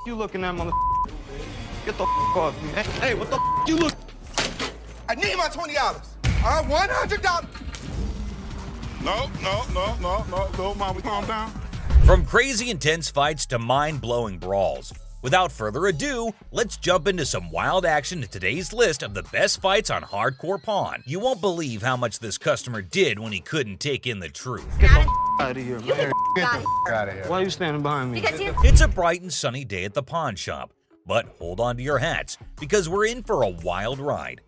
you looking at, mother? Get the off me. Hey, what the you look? I need my $20. $100. No, Mom, calm down. From crazy intense fights to mind-blowing brawls. Without further ado, let's jump into some wild action in today's list of the best fights on Hardcore Pawn. You won't believe how much this customer did when he couldn't take in the truth. Get the out of here, man. Get out of here. Why are you standing behind me? It's a bright and sunny day at the pawn shop, but hold on to your hats because we're in for a wild ride.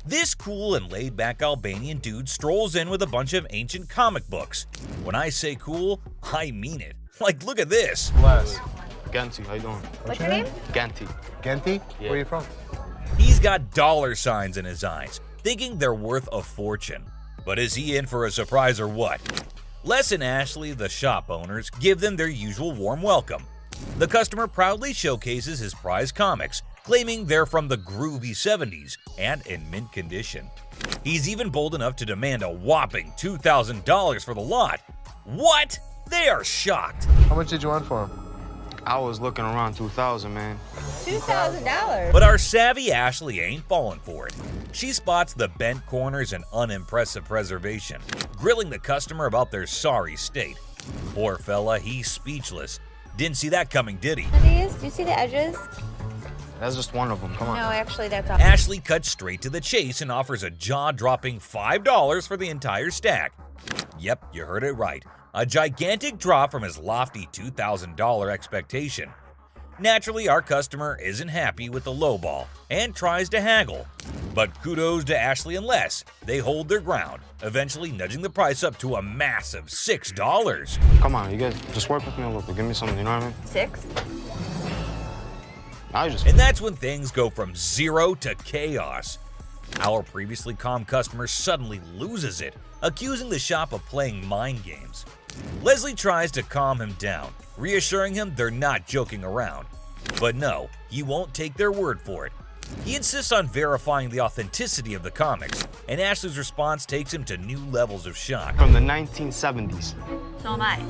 This cool and laid-back Albanian dude strolls in with a bunch of ancient comic books. When I say cool, I mean it. Like, look at this. Bless. Ganti, how you doing? What's your name? Ganti. Genty? Yeah. Where are you from? He's got dollar signs in his eyes, thinking they're worth a fortune. But is he in for a surprise or what? Les and Ashley, the shop owners, give them their usual warm welcome. The customer proudly showcases his prize comics, claiming they're from the groovy 70s and in mint condition. He's even bold enough to demand a whopping $2,000 for the lot. What? They are shocked. How much did you want for him? I was looking around 2,000, man. $2,000. But our savvy Ashley ain't falling for it. She spots the bent corners and unimpressive preservation, grilling the customer about their sorry state. Poor fella, he's speechless. Didn't see that coming, did he? These? Do you see the edges? That's just one of them. Come on. No, actually, that's all. Ashley cuts straight to the chase and offers a jaw-dropping $5 for the entire stack. Yep, you heard it right. A gigantic drop from his lofty $2,000 expectation. Naturally, our customer isn't happy with the lowball and tries to haggle. But kudos to Ashley and Les. They hold their ground, eventually nudging the price up to a massive $6. Come on, you guys, just work with me a little bit. Give me something, you know what I mean? 6? And that's when things go from zero to chaos. Our previously calm customer suddenly loses it, accusing the shop of playing mind games. Leslie tries to calm him down, reassuring him they're not joking around. But no, he won't take their word for it. He insists on verifying the authenticity of the comics, and Ashley's response takes him to new levels of shock. From the 1970s. So am I.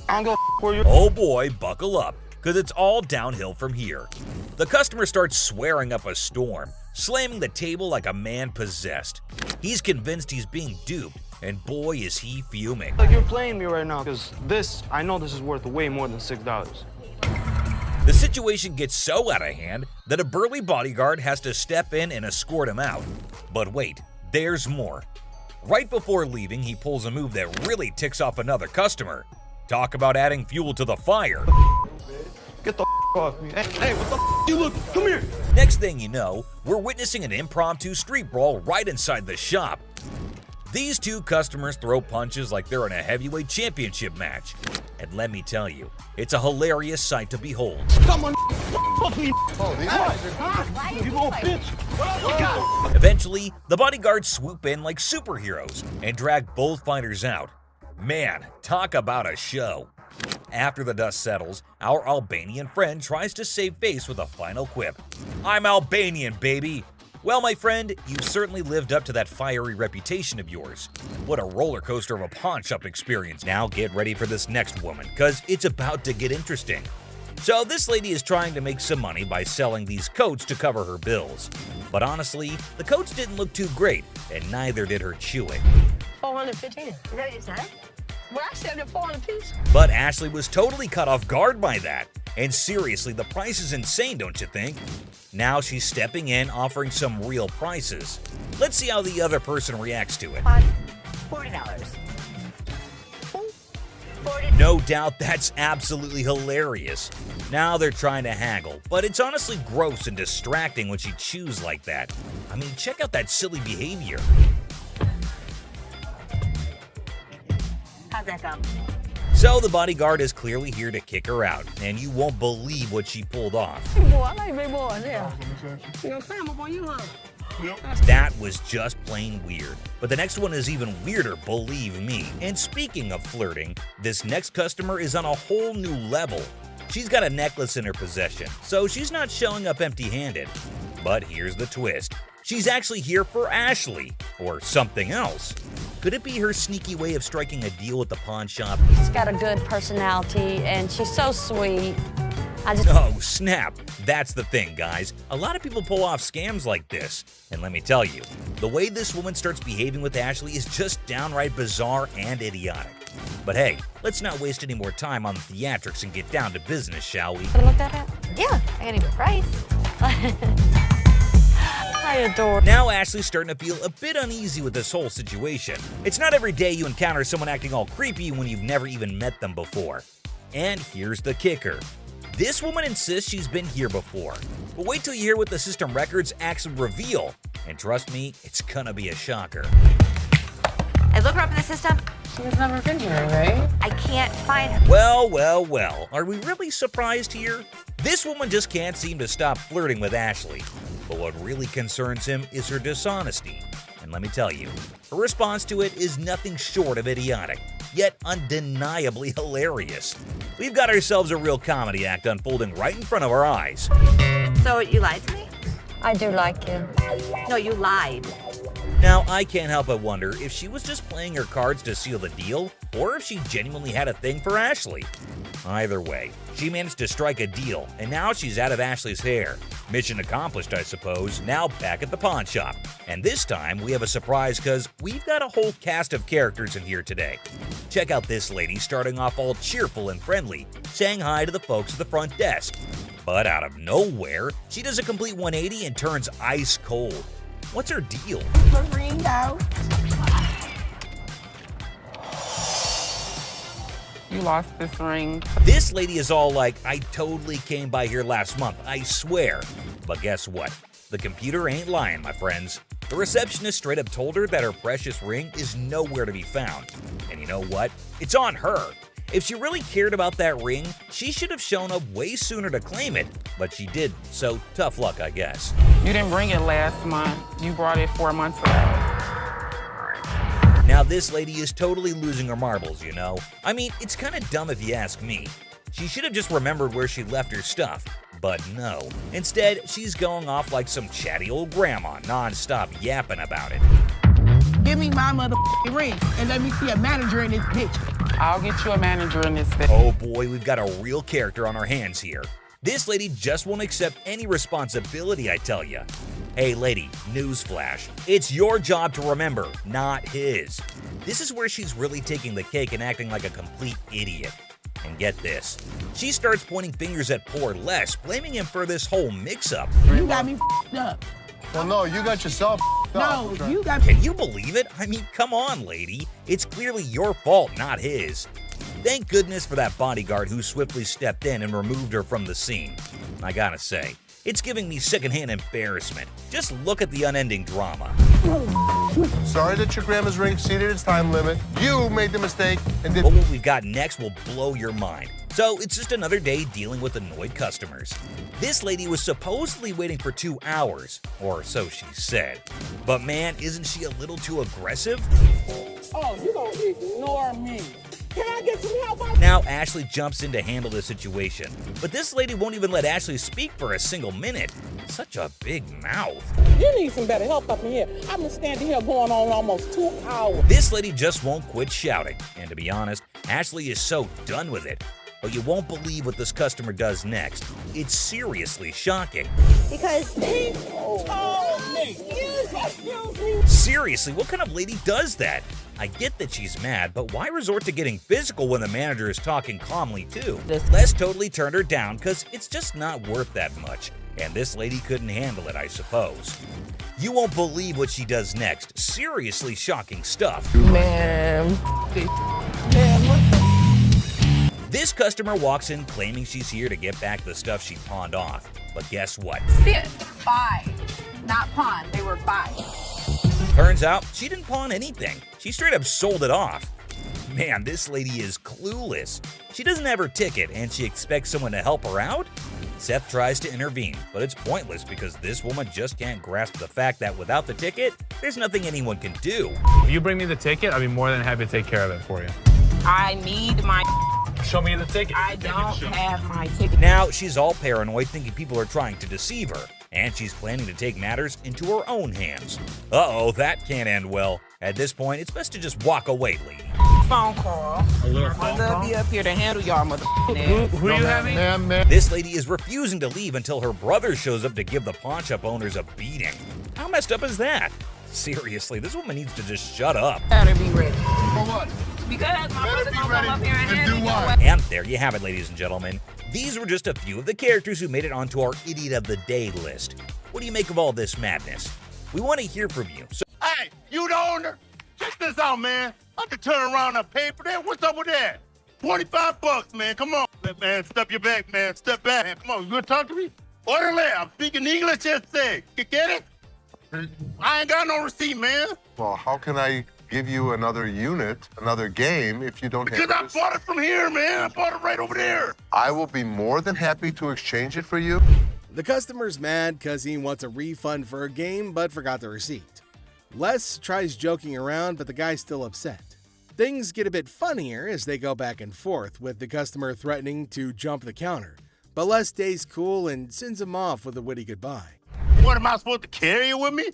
I don't give a where you. Oh boy, buckle up, because it's all downhill from here. The customer starts swearing up a storm, slamming the table like a man possessed. He's convinced he's being duped, and boy is he fuming. Like you're playing me right now, because I know this is worth way more than $6. The situation gets so out of hand that a burly bodyguard has to step in and escort him out. But wait, there's more. Right before leaving, he pulls a move that really ticks off another customer. Talk about adding fuel to the fire. Get the off me. Hey, what the you look? Come here. Next thing you know, we're witnessing an impromptu street brawl right inside the shop. These two customers throw punches like they're in a heavyweight championship match. And let me tell you, it's a hilarious sight to behold. Come on, fuck me. You little bitch. Eventually, the bodyguards swoop in like superheroes and drag both fighters out. Man, talk about a show. After the dust settles, our Albanian friend tries to save face with a final quip. I'm Albanian, baby! Well, my friend, you've certainly lived up to that fiery reputation of yours. What a roller coaster of a pawn shop experience. Now get ready for this next woman, cause it's about to get interesting. So this lady is trying to make some money by selling these coats to cover her bills. But honestly, the coats didn't look too great, and neither did her chewing. 415. Is that what you said? Well, I said it 400 apiece. But Ashley was totally caught off guard by that. And seriously, the price is insane, don't you think? Now she's stepping in, offering some real prices. Let's see how the other person reacts to it. $40. No doubt that's absolutely hilarious. Now they're trying to haggle, but it's honestly gross and distracting when she chews like that. I mean, check out that silly behavior. How's that come? So the bodyguard is clearly here to kick her out, and you won't believe what she pulled off. Boy, I like big boys, yeah. You know, climb up on you, huh? That was just plain weird. But the next one is even weirder, believe me. And speaking of flirting, this next customer is on a whole new level. She's got a necklace in her possession, so she's not showing up empty-handed. But here's the twist. She's actually here for Ashley, or something else. Could it be her sneaky way of striking a deal with the pawn shop? She's got a good personality, and she's so sweet. Oh, snap. That's the thing, guys. A lot of people pull off scams like this. And let me tell you, the way this woman starts behaving with Ashley is just downright bizarre and idiotic. But hey, let's not waste any more time on the theatrics and get down to business, shall we? Looked at it? Yeah, I got a good price. I adore. Now Ashley's starting to feel a bit uneasy with this whole situation. It's not every day you encounter someone acting all creepy when you've never even met them before. And here's the kicker. This woman insists she's been here before. But wait till you hear what the system records actually reveal. And trust me, it's gonna be a shocker. I look her up in the system. She's never been here, right? I can't find her. Well, well, well. Are we really surprised here? This woman just can't seem to stop flirting with Ashley. But what really concerns him is her dishonesty. And let me tell you, her response to it is nothing short of idiotic, yet undeniably hilarious. We've got ourselves a real comedy act unfolding right in front of our eyes. So you lied to me? I do like you. No, you lied. Now, I can't help but wonder if she was just playing her cards to seal the deal, or if she genuinely had a thing for Ashley. Either way, she managed to strike a deal, and now she's out of Ashley's hair. Mission accomplished, I suppose, now back at the pawn shop. And this time, we have a surprise because we've got a whole cast of characters in here today. Check out this lady starting off all cheerful and friendly, saying hi to the folks at the front desk. But out of nowhere, she does a complete 180 and turns ice cold. What's her deal? Ring out. You lost this ring. This lady is all like, I totally came by here last month, I swear. But guess what? The computer ain't lying, my friends. The receptionist straight up told her that her precious ring is nowhere to be found. And you know what? It's on her. If she really cared about that ring, she should have shown up way sooner to claim it, but she didn't, so tough luck, I guess. You didn't bring it last month. You brought it 4 months ago. Now this lady is totally losing her marbles, you know? I mean, it's kind of dumb if you ask me. She should have just remembered where she left her stuff, but no. Instead, she's going off like some chatty old grandma, non-stop yapping about it. Give me my motherfucking ring and let me see a manager in this bitch. I'll get you a manager in this thing. Oh boy, we've got a real character on our hands here. This lady just won't accept any responsibility, I tell ya. Hey lady, newsflash. It's your job to remember, not his. This is where she's really taking the cake and acting like a complete idiot. And get this, she starts pointing fingers at poor Les, blaming him for this whole mix-up. You got me f***ed up. Well, no, you got yourself No, up. you got Can you believe it? I mean, come on, lady. It's clearly your fault, not his. Thank goodness for that bodyguard who swiftly stepped in and removed her from the scene. I gotta say, it's giving me secondhand embarrassment. Just look at the unending drama. Sorry that your grandma's ring exceeded its time limit. You made the mistake and did. But what we've got next will blow your mind. So it's just another day dealing with annoyed customers. This lady was supposedly waiting for 2 hours, or so she said. But man, isn't she a little too aggressive? Oh, you gonna ignore me. Can I get some help? Now Ashley jumps in to handle the situation, but this lady won't even let Ashley speak for a single minute. Such a big mouth. You need some better help up in here. I've been standing here going on almost 2 hours. This lady just won't quit shouting, and to be honest, Ashley is so done with it. But you won't believe what this customer does next. It's seriously shocking. Because He told me. Excuse me. Seriously, what kind of lady does that? I get that she's mad, but why resort to getting physical when the manager is talking calmly too? Les totally turned her down because it's just not worth that much. And this lady couldn't handle it, I suppose. You won't believe what she does next. Seriously shocking stuff. Man, what the? This customer walks in claiming she's here to get back the stuff she pawned off. But guess what? Buy. Not pawn. They were buy. Turns out she didn't pawn anything. She straight up sold it off. Man, this lady is clueless. She doesn't have her ticket and she expects someone to help her out? Seth tries to intervene, but it's pointless because this woman just can't grasp the fact that without the ticket, there's nothing anyone can do. If you bring me the ticket, I'll be more than happy to take care of it for you. I need my. Show me the ticket. I don't have my ticket. Now she's all paranoid, thinking people are trying to deceive her, and she's planning to take matters into her own hands. Uh-oh, that can't end well. At this point, it's best to just walk away, lady. phone call. A little phone They'll call? be up here to handle y'all, mother. Who are you having? This lady is refusing to leave until her brother shows up to give the pawn shop owners a beating. How messed up is that? Seriously, this woman needs to just shut up. Better be ready. For what? Because my Better brother's be gonna ready come up here and to handle do you. what? And there you have it, ladies and gentlemen. These were just a few of the characters who made it onto our Idiot of the Day list. What do you make of all this madness? We want to hear from you. So Hey, you the owner? Check this out, man. I can turn around that paper there. What's up with that? $25, man. Come on. Man, step your back, man. Step back. Man. Come on, you gonna talk to me? Orderly, I'm speaking English, just say. You get it? I ain't got no receipt, man. Well, how can I give you another unit, another game, if you don't Because have I this? bought it from here, man. I bought it right over there. I will be more than happy to exchange it for you. The customer's mad because he wants a refund for a game but forgot the receipt. Les tries joking around, but the guy's still upset. Things get a bit funnier as they go back and forth, with the customer threatening to jump the counter. But Les stays cool and sends him off with a witty goodbye. What, am I supposed to carry it with me?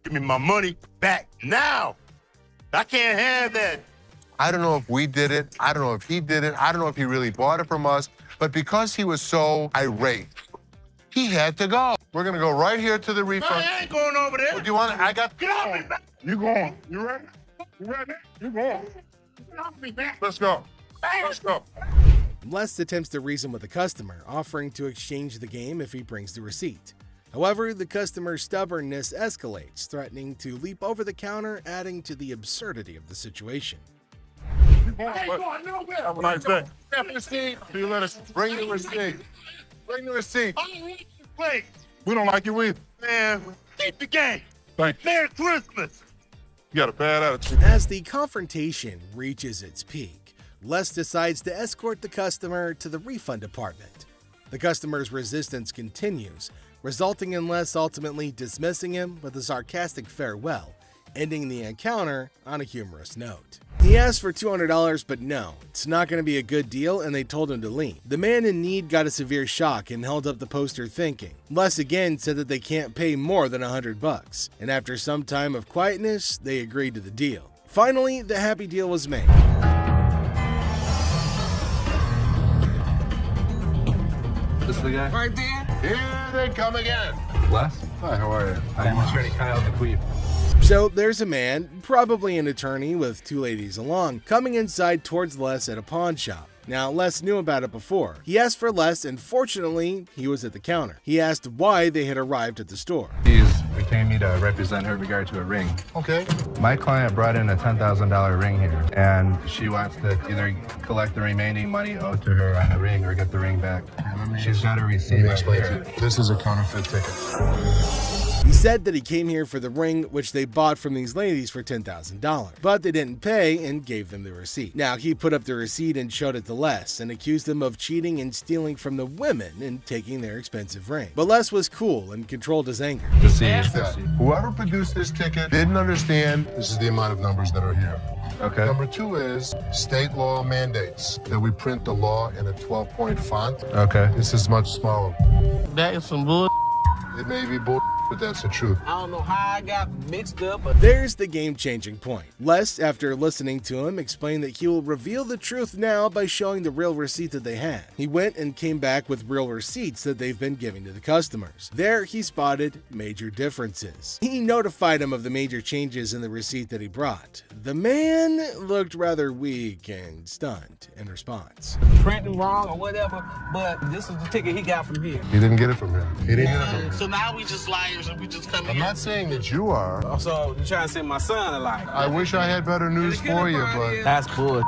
Give me my money back now. I can't have that. I don't know if we did it. I don't know if he did it. I don't know if he really bought it from us. But because he was so irate, he had to go. We're going to go right here to the No, refund. I ain't going over there. Do you want it? I got. Get off me, man. You going? You ready? You ready? You going? Get off me, man. Let's go. Let's go. Les attempts to reason with the customer, offering to exchange the game if he brings the receipt. However, the customer's stubbornness escalates, threatening to leap over the counter, adding to the absurdity of the situation. I ain't going nowhere. Have a nice day. Have a receipt. See you later. Bring the receipt. Bring the receipt. I don't want this place. We don't like you either. Man, keep the game. Thank you. Merry Christmas. You got a bad attitude. As the confrontation reaches its peak, Les decides to escort the customer to the refund department. The customer's resistance continues, resulting in Les ultimately dismissing him with a sarcastic farewell, ending the encounter on a humorous note. He asked for $200, but no, it's not going to be a good deal, and they told him to leave. The man in need got a severe shock and held up the poster thinking. Les again said that they can't pay more than $100, and after some time of quietness, they agreed to the deal. Finally, the happy deal was made. This is the guy? Right there. Here they come again. Les? Hi, how are you? I'm attorney Kyle DeQueef. So there's a man, probably an attorney with two ladies along, coming inside towards Les at a pawn shop. Now, Les knew about it before. He asked for Les, and fortunately, he was at the counter. He asked why they had arrived at the store. He's retained me to represent her in regard to a ring. Okay. My client brought in a $10,000 ring here, and she wants to either collect the remaining money owed to her on the ring or get the ring back. She's got a receipt right here. This is a counterfeit ticket. He said that he came here for the ring, which they bought from these ladies for $10,000, but they didn't pay and gave them the receipt. Now, he put up the receipt and showed it to Les and accused him of cheating and stealing from the women and taking their expensive ring. But Les was cool and controlled his anger. Whoever produced this ticket didn't understand this is the amount of numbers that are here. Okay. Number two is state law mandates that we print the law in a 12-point font. Okay. This is much smaller. That is some bull. It may be bull, but that's the truth. I don't know how I got mixed up, but There's the game-changing point. Les, after listening to him, explained that he will reveal the truth now by showing the real receipt that they had. He went and came back with real receipts that they've been giving to the customers. There, he spotted major differences. He notified him of the major changes in the receipt that he brought. The man looked rather weak and stunned in response. printing wrong or whatever, but this is the ticket he got from here. He didn't get it from him. He didn't get it from him. So now we just liars and we just come I'm here. not saying that you are. So you trying to send my son a lie? I wish I had better news for you, but That's bull.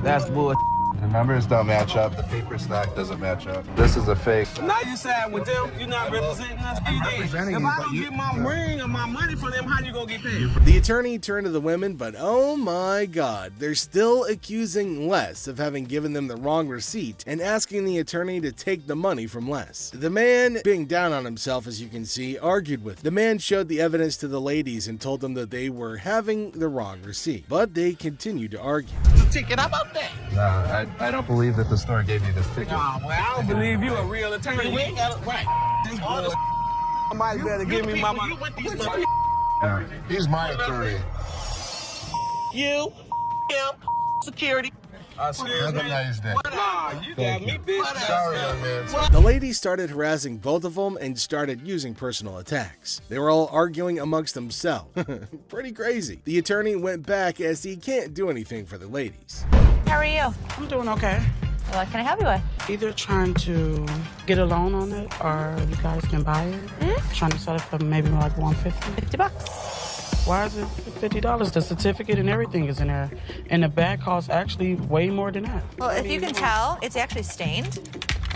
That's bull. The numbers don't match up. The paper stock doesn't match up. This is a fake. Now you side with them. You're not representing us. If I don't get my ring or my money for them, how you gonna get paid? The attorney turned to the women, but oh my god, they're still accusing Les of having given them the wrong receipt and asking the attorney to take the money from Les. The man, being down on himself as you can see, argued with them. The man showed the evidence to the ladies and told them that they were having the wrong receipt, but they continued to argue. The ticket, how about that? No, I don't believe that the store gave you this ticket. Nah, well, I don't believe you a real attorney. We ain't got it right. This bull. Somebody better give me my money. Yeah. he's my attorney. You, him, security. Excuse Have me. a nice day. Nah, you got me, bitch. Sorry, young man. The lady started harassing both of them and started using personal attacks. They were all arguing amongst themselves. Pretty crazy. The attorney went back as he can't do anything for the ladies. How are you? I'm doing okay. What can I help you with? Either trying to get a loan on it or you guys can buy it. Trying to sell it for maybe like $150. $50. Why is it $50? The certificate and everything is in there. And the bag costs actually way more than that. Well, if you can tell, it's actually stained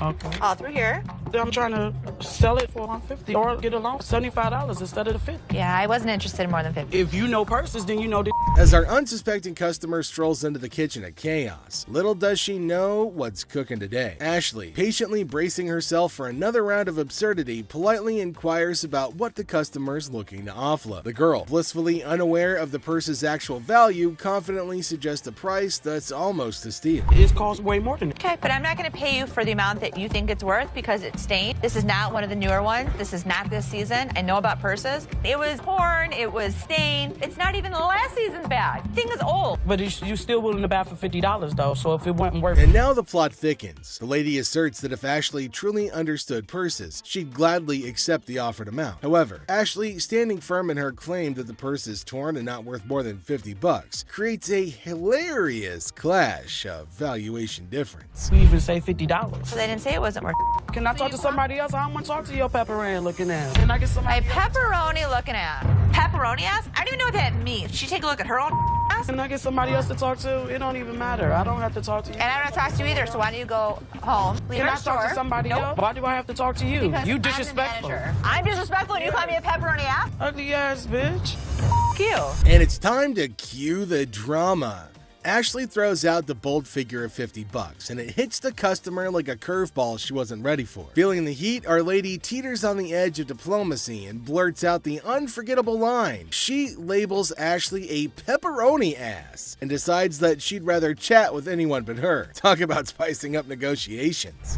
Okay. all through here. I'm trying to sell it for $150 or get a loan for $75 instead of the $50. Yeah, I wasn't interested in more than 50. If you know purses, then you know the As our unsuspecting customer strolls into the kitchen at Chaos, little does she know what's cooking today. Ashley, patiently bracing herself for another round of absurdity, politely inquires about what the customer's looking to offload. The girl, blissfully unaware of the purse's actual value, confidently suggests a price that's almost a steal. It costs way more than that. Okay, but I'm not going to pay you for the amount that you think it's worth because it's stained. This is not one of the newer ones. This is not this season. I know about purses. It was torn. It was stained. It's not even the last season's bag. The thing is old. But you still willing to buy for $50 though, so if it wasn't worth And now the plot thickens. The lady asserts that if Ashley truly understood purses, she'd gladly accept the offered amount. However, Ashley, standing firm in her claim that the purse is torn and not worth more than $50, creates a hilarious clash of valuation difference. we even say $50. So they didn't say it wasn't worth. Can I talk to somebody else? I don't want to talk to your pepperoni looking ass. Can I get My somebody pepperoni looking at. Pepperoni ass? I don't even know what that means. She take a look at her own ass? Can I get somebody else to talk to? It don't even matter. I don't have to talk to you. And I don't talk to you either, so why don't you go home? Leave Can our I talk store. to somebody Nope. else? Why do I have to talk to you? Because You I'm the disrespectful. manager. I'm disrespectful and you call me a pepperoni ass? Ugly ass bitch. F you. And it's time to cue the drama. Ashley throws out the bold figure of $50, and it hits the customer like a curveball she wasn't ready for. Feeling the heat, our lady teeters on the edge of diplomacy and blurts out the unforgettable line. She labels Ashley a pepperoni ass and decides that she'd rather chat with anyone but her. Talk about spicing up negotiations.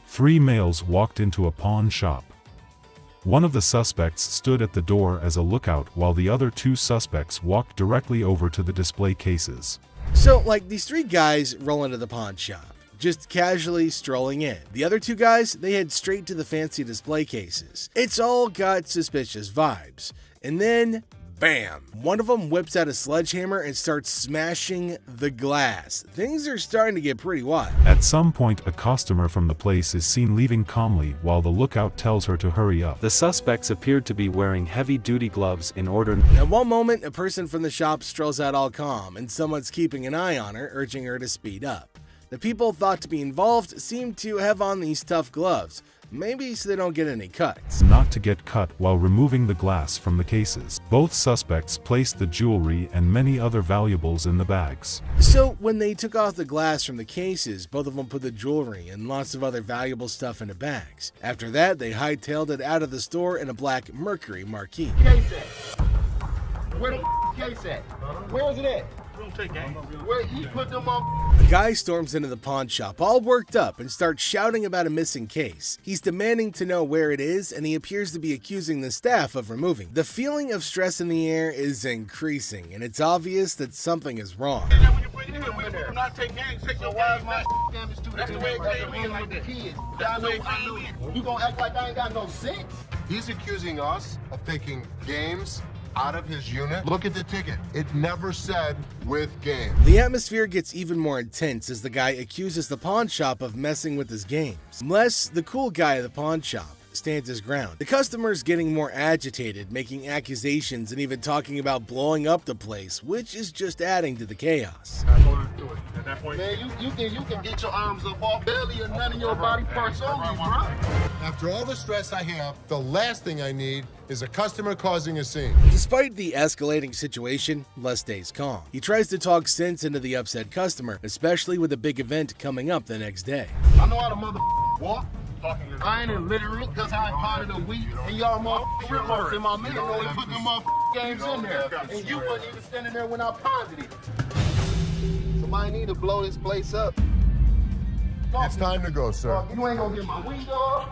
3 males walked into a pawn shop. One of the suspects stood at the door as a lookout while the other 2 suspects walked directly over to the display cases. So, like, these 3 guys roll into the pawn shop, just casually strolling in. The other 2 guys, they head straight to the fancy display cases. It's all got suspicious vibes. And then, bam! One of them whips out a sledgehammer and starts smashing the glass. Things are starting to get pretty wild. At some point, a customer from the place is seen leaving calmly while the lookout tells her to hurry up. The suspects appeared to be wearing heavy-duty gloves in order. At one moment, a person from the shop strolls out all calm, and someone's keeping an eye on her, urging her to speed up. The people thought to be involved seem to have on these tough gloves, maybe so they don't get any cuts. Not to get cut while removing the glass from the cases. Both suspects placed the jewelry and many other valuables in the bags. So when they took off the glass from the cases, both of them put the jewelry and lots of other valuable stuff into bags. After that, they hightailed it out of the store in a black Mercury marquee. Case at? Where the case at? Where is it at? Where he put them on? The guy storms into the pawn shop all worked up and starts shouting about a missing case. He's demanding to know where it is, and he appears to be accusing the staff of removing it. The feeling of stress in the air is increasing, and it's obvious that something is wrong. You not take games, take your wives, my damage too. That's the way it came in with the kids. I know. You gonna act like I ain't got no sense? He's accusing us of taking games out of his unit. Look at the ticket. It never said with game. The atmosphere gets even more intense as the guy accuses the pawn shop of messing with his games. Les, the cool guy at the pawn shop, stands his ground. The customer's getting more agitated, making accusations and even talking about blowing up the place, which is just adding to the chaos. At that point, man, you can get your arms up off belly or none of your body parts on me, bro. After all the stress I have, the last thing I need is a customer causing a scene. Despite the escalating situation, Les stays calm. He tries to talk sense into the upset customer, especially with a big event coming up the next day. I know how to walk. I ain't illiterate because I ain't part of the week. And y'all motherfuckers in my middle row and put them games in there. And you wasn't even standing there when I pawned it. Somebody need to blow this place up. It's time to go, sir. You ain't gonna get my window.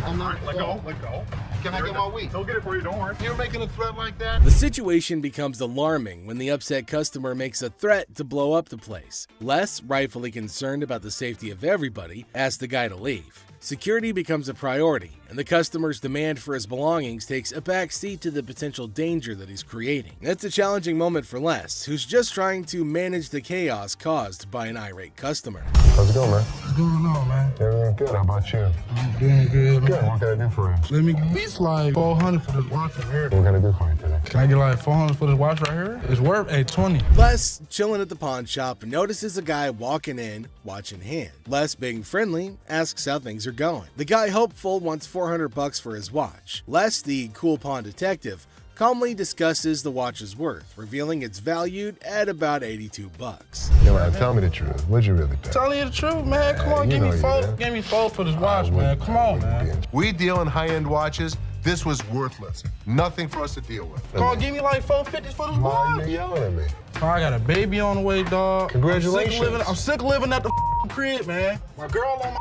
I'm not. Let go. Can I get my weed? Don't get it for you, don't worry. You're making a threat like that? The situation becomes alarming when the upset customer makes a threat to blow up the place. Les, rightfully concerned about the safety of everybody, asks the guy to leave. Security becomes a priority, and the customer's demand for his belongings takes a back seat to the potential danger that he's creating. It's a challenging moment for Les, who's just trying to manage the chaos caused by an irate customer. How's it going, man? What's going on, man? Everything good. How about you? I'm doing good. Good. What can I do for you? Let me get at least like 400 for this watch right here. What can I do for you today? Can I get like 400 for this watch right here? It's worth $20. Les, chilling at the pawn shop, notices a guy walking in, watch in hand. Les, being friendly, asks how things are going. The guy, hopeful, wants $400 for his watch. Les, the cool pawn detective, calmly discusses the watch's worth, revealing it's valued at about $82. Yo, man, tell me the truth. What'd you really pay? Telling you the truth, man. Come on, give me four. Give me four for this watch, man. Come on, man. We deal in high-end watches. This was worthless. Nothing for us to deal with. Come on, give me like $450 for this watch. Yelling at me. I got a baby on the way, dog. Congratulations. I'm sick of living at the crib, man. My girl on my head.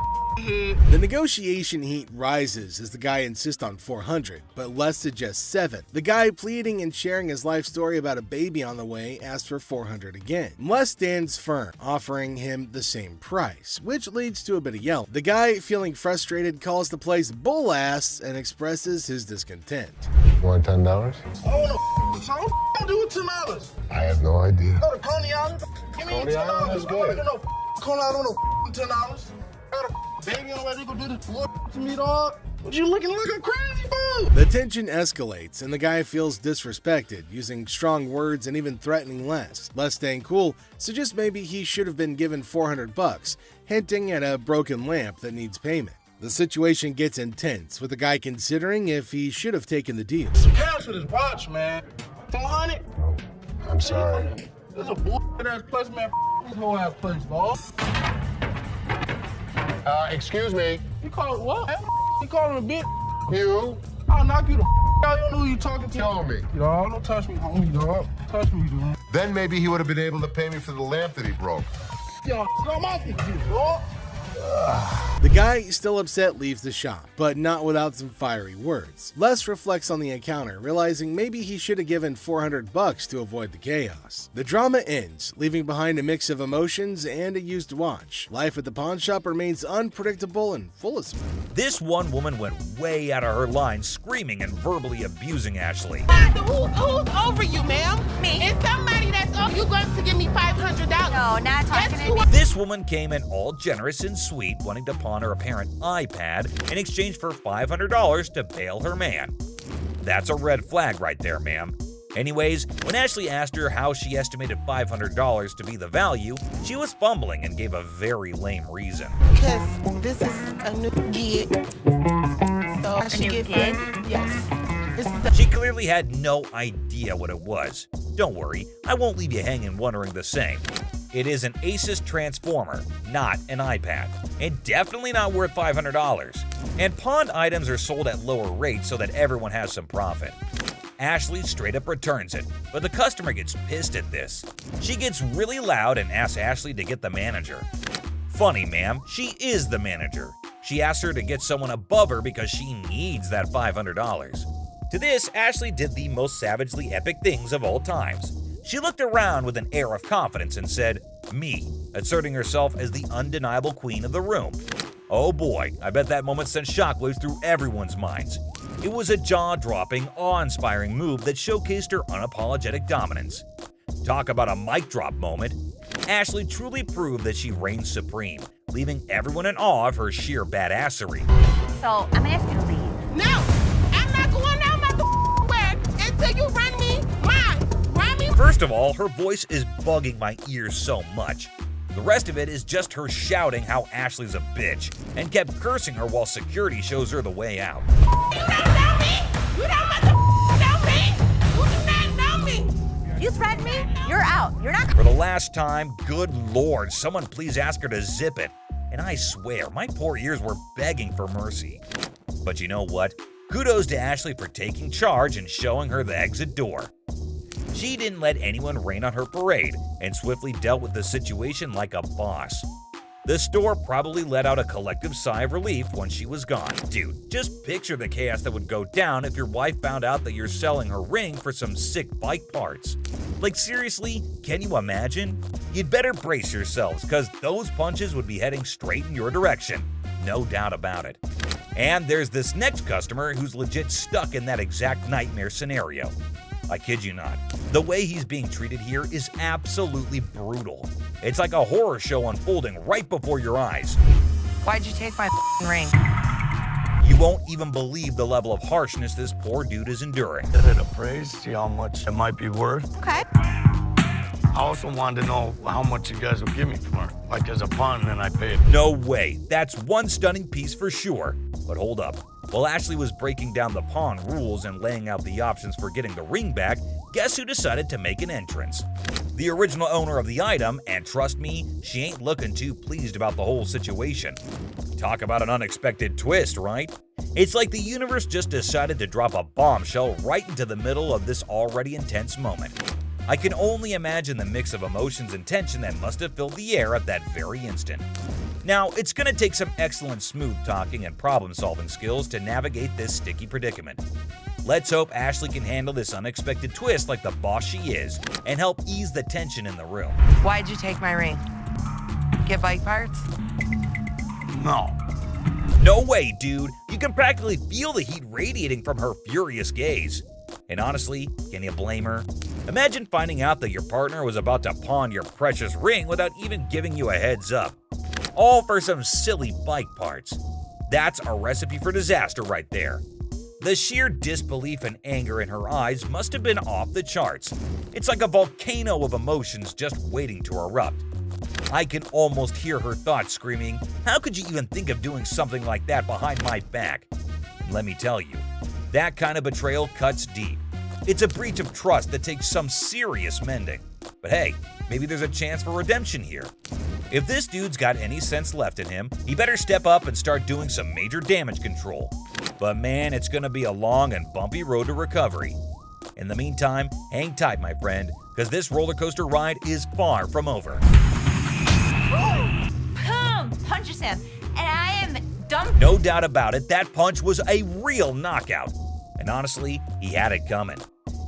The negotiation heat rises as the guy insists on $400, but Les suggests $7. The guy, pleading and sharing his life story about a baby on the way, asks for $400 again. Les stands firm, offering him the same price, which leads to a bit of yelling. The guy, feeling frustrated, calls the place bull ass and expresses his discontent. You want $10? I want to do with $10. I have no idea. Go to Coney Island. Give me Coney Island is $10. good. No, Coney Island, no $10. Got a baby on the way. They gonna do this to me, dog. What you looking like a crazy fool? The tension escalates, and the guy feels disrespected, using strong words and even threatening Les. Les, staying cool, suggests maybe he should have been given $400, hinting at a broken lamp that needs payment. The situation gets intense, with the guy considering if he should have taken the deal. Cash for this watch, man. 400? Oh, I'm sorry. This is a bullshit ass place, man. This whole ass place, dog. Excuse me. You call it what? You call him a bitch? You? I'll knock you the out. You don't know who you talking to. Tell me. Dog, don't touch me, homie, dog. Touch me, dude. Then maybe he would have been able to pay me for the lamp that he broke. Yo, I'm off you, dog. The guy, still upset, leaves the shop, but not without some fiery words. Les reflects on the encounter, realizing maybe he should have given $400 to avoid the chaos. The drama ends, leaving behind a mix of emotions and a used watch. Life at the pawn shop remains unpredictable and full of spin. This one woman went way out of her line, screaming and verbally abusing Ashley. Who's over you, ma'am? Me. It's somebody that's over you going to give me $500. No, not talking to me. This woman came in all generous and sweet, wanting to pawn her apparent iPad in exchange for $500 to bail her man. That's a red flag right there, ma'am. Anyways, when Ashley asked her how she estimated $500 to be the value, she was fumbling and gave a very lame reason. Because this is a new gig. So I should get gig? Yes. She clearly had no idea what it was. Don't worry, I won't leave you hanging wondering the same. It is an Asus transformer, not an iPad, and definitely not worth $500. And pawned items are sold at lower rates so that everyone has some profit. Ashley straight up returns it, but the customer gets pissed at this. She gets really loud and asks Ashley to get the manager. Funny, ma'am, she is the manager. She asks her to get someone above her because she needs that $500. To this, Ashley did the most savagely epic things of all times. She looked around with an air of confidence and said, "Me," asserting herself as the undeniable queen of the room. Oh boy, I bet that moment sent shockwaves through everyone's minds. It was a jaw-dropping, awe-inspiring move that showcased her unapologetic dominance. Talk about a mic drop moment. Ashley truly proved that she reigns supreme, leaving everyone in awe of her sheer badassery. So, I'm gonna ask you to leave. No, I'm not going out my way until you run me mine. Run me. First of all, her voice is bugging my ears so much. The rest of it is just her shouting how Ashley's a bitch, and kept cursing her while security shows her the way out. You don't know me. You don't know me. You do not know me. You threaten me? You're out. You're not. For the last time, good lord, someone please ask her to zip it. And I swear, my poor ears were begging for mercy. But you know what? Kudos to Ashley for taking charge and showing her the exit door. She didn't let anyone rain on her parade and swiftly dealt with the situation like a boss. The store probably let out a collective sigh of relief when she was gone. Dude, just picture the chaos that would go down if your wife found out that you're selling her ring for some sick bike parts. Like seriously, can you imagine? You'd better brace yourselves, cause those punches would be heading straight in your direction. No doubt about it. And there's this next customer who's legit stuck in that exact nightmare scenario. I kid you not. The way he's being treated here is absolutely brutal. It's like a horror show unfolding right before your eyes. Why'd you take my ring? You won't even believe the level of harshness this poor dude is enduring. Set it appraised, see how much it might be worth. Okay. I also wanted to know how much you guys would give me for it. Like as a pawn, and I paid. No way. That's one stunning piece for sure. But hold up. While Ashley was breaking down the pawn rules and laying out the options for getting the ring back, guess who decided to make an entrance? The original owner of the item, and trust me, she ain't looking too pleased about the whole situation. Talk about an unexpected twist, right? It's like the universe just decided to drop a bombshell right into the middle of this already intense moment. I can only imagine the mix of emotions and tension that must have filled the air at that very instant. Now, it's going to take some excellent smooth talking and problem-solving skills to navigate this sticky predicament. Let's hope Ashley can handle this unexpected twist like the boss she is and help ease the tension in the room. Why'd you take my ring? Get bike parts? No. No way, dude. You can practically feel the heat radiating from her furious gaze. And honestly, can you blame her? Imagine finding out that your partner was about to pawn your precious ring without even giving you a heads up. All for some silly bike parts. That's a recipe for disaster right there. The sheer disbelief and anger in her eyes must have been off the charts. It's like a volcano of emotions just waiting to erupt. I can almost hear her thoughts screaming, "How could you even think of doing something like that behind my back?" And let me tell you, that kind of betrayal cuts deep. It's a breach of trust that takes some serious mending. But hey, maybe there's a chance for redemption here. If this dude's got any sense left in him, he better step up and start doing some major damage control. But man, it's gonna be a long and bumpy road to recovery. In the meantime, hang tight, my friend, because this roller coaster ride is far from over. Boom! Punches him, and I am done. No doubt about it, that punch was a real knockout. And honestly, he had it coming.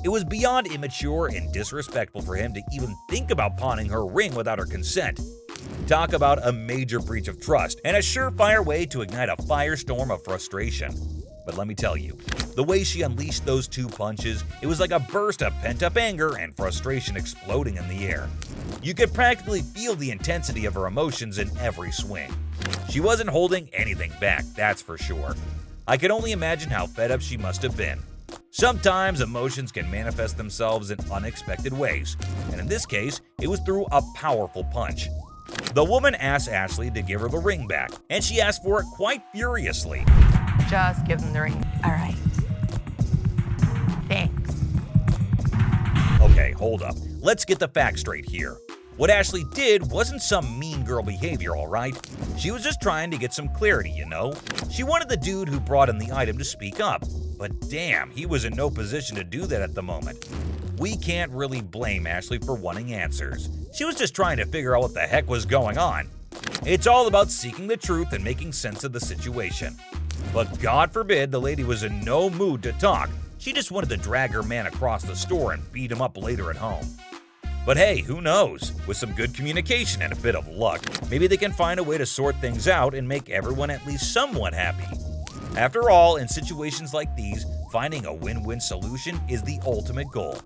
It was beyond immature and disrespectful for him to even think about pawning her ring without her consent. Talk about a major breach of trust and a surefire way to ignite a firestorm of frustration. But let me tell you, the way she unleashed those two punches, it was like a burst of pent-up anger and frustration exploding in the air. You could practically feel the intensity of her emotions in every swing. She wasn't holding anything back, that's for sure. I can only imagine how fed up she must have been. Sometimes emotions can manifest themselves in unexpected ways, and in this case, it was through a powerful punch. The woman asked Ashley to give her the ring back, and she asked for it quite furiously. Just give them the ring. All right. Thanks. Okay, hold up. Let's get the facts straight here. What Ashley did wasn't some mean girl behavior, alright? She was just trying to get some clarity, you know? She wanted the dude who brought in the item to speak up, but damn, he was in no position to do that at the moment. We can't really blame Ashley for wanting answers. She was just trying to figure out what the heck was going on. It's all about seeking the truth and making sense of the situation. But God forbid the lady was in no mood to talk. She just wanted to drag her man across the store and beat him up later at home. But hey, who knows? With some good communication and a bit of luck, maybe they can find a way to sort things out and make everyone at least somewhat happy. After all, in situations like these, finding a win-win solution is the ultimate goal.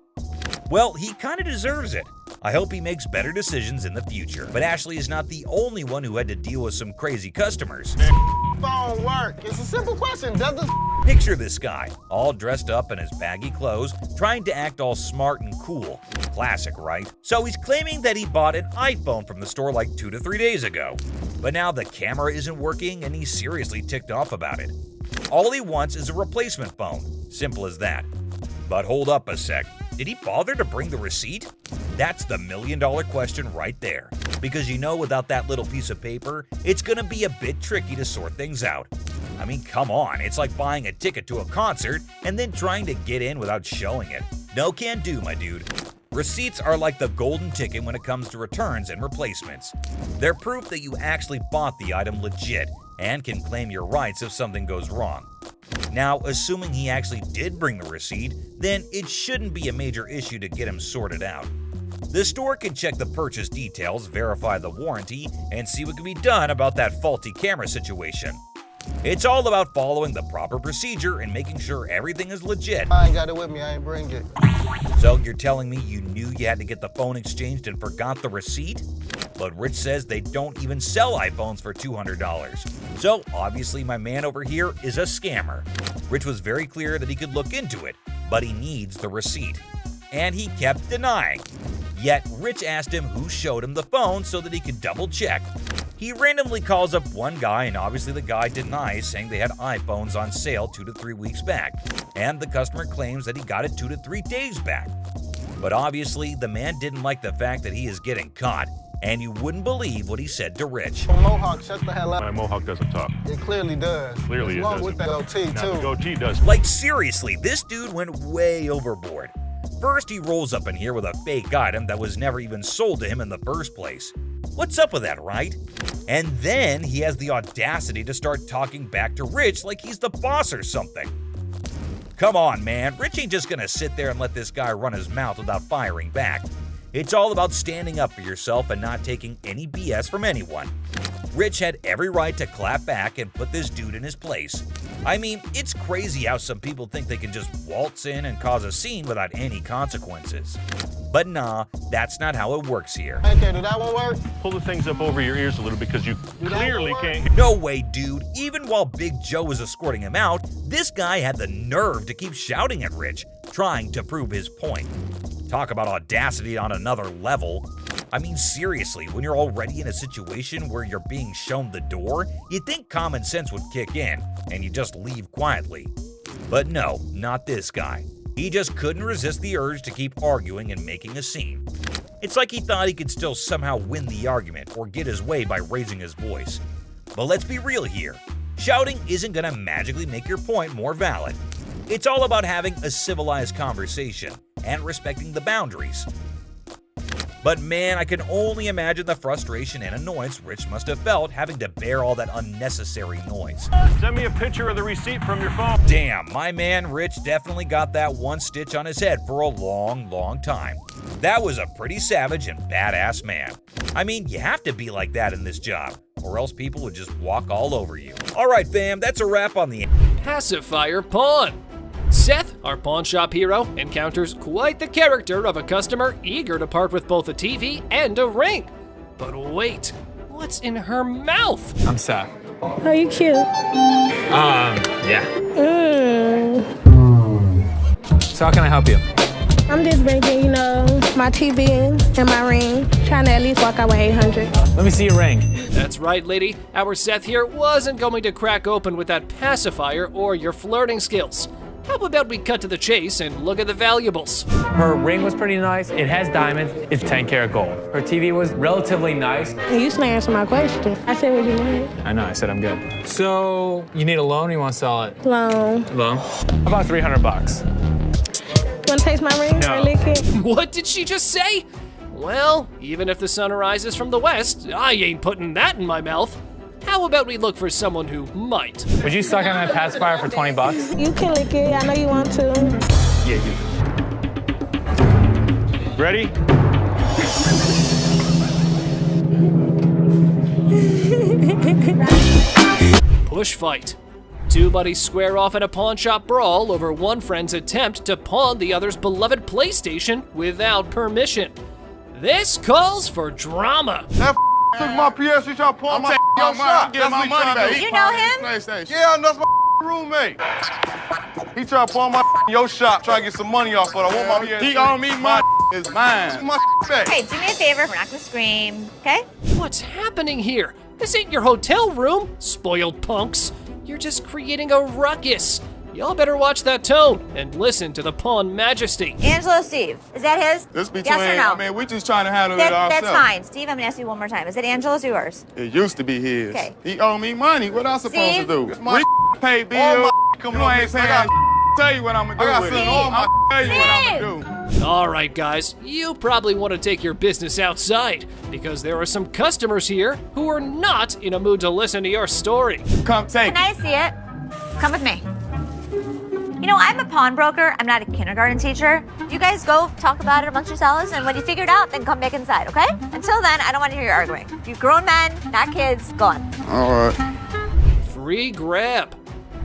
Well, he kinda deserves it. I hope he makes better decisions in the future. But Ashley is not the only one who had to deal with some crazy customers. Phone work. It's a simple question. Does this Picture this guy, all dressed up in his baggy clothes, trying to act all smart and cool. Classic, right? So he's claiming that he bought an iPhone from the store like 2 to 3 days ago. But now the camera isn't working and he's seriously ticked off about it. All he wants is a replacement phone. Simple as that. But hold up a sec. Did he bother to bring the receipt? That's the million-dollar question right there. Because you know, without that little piece of paper, it's gonna be a bit tricky to sort things out. I mean, come on, it's like buying a ticket to a concert and then trying to get in without showing it. No can do, my dude. Receipts are like the golden ticket when it comes to returns and replacements. They're proof that you actually bought the item legit and can claim your rights if something goes wrong. Now, assuming he actually did bring the receipt, then it shouldn't be a major issue to get him sorted out. The store can check the purchase details, verify the warranty, and see what can be done about that faulty camera situation. It's all about following the proper procedure and making sure everything is legit. I ain't got it with me, I ain't bring it. So you're telling me you knew you had to get the phone exchanged and forgot the receipt? But Rich says they don't even sell iPhones for $200. So obviously my man over here is a scammer. Rich was very clear that he could look into it, but he needs the receipt. And he kept denying. Yet Rich asked him who showed him the phone so that he could double check. He randomly calls up one guy, and obviously the guy denies, saying they had iPhones on sale 2 to 3 weeks back, and the customer claims that he got it 2 to 3 days back. But obviously the man didn't like the fact that he is getting caught, and you wouldn't believe what he said to Rich. Mohawk, shut the hell up. My mohawk doesn't talk. It clearly does. Clearly it doesn't. With the goatee, Now, too. the goatee does. Like seriously, this dude went way overboard. First, he rolls up in here with a fake item that was never even sold to him in the first place. What's up with that, right? And then he has the audacity to start talking back to Rich like he's the boss or something. Come on, man. Rich ain't just gonna sit there and let this guy run his mouth without firing back. It's all about standing up for yourself and not taking any BS from anyone. Rich had every right to clap back and put this dude in his place. I mean, it's crazy how some people think they can just waltz in and cause a scene without any consequences. But nah, that's not how it works here. Okay, did that one work? Pull the things up over your ears a little because you clearly can't. No way, dude. Even while Big Joe was escorting him out, this guy had the nerve to keep shouting at Rich, trying to prove his point. Talk about audacity on another level. I mean, seriously, when you're already in a situation where you're being shown the door, you'd think common sense would kick in, and you just leave quietly. But no, not this guy. He just couldn't resist the urge to keep arguing and making a scene. It's like he thought he could still somehow win the argument or get his way by raising his voice. But let's be real here. Shouting isn't gonna magically make your point more valid. It's all about having a civilized conversation and respecting the boundaries. But man, I can only imagine the frustration and annoyance Rich must have felt having to bear all that unnecessary noise. Send me a picture of the receipt from your phone. Damn, my man Rich definitely got that one stitch on his head for a long, long time. That was a pretty savage and badass man. I mean, you have to be like that in this job, or else people would just walk all over you. Alright fam, that's a wrap on the Pacifier Pawn. Seth, our pawn shop hero, encounters quite the character of a customer eager to part with both a TV and a ring. But wait, what's in her mouth? I'm Seth. Are you cute? Yeah. Mm. So how can I help you? I'm just bringing, my TV and my ring. Trying to at least walk out with 800. Let me see your ring. That's right, lady. Our Seth here wasn't going to crack open with that pacifier or your flirting skills. How about we cut to the chase and look at the valuables? Her ring was pretty nice. It has diamonds. It's 10 karat gold. Her TV was relatively nice. You still answer my question. I said what you wanted. I know, I said I'm good. So, you need a loan or you want to sell it? Loan. Loan? How about $300? You want to taste my ring? No. Lick it? What did she just say? Well, even if the sun rises from the west, I ain't putting that in my mouth. How about we look for someone who might? Would you suck on that pacifier for $20? You can lick it. I know you want to. Yeah, you. Ready? Push fight. Two buddies square off in a pawn shop brawl over one friend's attempt to pawn the other's beloved PlayStation without permission. This calls for drama. That took my PS, he tried to pawn my shop. Get my money back. You know him? Yeah, that's my roommate. He tried to pawn my your shop, try to get some money off, but I want my PS. He owe me my is mine. My back. Hey, do me a favor. We're not gonna scream, okay? What's happening here? This ain't your hotel room, spoiled punks. You're just creating a ruckus. Y'all better watch that tone and listen to the pawn majesty. Angelo, Steve, is that his? This between, yes or no? I mean, we just trying to handle it ourselves. That's fine. Steve, I'm gonna ask you one more time. Is it Angelo's or yours? It used to be his. Okay. He owe me money. What I supposed Steve? to do? We pay bills. Coming You on ain't this, saying. Tell you what I'm gonna do with it. all my I'll tell you what I'm gonna do. Alright guys, you probably want to take your business outside, because there are some customers here who are not in a mood to listen to your story. Come take Can I see it? Come with me. You know, I'm a pawnbroker. I'm not a kindergarten teacher. You guys go talk about it amongst yourselves, and when you figure it out, then come back inside, okay? Until then, I don't want to hear you arguing. You grown men, not kids, go on. All right. Free grab.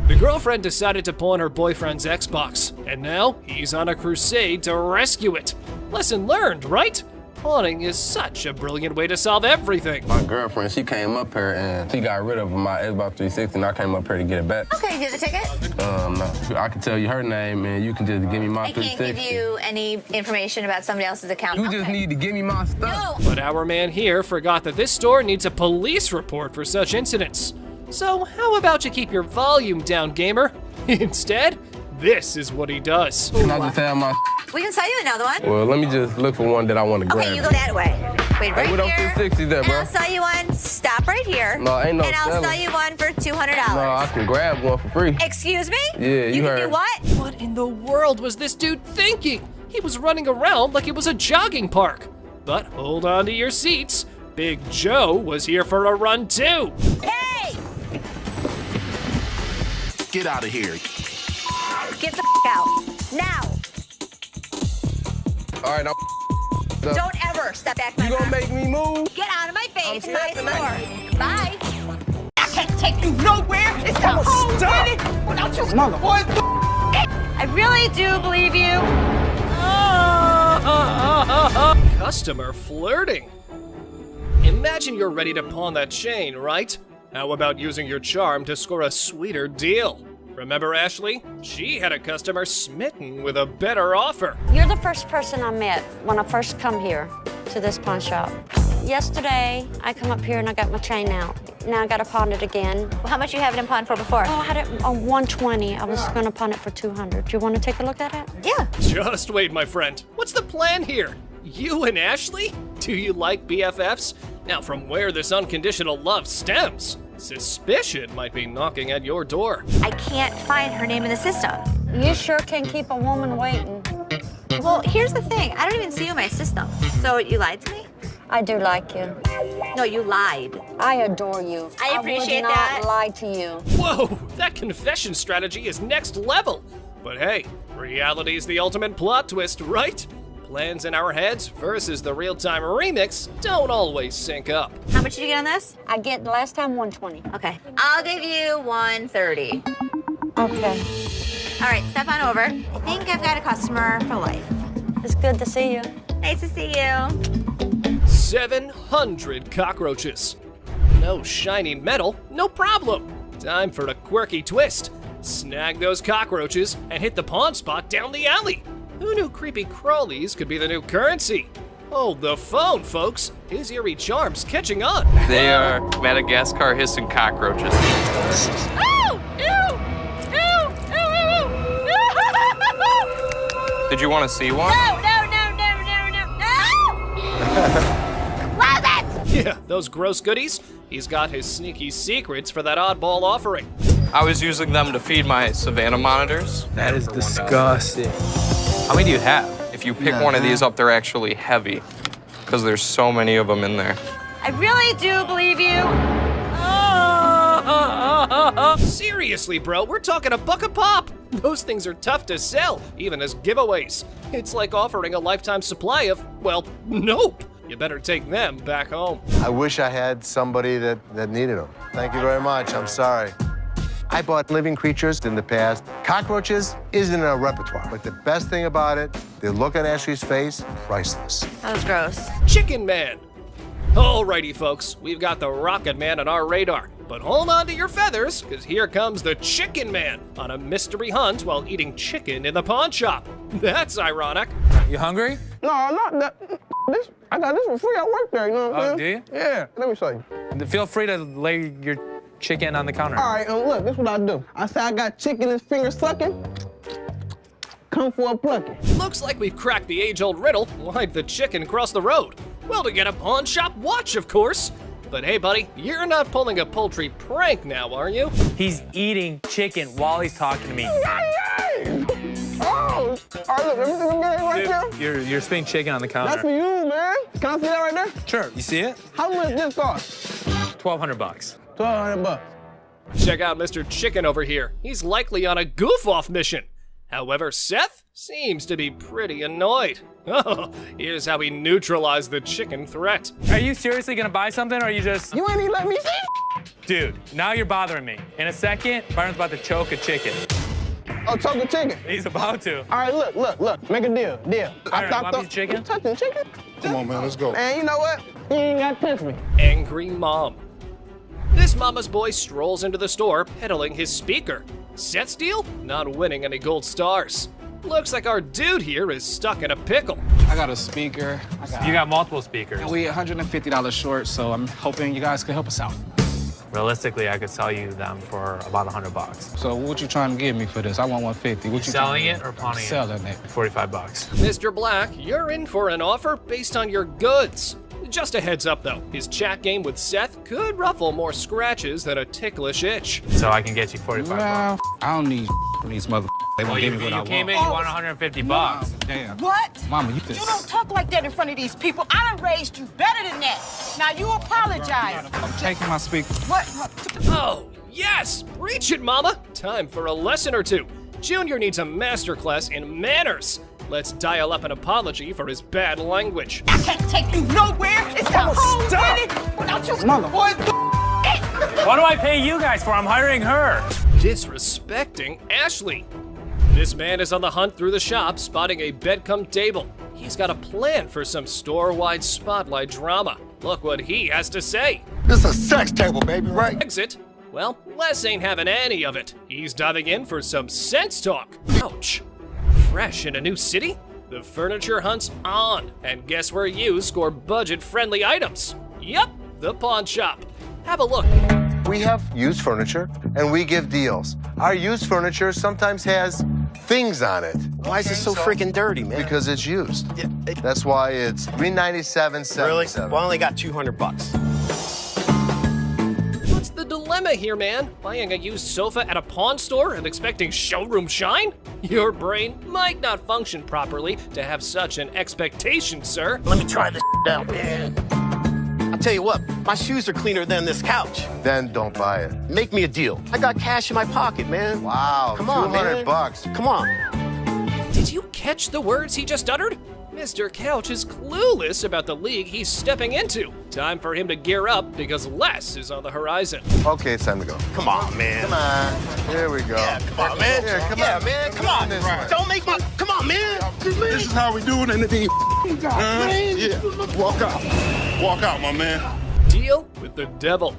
The girlfriend decided to pawn her boyfriend's Xbox, and now he's on a crusade to rescue it. Lesson learned, right? Pawning is such a brilliant way to solve everything. My girlfriend, she came up here and she got rid of my Xbox 360 and I came up here to get it back. Okay, you get the ticket? No. I can tell you her name and you can just give me my I can't 360. give you any information about somebody else's account. You just need to give me my stuff. But our man here forgot that this store needs a police report for such incidents. So how about you keep your volume down, gamer? Instead, this is what he does. Can I just have my... We can sell you another one. Well, let me just look for one that I want to grab. Okay, you go that way. Wait, right what here. 360 there, and bro? I'll sell you one. Stop right here. No, ain't no And I'll selling. sell you one for $200. No, I can grab one for free. Excuse me? Yeah, you can heard. do what? What in the world was this dude thinking? He was running around like it was a jogging park. But hold on to your seats. Big Joe was here for a run too. Hey! Get out of here. Get the out. Now. All right, now. Don't ever step back. You gonna make me move? Get out of my face. I'm My stepping store. Bye. I can't take you nowhere. It's the whole city without you boys. I really do believe you. Customer flirting. Imagine you're ready to pawn that chain, right? How about using your charm to score a sweeter deal? Remember Ashley? She had a customer smitten with a better offer. You're the first person I met when I first come here to this pawn shop. Yesterday, I come up here and I got my chain out. Now I gotta pawn it again. Well, how much you have it in pawn for before? Oh, I had it on 120. I was gonna pawn it for 200. Do you wanna take a look at it? Yeah. Just wait, my friend. What's the plan here? You and Ashley? Do you like BFFs? Now, from where this unconditional love stems, suspicion might be knocking at your door. I can't find her name in the system. You sure can keep a woman waiting. Well, here's the thing. I don't even see you in my system. So you lied to me? I do like you. No, you lied. I adore you. I appreciate would not that. lie to you. Whoa, that confession strategy is next level. But hey, reality's the ultimate plot twist, right? Plans in our heads versus the real-time remix don't always sync up. How much did you get on this? I get last time 120. Okay. I'll give you 130. Okay. All right, step on over. I think I've got a customer for life. It's good to see you. Nice to see you. 700 cockroaches. No shiny metal, no problem. Time for a quirky twist. Snag those cockroaches and hit the pawn spot down the alley. Who knew creepy crawlies could be the new currency? Hold the phone, folks. His eerie charm's catching on. They are Madagascar hissing cockroaches. Oh! Ew! Ew! Ew! Ew! Did you want to see one? No! Close it! Yeah, those gross goodies. He's got his sneaky secrets for that oddball offering. I was using them to feed my Savannah monitors. That is disgusting. How many do you have? If you pick one of these up, they're actually heavy because there's so many of them in there. I really do believe you. Seriously, bro, we're talking a buck a pop. Those things are tough to sell, even as giveaways. It's like offering a lifetime supply of, well, nope. You better take them back home. I wish I had somebody that needed them. Thank you very much. I'm sorry. I bought living creatures in the past. Cockroaches isn't in our repertoire, but the best thing about it, the look on Ashley's face, priceless. That was gross. Chicken Man. Alrighty, folks, we've got the Rocket Man on our radar. But hold on to your feathers, because here comes the Chicken Man on a mystery hunt while eating chicken in the pawn shop. That's ironic. You hungry? No, not that. I got this for free. I work there, you know what I'm saying? Do you? Yeah, let me show you. Feel free to lay your chicken on the counter. All right, look, this is what I do. I say I got chicken and finger sucking. Come for a plucking. Looks like we've cracked the age-old riddle. Why'd the chicken cross the road? Well, to get a pawn shop watch, of course. But hey, buddy, you're not pulling a poultry prank now, are you? He's eating chicken while he's talking to me. Oh, All right, look, let me see the game right there. You're spinning chicken on the counter. That's for you, man. Can I see that right there? Sure. You see it? How much this cost? $1,200. $1,200. Check out Mr. Chicken over here. He's likely on a goof-off mission. However, Seth seems to be pretty annoyed. Oh, here's how he neutralized the chicken threat. Are you seriously gonna buy something, or are you just... You ain't even let me see. Dude, now you're bothering me. In a second, Byron's about to choke a chicken. Oh, choke a chicken? He's about to. All right, look. Make a deal. Byron, you want me chicken? You touching chicken? Come on, man, let's go. Man, you know what? You ain't got to touch me. Angry mom. This mama's boy strolls into the store, peddling his speaker. Seth's deal? Not winning any gold stars. Looks like our dude here is stuck in a pickle. I got a speaker. You got multiple speakers. And we $150 short, so I'm hoping you guys can help us out. Realistically, I could sell you them for about $100. So what you trying to give me for this? I want 150. What you selling it or pawning it? Selling it. $45. Mr. Black, you're in for an offer based on your goods. Just a heads up though, his chat game with Seth could ruffle more scratches than a ticklish itch. So I can get you $45. Well, I don't need these mother. They won't give me what I want. You came in, you want $150. Damn. What? Mama, you You don't talk like that in front of these people. I done raised you better than that. Now you apologize. I'm taking my speaker. What? Oh, yes! Reach it, mama! Time for a lesson or two. Junior needs a masterclass in manners. Let's dial up an apology for his bad language. I can't take you nowhere. It's the whole city without you. Mother. Boy, What do I pay you guys for? I'm hiring her. Disrespecting Ashley. This man is on the hunt through the shop, spotting a bed-cum table. He's got a plan for some store-wide spotlight drama. Look what he has to say. This is a sex table, baby, right? Exit? Well, Les ain't having any of it. He's diving in for some sense talk. Ouch. Fresh in a new city? The furniture hunt's on. And guess where you score budget-friendly items? Yup, the pawn shop. Have a look. We have used furniture, and we give deals. Our used furniture sometimes has things on it. Why is it so freaking dirty, man? Because it's used. That's why it's $397.77. Really? Well, I only got $200. What's the dilemma here, man? Buying a used sofa at a pawn store and expecting showroom shine? Your brain might not function properly to have such an expectation, sir. Let me try this out, man. I'll tell you what, my shoes are cleaner than this couch. Then don't buy it. Make me a deal. I got cash in my pocket, man. Wow, Come on, man. $200. Come on. Did you catch the words he just uttered? Mr. Couch is clueless about the league he's stepping into. Time for him to gear up because less is on the horizon. Okay, it's time to go. Come on, man. Come on. Here we go. Yeah, come on, man. Here, come yeah, on. man. Come on. Right. Don't make my. Come on, man. This is how we do it in the deep. Yeah. Walk out. Walk out, my man. Deal with the devil.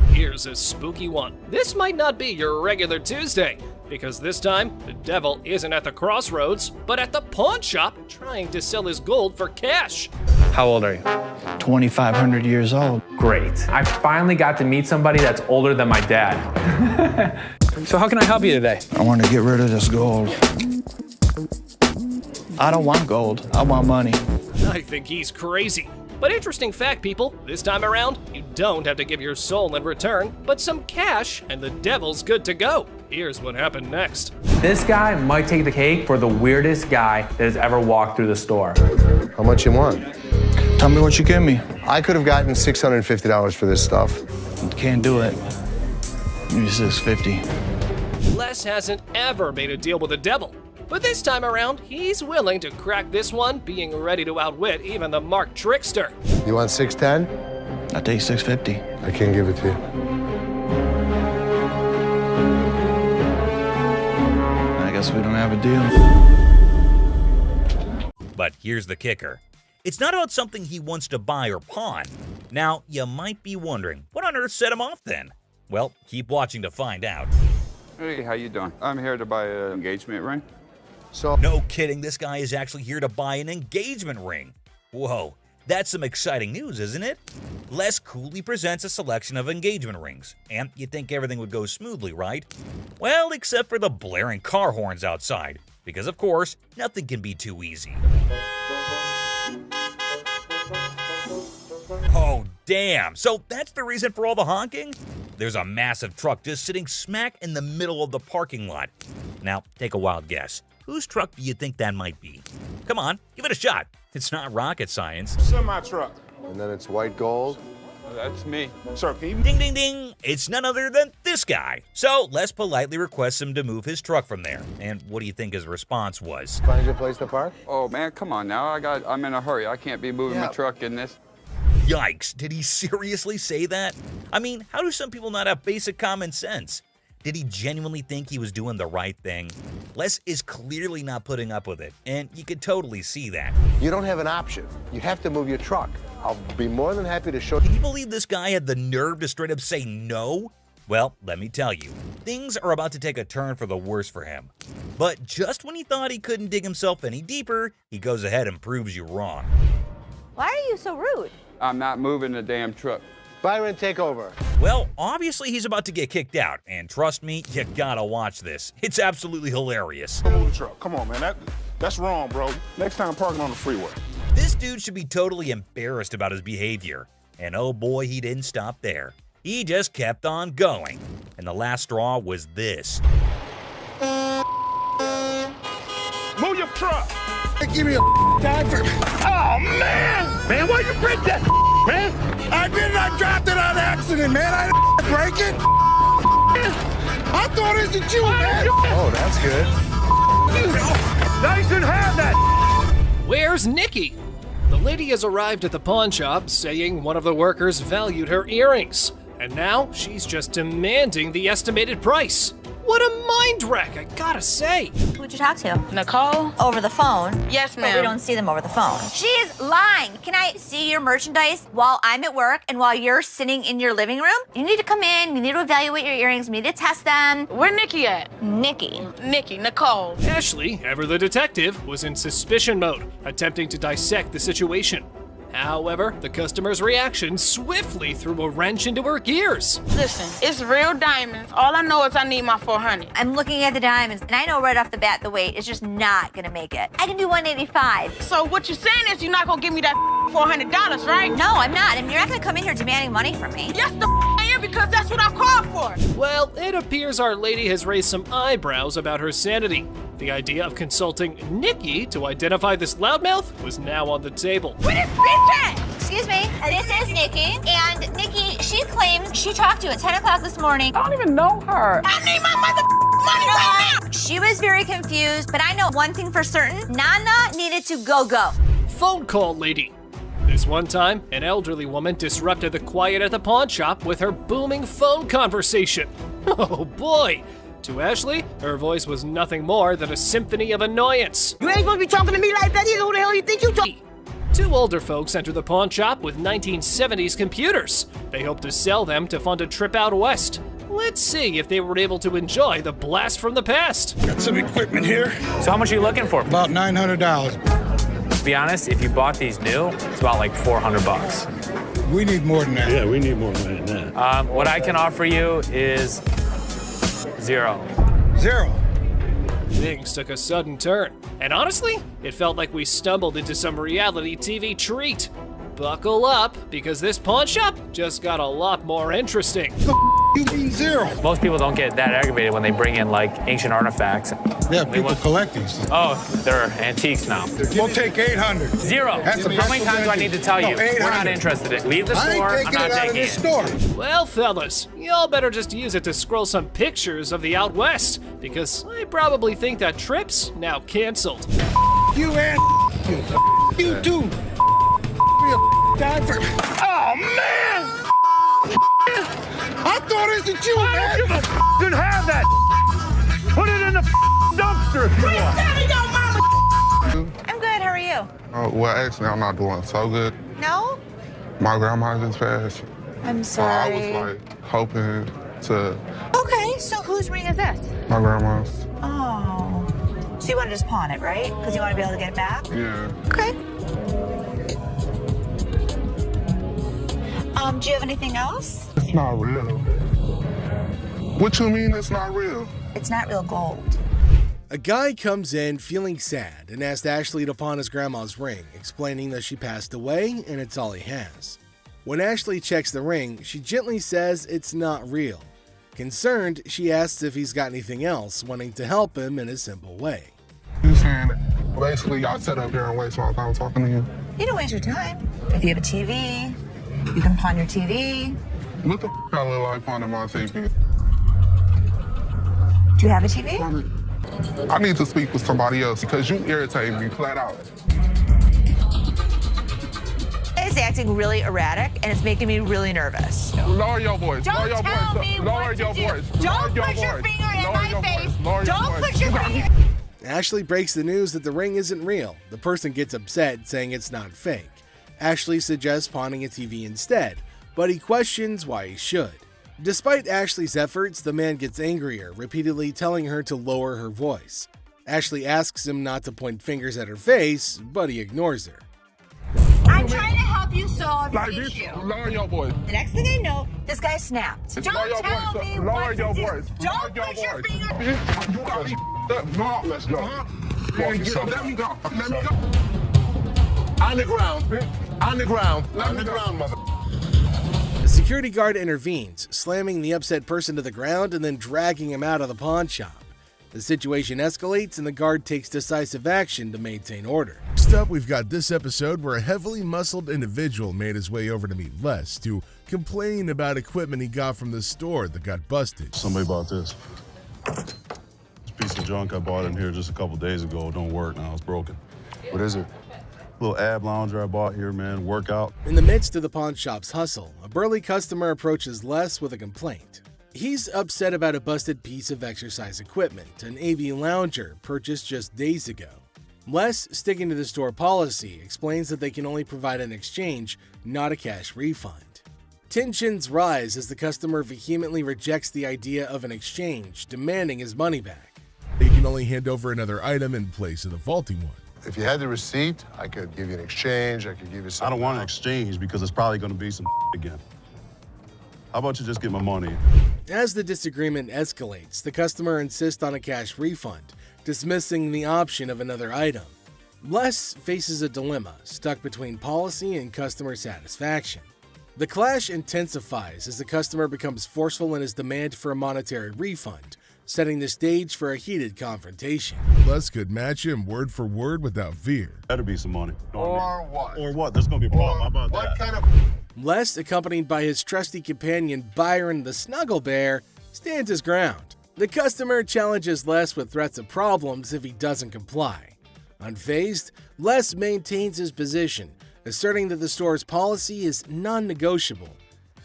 Here's a spooky one. This might not be your regular Tuesday, because this time, the devil isn't at the crossroads, but at the pawn shop trying to sell his gold for cash. How old are you? 2,500 years old. Great. I finally got to meet somebody that's older than my dad. So how can I help you today? I want to get rid of this gold. I don't want gold. I want money. I think he's crazy. But interesting fact, people, this time around, you don't have to give your soul in return, but some cash, and the devil's good to go. Here's what happened next. This guy might take the cake for the weirdest guy that has ever walked through the store. How much you want? Tell me what you give me. I could have gotten $650 for this stuff. Can't do it. Maybe $650. Les hasn't ever made a deal with the devil. But this time around, he's willing to crack this one, being ready to outwit even the marked trickster. You want $610? I'll take $650. I can't give it to you. I guess we don't have a deal. But here's the kicker. It's not about something he wants to buy or pawn. Now, you might be wondering, what on earth set him off then? Well, keep watching to find out. Hey, how you doing? I'm here to buy an engagement ring. No kidding, this guy is actually here to buy an engagement ring. Whoa, that's some exciting news, isn't it? Les coolly presents a selection of engagement rings, and you'd think everything would go smoothly, right? Well, except for the blaring car horns outside, because of course, nothing can be too easy. Oh, damn, so that's the reason for all the honking? there's a massive truck just sitting smack in the middle of the parking lot. Now, take a wild guess. Whose truck do you think that might be? Come on, give it a shot. It's not rocket science. Semi-truck. And then it's white gold. That's me. Sir, can you... Ding, ding, ding. It's none other than this guy. So let's politely request him to move his truck from there. And what do you think his response was? Find your place to park? Oh, man, come on now. I'm in a hurry. I can't be moving my truck in this. Yikes, did he seriously say that? I mean, how do some people not have basic common sense? Did he genuinely think he was doing the right thing? Les is clearly not putting up with it, and you could totally see that. You don't have an option. You have to move your truck. I'll be more than happy to show Can you believe this guy had the nerve to straight up say no? Well, let me tell you, things are about to take a turn for the worse for him. But just when he thought he couldn't dig himself any deeper, he goes ahead and proves you wrong. Why are you so rude? I'm not moving the damn truck. Byron, take over. Well, obviously he's about to get kicked out, and trust me, you gotta watch this. It's absolutely hilarious. Move the truck. Come on, man. That's wrong, bro. Next time, parking on the freeway. This dude should be totally embarrassed about his behavior. And oh boy, he didn't stop there. He just kept on going. And the last straw was this. Move your truck. Give me a time for... Oh, man. Man, why you break that, man? I did not drop it on accident, man. I didn't break it. I thought it was you, man. Oh, that's good. Now you shouldn't have that. Where's Nikki? The lady has arrived at the pawn shop saying one of the workers valued her earrings, and now she's just demanding the estimated price. What a mind wreck, I gotta say. Who'd you talk to? Nicole? Over the phone. Yes, But ma'am. we don't see them over the phone. She's lying. Can I see your merchandise while I'm at work and while you're sitting in your living room? You need to come in, you need to evaluate your earrings, we need to test them. Where Nikki at? Nikki. Nicole. Ashley, ever the detective, was in suspicion mode, attempting to dissect the situation. However, the customer's reaction swiftly threw a wrench into her gears. Listen, it's real diamonds. All I know is I need my 400. I'm looking at the diamonds, and I know right off the bat the weight is just not gonna make it. I can do 185. So what you're saying is you're not gonna give me that $400, right? No, I'm not. And you're not gonna come in here demanding money from me. Yes, the I am, because that's what I called for. Well, it appears our lady has raised some eyebrows about her sanity. The idea of consulting Nikki to identify this loudmouth was now on the table. Where this bitch at? Excuse me, this is Nikki, and Nikki, she claims she talked to you at 10 o'clock this morning. I don't even know her. I need my money right now. She was very confused, but I know one thing for certain, Nana needed to go. Phone call lady. This one time, an elderly woman disrupted the quiet at the pawn shop with her booming phone conversation. Oh boy! To Ashley, her voice was nothing more than a symphony of annoyance. You ain't supposed to be talking to me like that either. Who the hell you think you talking? Two older folks enter the pawn shop with 1970s computers. They hope to sell them to fund a trip out west. Let's see if they were able to enjoy the blast from the past. Got some equipment here. So how much are you looking for? About $900. To be honest, if you bought these new, it's about like $400. We need more than that. Yeah, we need more than that. What I can offer you is $0. Things took a sudden turn, and honestly, it felt like we stumbled into some reality TV treat. Buckle up, because this pawn shop just got a lot more interesting. You mean $0? Most people don't get that aggravated when they bring in like ancient artifacts. Yeah, people collect these. Oh, they're antiques now. We'll take $800. $0. How many times do I need to tell you? We're not interested in it. Leave the store. I'm not taking it. Store. Well, fellas, y'all better just use it to scroll some pictures of the out west, because I probably think that trip's now canceled. You and you too. Time for... Oh, man. I thought it was you, man. You shouldn't have that. Put it in the dumpster if you want. I'm good, how are you? Well, actually, I'm not doing so good. No? My grandma just passed. I'm So I sorry. was like hoping to Okay, so whose ring is this? my grandma's. Oh. So you want to just pawn it, right? Because you want to be able to get it back? Yeah. Okay. Do you have anything else? It's not real. What you mean it's not real? It's not real gold. A guy comes in feeling sad and asks Ashley to pawn his grandma's ring, explaining that she passed away and it's all he has. When Ashley checks the ring, she gently says it's not real. Concerned, she asks if he's got anything else, wanting to help him in a simple way. You saying basically y'all set up here and waste my time talking to you? You don't waste your time. If you have a TV, you can pawn your TV. What the I look like finding my TV? Do you have a TV? I need to speak with somebody else because you irritate me flat out. It's acting really erratic and it's making me really nervous. Lower your voice. Don't Lower your tell voice. me Lower what your to do. voice. Don't Lower put your voice. finger in Lower my your face. voice. Lower Don't your put voice. your finger. Ashley breaks the news that the ring isn't real. The person gets upset, saying it's not fake. Ashley suggests pawning a TV instead, but he questions why he should. Despite Ashley's efforts, the man gets angrier, repeatedly telling her to lower her voice. Ashley asks him not to point fingers at her face, but he ignores her. I'm trying to help you solve Like the this, issue. lower your voice. The next thing I know, this guy snapped. Don't Lower your tell voice. me Lower what your to do. voice. Don't Lower your put your voice. finger. You got me up. No, let's go. Let me go. Let me go. On the ground. On the ground. On the ground, mother. The security guard intervenes, slamming the upset person to the ground and then dragging him out of the pawn shop. The situation escalates and the guard takes decisive action to maintain order. Next up, we've got this episode where a heavily muscled individual made his way over to meet Les to complain about equipment he got from the store that got busted. Somebody bought this. This piece of junk I bought in here just a couple days ago don't work now. It's broken. What is it? Little ab lounger I bought here, man. Workout. In the midst of the pawn shop's hustle, a burly customer approaches Les with a complaint. He's upset about a busted piece of exercise equipment, an AV lounger purchased just days ago. Les, sticking to the store policy, explains that they can only provide an exchange, not a cash refund. Tensions rise as the customer vehemently rejects the idea of an exchange, demanding his money back. They can only hand over another item in place of the faulty one. If you had the receipt, I could give you an exchange. I could give you something. I don't want an exchange because it's probably going to be some again. How about you just get my money? As the disagreement escalates, the customer insists on a cash refund, dismissing the option of another item. Les faces a dilemma, stuck between policy and customer satisfaction. The clash intensifies as the customer becomes forceful in his demand for a monetary refund, setting the stage for a heated confrontation. Les could match him word for word without fear. Better be some money. Or what? Or what? There's going to be a problem. How about What that? kind of... Les, accompanied by his trusty companion Byron the Snuggle Bear, stands his ground. The customer challenges Les with threats of problems if he doesn't comply. Unfazed, Les maintains his position, asserting that the store's policy is non-negotiable.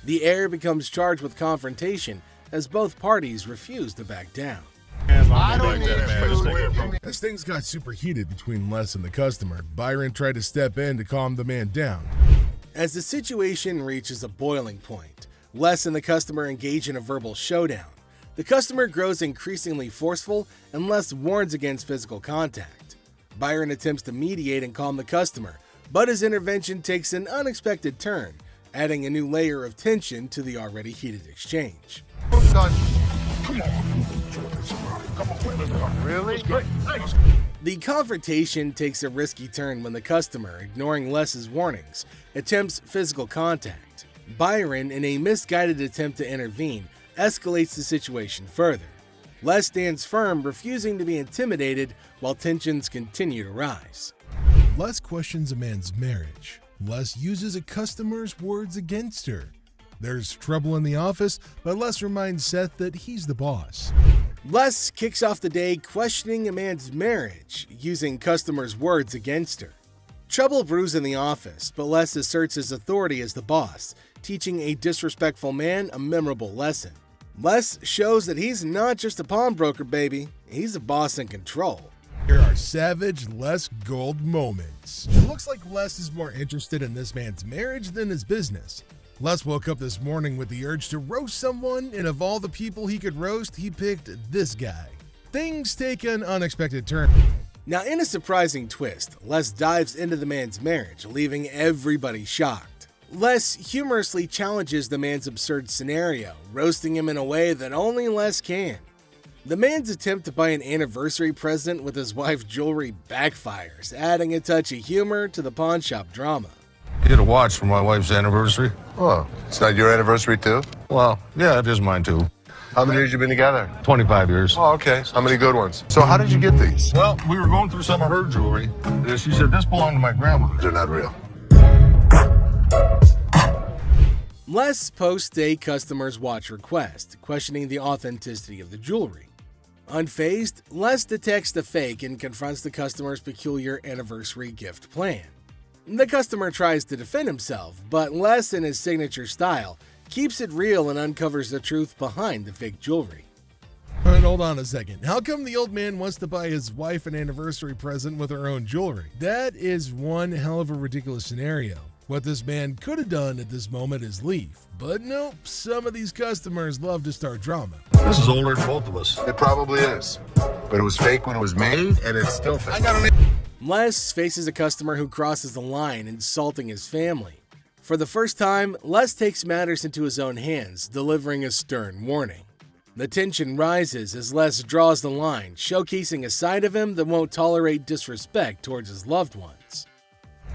The heir becomes charged with confrontation as both parties refuse to back down. I don't need food. As things got super heated between Les and the customer, Byron tried to step in to calm the man down. As the situation reaches a boiling point, Les and the customer engage in a verbal showdown. The customer grows increasingly forceful and Les warns against physical contact. Byron attempts to mediate and calm the customer, but his intervention takes an unexpected turn, adding a new layer of tension to the already heated exchange. Come on. Really? The confrontation takes a risky turn when the customer, ignoring Les's warnings, attempts physical contact. Byron, in a misguided attempt to intervene, escalates the situation further. Les stands firm, refusing to be intimidated while tensions continue to rise. Les questions a man's marriage. Les uses a customer's words against her. There's trouble in the office, but Les reminds Seth that he's the boss. Les kicks off the day questioning a man's marriage, using customers' words against her. Trouble brews in the office, but Les asserts his authority as the boss, teaching a disrespectful man a memorable lesson. Les shows that he's not just a pawnbroker, baby. He's a boss in control. Here are savage Les Gold moments. It looks like Les is more interested in this man's marriage than his business. Les woke up this morning with the urge to roast someone, and of all the people he could roast, he picked this guy. Things take an unexpected turn. Now, in a surprising twist, Les dives into the man's marriage, leaving everybody shocked. Les humorously challenges the man's absurd scenario, roasting him in a way that only Les can. The man's attempt to buy an anniversary present with his wife's jewelry backfires, adding a touch of humor to the pawn shop drama. Get a watch for my wife's anniversary. Oh, it's not your anniversary too? Well, yeah, it is mine too. How many years you been together? 25 years. Oh, okay. How many good ones? So how did you get these? Well, we were going through some of her jewelry. And she said, this belonged to my grandmother. They're not real. Les posts a customer's watch request, questioning the authenticity of the jewelry. Unfazed, Les detects the fake and confronts the customer's peculiar anniversary gift plan. The customer tries to defend himself, but Les, in his signature style, keeps it real and uncovers the truth behind the fake jewelry. All right, hold on a second. How come the old man wants to buy his wife an anniversary present with her own jewelry? That is one hell of a ridiculous scenario. What this man could have done at this moment is leave. But nope, some of these customers love to start drama. This is older than both of us. It probably is. But it was fake when it was made, and it's still fake. Les faces a customer who crosses the line, insulting his family. For the first time, Les takes matters into his own hands, delivering a stern warning. The tension rises as Les draws the line, showcasing a side of him that won't tolerate disrespect towards his loved ones.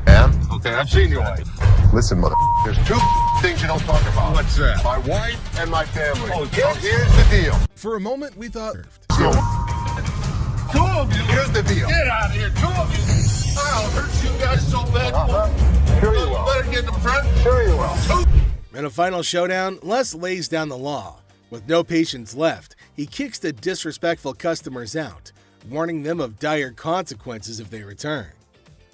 Man? Okay, I've seen your wife. Listen, mother, there's two things you don't talk about. What's that? My wife and my family. Oh, so here's the deal. For a moment, we thought... Two of you. Here's the deal. Get out of here. Two of you. I'll hurt you guys so bad. Sure you will. Better get in front. Sure you will. In a final showdown, Les lays down the law. With no patience left, he kicks the disrespectful customers out, warning them of dire consequences if they return.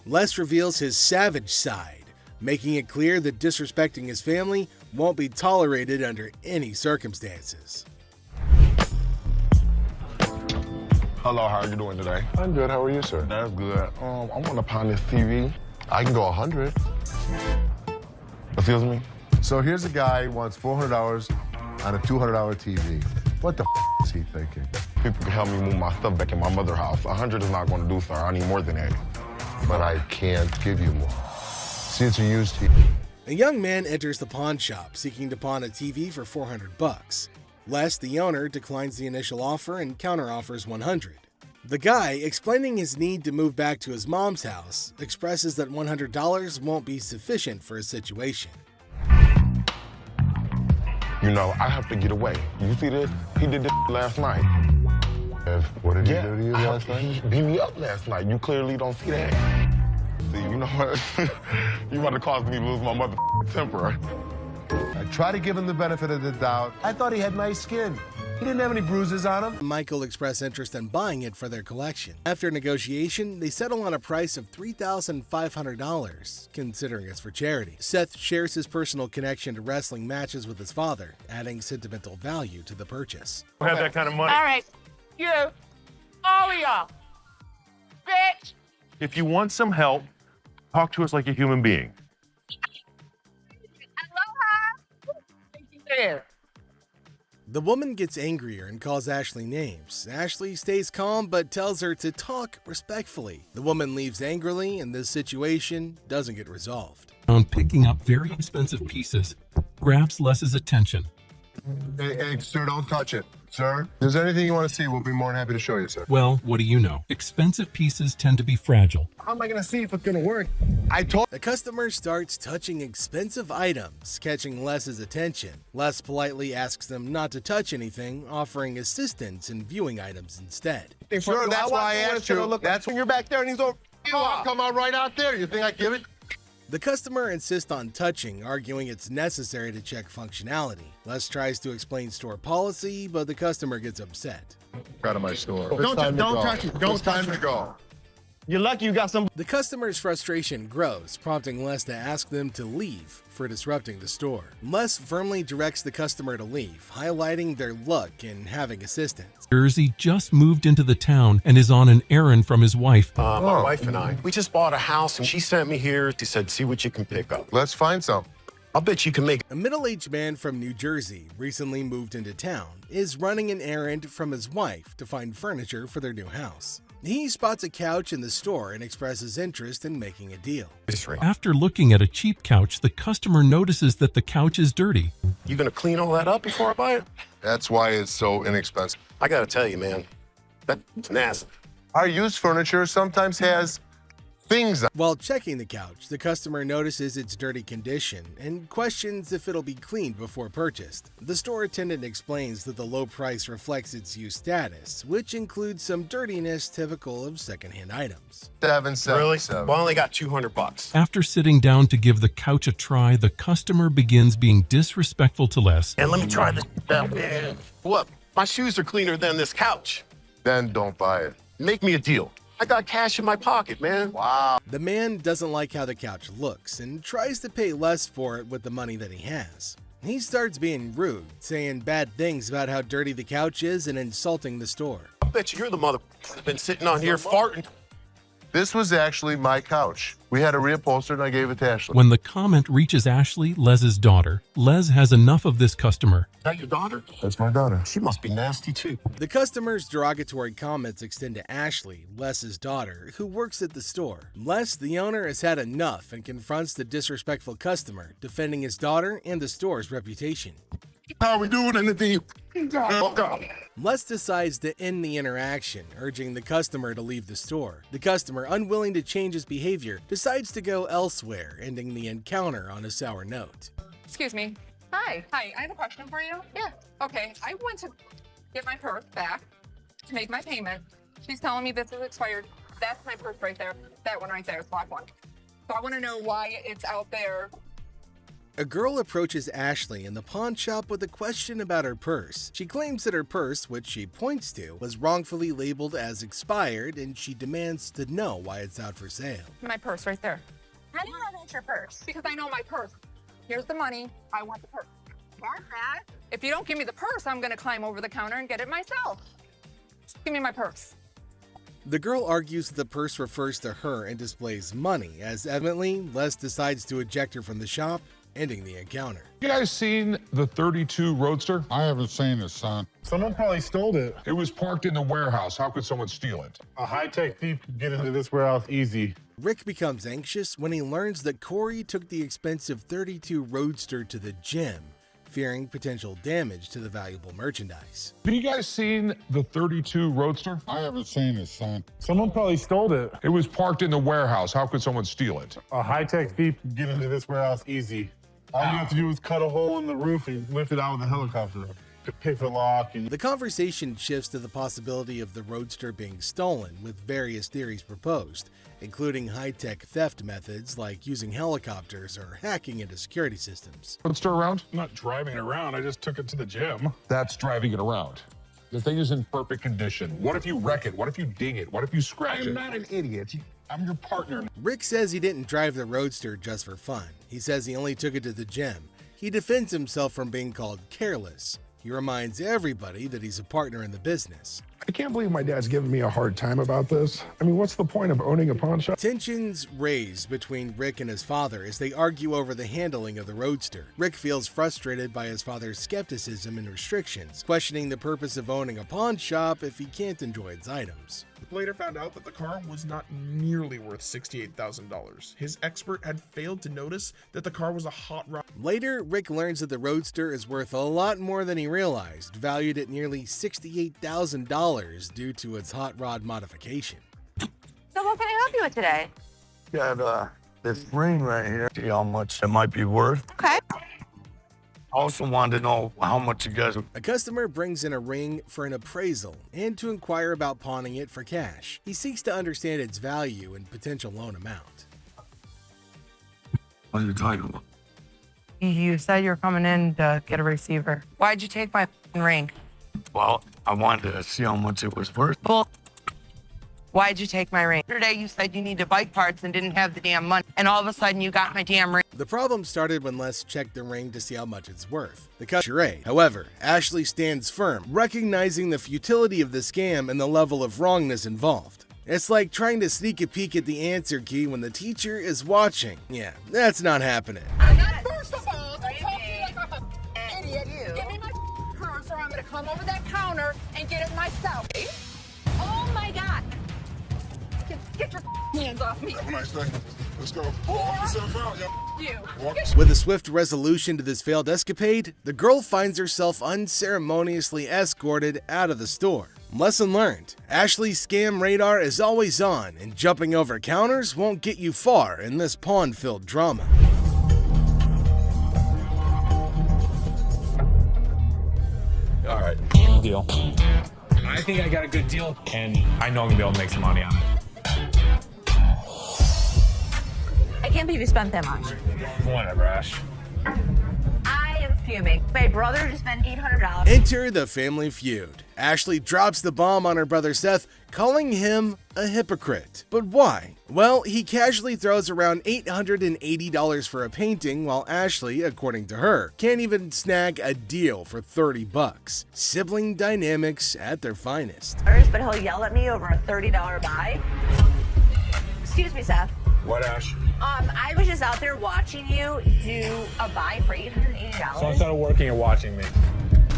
Les reveals his savage side, making it clear that disrespecting his family won't be tolerated under any circumstances. Hello, how are you doing today? I'm good. How are you, sir? That's good. I want to pound this TV. I can go 100. Excuse me? So here's a guy who wants $400 on a $200 TV. What the is he thinking? People can help me move my stuff back in my mother's house. 100 is not going to do, sir. I need more than that. But I can't give you more. See, it's a used TV. A young man enters the pawn shop seeking to pawn a TV for $400. Les, the owner, declines the initial offer and counteroffers $100. The guy, explaining his need to move back to his mom's house, expresses that $100 won't be sufficient for his situation. You know, I have to get away. You see this? He did this last night. What did he do to you last night? He beat me up last night. You clearly don't see that. See, you know what? You about to cause me to lose my mother temper. I try to give him the benefit of the doubt. I thought he had nice skin. He didn't have any bruises on him. Michael expressed interest in buying it for their collection. After negotiation, they settle on a price of $3,500, considering it's for charity. Seth shares his personal connection to wrestling matches with his father, adding sentimental value to the purchase. We have that kind of money. All right, you, all of y'all, bitch. If you want some help, talk to us like a human being. There. The woman gets angrier and calls Ashley names. Ashley stays calm but tells her to talk respectfully. The woman leaves angrily and this situation doesn't get resolved. On picking up very expensive pieces grabs Les's attention. Hey, sir, don't touch it. Sir, if there's anything you want to see, we'll be more than happy to show you, sir. Well, what do you know? Expensive pieces tend to be fragile. How am I going to see if it's going to work? The customer starts touching expensive items, catching Les's attention. Les politely asks them not to touch anything, offering assistance in viewing items instead. Sure, that's why I asked you. That's when you're back there and he's over. I'll come out right out there. You think I give it? The customer insists on touching, arguing it's necessary to check functionality. Les tries to explain store policy, but the customer gets upset. Out of my store. Don't touch it. Don't touch it. Go. You're lucky you got some. The customer's frustration grows, prompting Les to ask them to leave for disrupting the store. Les firmly directs the customer to leave, highlighting their luck in having assistance. Jersey just moved into the town and is on an errand from his wife. My wife and I, we just bought a house and she sent me here. She said, see what you can pick up. Let's find some. I'll bet you can make. A middle-aged man from New Jersey, recently moved into town, is running an errand from his wife to find furniture for their new house. He spots a couch in the store and expresses interest in making a deal. After looking at a cheap couch, the customer notices that the couch is dirty. You gonna clean all that up before I buy it? That's why it's so inexpensive. I gotta tell you, man, that's nasty. Our used furniture sometimes has things on. While checking the couch, the customer notices its dirty condition and questions if it'll be cleaned before purchased. The store attendant explains that the low price reflects its used status, which includes some dirtiness typical of secondhand items. Really? Well, I only got $200. After sitting down to give the couch a try, the customer begins being disrespectful to Les. And let me try this out, man. What? My shoes are cleaner than this couch. Then don't buy it. Make me a deal. I got cash in my pocket, man. Wow. The man doesn't like how the couch looks and tries to pay less for it with the money that he has. He starts being rude, saying bad things about how dirty the couch is and insulting the store. I bet you're the mother that's been sitting on here farting. This was actually my couch. We had a reupholster and I gave it to Ashley. When the comment reaches Ashley, Les's daughter, Les has enough of this customer. Is that your daughter? That's my daughter. She must be nasty too. The customer's derogatory comments extend to Ashley, Les's daughter, who works at the store. Les, the owner, has had enough and confronts the disrespectful customer, defending his daughter and the store's reputation. How we doing anything? Les decides to end the interaction, urging the customer to leave the store. The customer, unwilling to change his behavior, decides to go elsewhere, ending the encounter on a sour note. Excuse me. Hi. Hi, I have a question for you. Yeah. Okay, I went to get my purse back to make my payment. She's telling me this is expired. That's my purse right there. That one right there is black one. So I want to know why it's out there. A girl approaches Ashley in the pawn shop with a question about her purse. She claims that her purse, which she points to, was wrongfully labeled as expired, and she demands to know why it's out for sale. My purse right there. How do you know that's your purse? Because I know my purse. Here's the money. I want the purse. Want that? If you don't give me the purse, I'm going to climb over the counter and get it myself. Just give me my purse. The girl argues that the purse refers to her and displays money, as evidently, Les decides to eject her from the shop, ending the encounter. You guys seen the 32 Roadster? I haven't seen it, son. Someone probably stole it. It was parked in the warehouse. How could someone steal it? A high-tech thief could get into this warehouse easy. Rick becomes anxious when he learns that Corey took the expensive 32 Roadster to the gym, fearing potential damage to the valuable merchandise. Have you guys seen the 32 Roadster? I haven't seen it, son. Someone probably stole it. It was parked in the warehouse. How could someone steal it? A high-tech thief could get into this warehouse easy. All you have to do is cut a hole in the roof and lift it out with a helicopter. To pick the lock. The conversation shifts to the possibility of the Roadster being stolen, with various theories proposed, including high-tech theft methods like using helicopters or hacking into security systems. Roadster around? I'm not driving it around. I just took it to the gym. That's driving it around. The thing is in perfect condition. What if you wreck it? What if you ding it? What if you scratch it? I'm not an idiot. I'm your partner. Rick says he didn't drive the Roadster just for fun. He says he only took it to the gym. He defends himself from being called careless. He reminds everybody that he's a partner in the business. I can't believe my dad's giving me a hard time about this. I mean, what's the point of owning a pawn shop? Tensions raise between Rick and his father as they argue over the handling of the Roadster. Rick feels frustrated by his father's skepticism and restrictions, questioning the purpose of owning a pawn shop if he can't enjoy its items. Later found out that the car was not nearly worth $68,000. His expert had failed to notice that the car was a hot rod. Later, Rick learns that the Roadster is worth a lot more than he realized, valued at nearly $68,000 due to its hot rod modification. So what can I help you with today? Got this ring right here. See how much it might be worth. Okay. I also wanted to know how much you guys... A customer brings in a ring for an appraisal and to inquire about pawning it for cash. He seeks to understand its value and potential loan amount. What are you talking about? You said you were coming in to get a receiver. Why'd you take my ring? Well, I wanted to see how much it was worth. Well, why'd you take my ring? Yesterday you said you needed bike parts and didn't have the damn money. And all of a sudden you got my damn ring. The problem started when Les checked the ring to see how much it's worth. The charade. However, Ashley stands firm, recognizing the futility of the scam and the level of wrongness involved. It's like trying to sneak a peek at the answer key when the teacher is watching. Yeah, that's not happening. First of all, don't talk to me like I'm an idiot. Give me my purse or I'm gonna come over that counter and get it myself. Oh my God. Get your hands off me. Have a nice day. Let's go. You. With a swift resolution to this failed escapade, the girl finds herself unceremoniously escorted out of the store. Lesson learned. Ashley's scam radar is always on, and jumping over counters won't get you far in this pawn-filled drama. All right, deal. I think I got a good deal, and I know I'm gonna be able to make some money on it. I can't believe you spent that much. Whatever, Ash. I am fuming. My brother just spent $800. Enter the family feud. Ashley drops the bomb on her brother Seth, calling him a hypocrite. But why? Well, he casually throws around $880 for a painting, while Ashley, according to her, can't even snag a deal for $30. Sibling dynamics at their finest. But he'll yell at me over a $30 buy. Excuse me, Seth. What, Ash? I was just out there watching you do a buy for $880. So instead of working and watching me.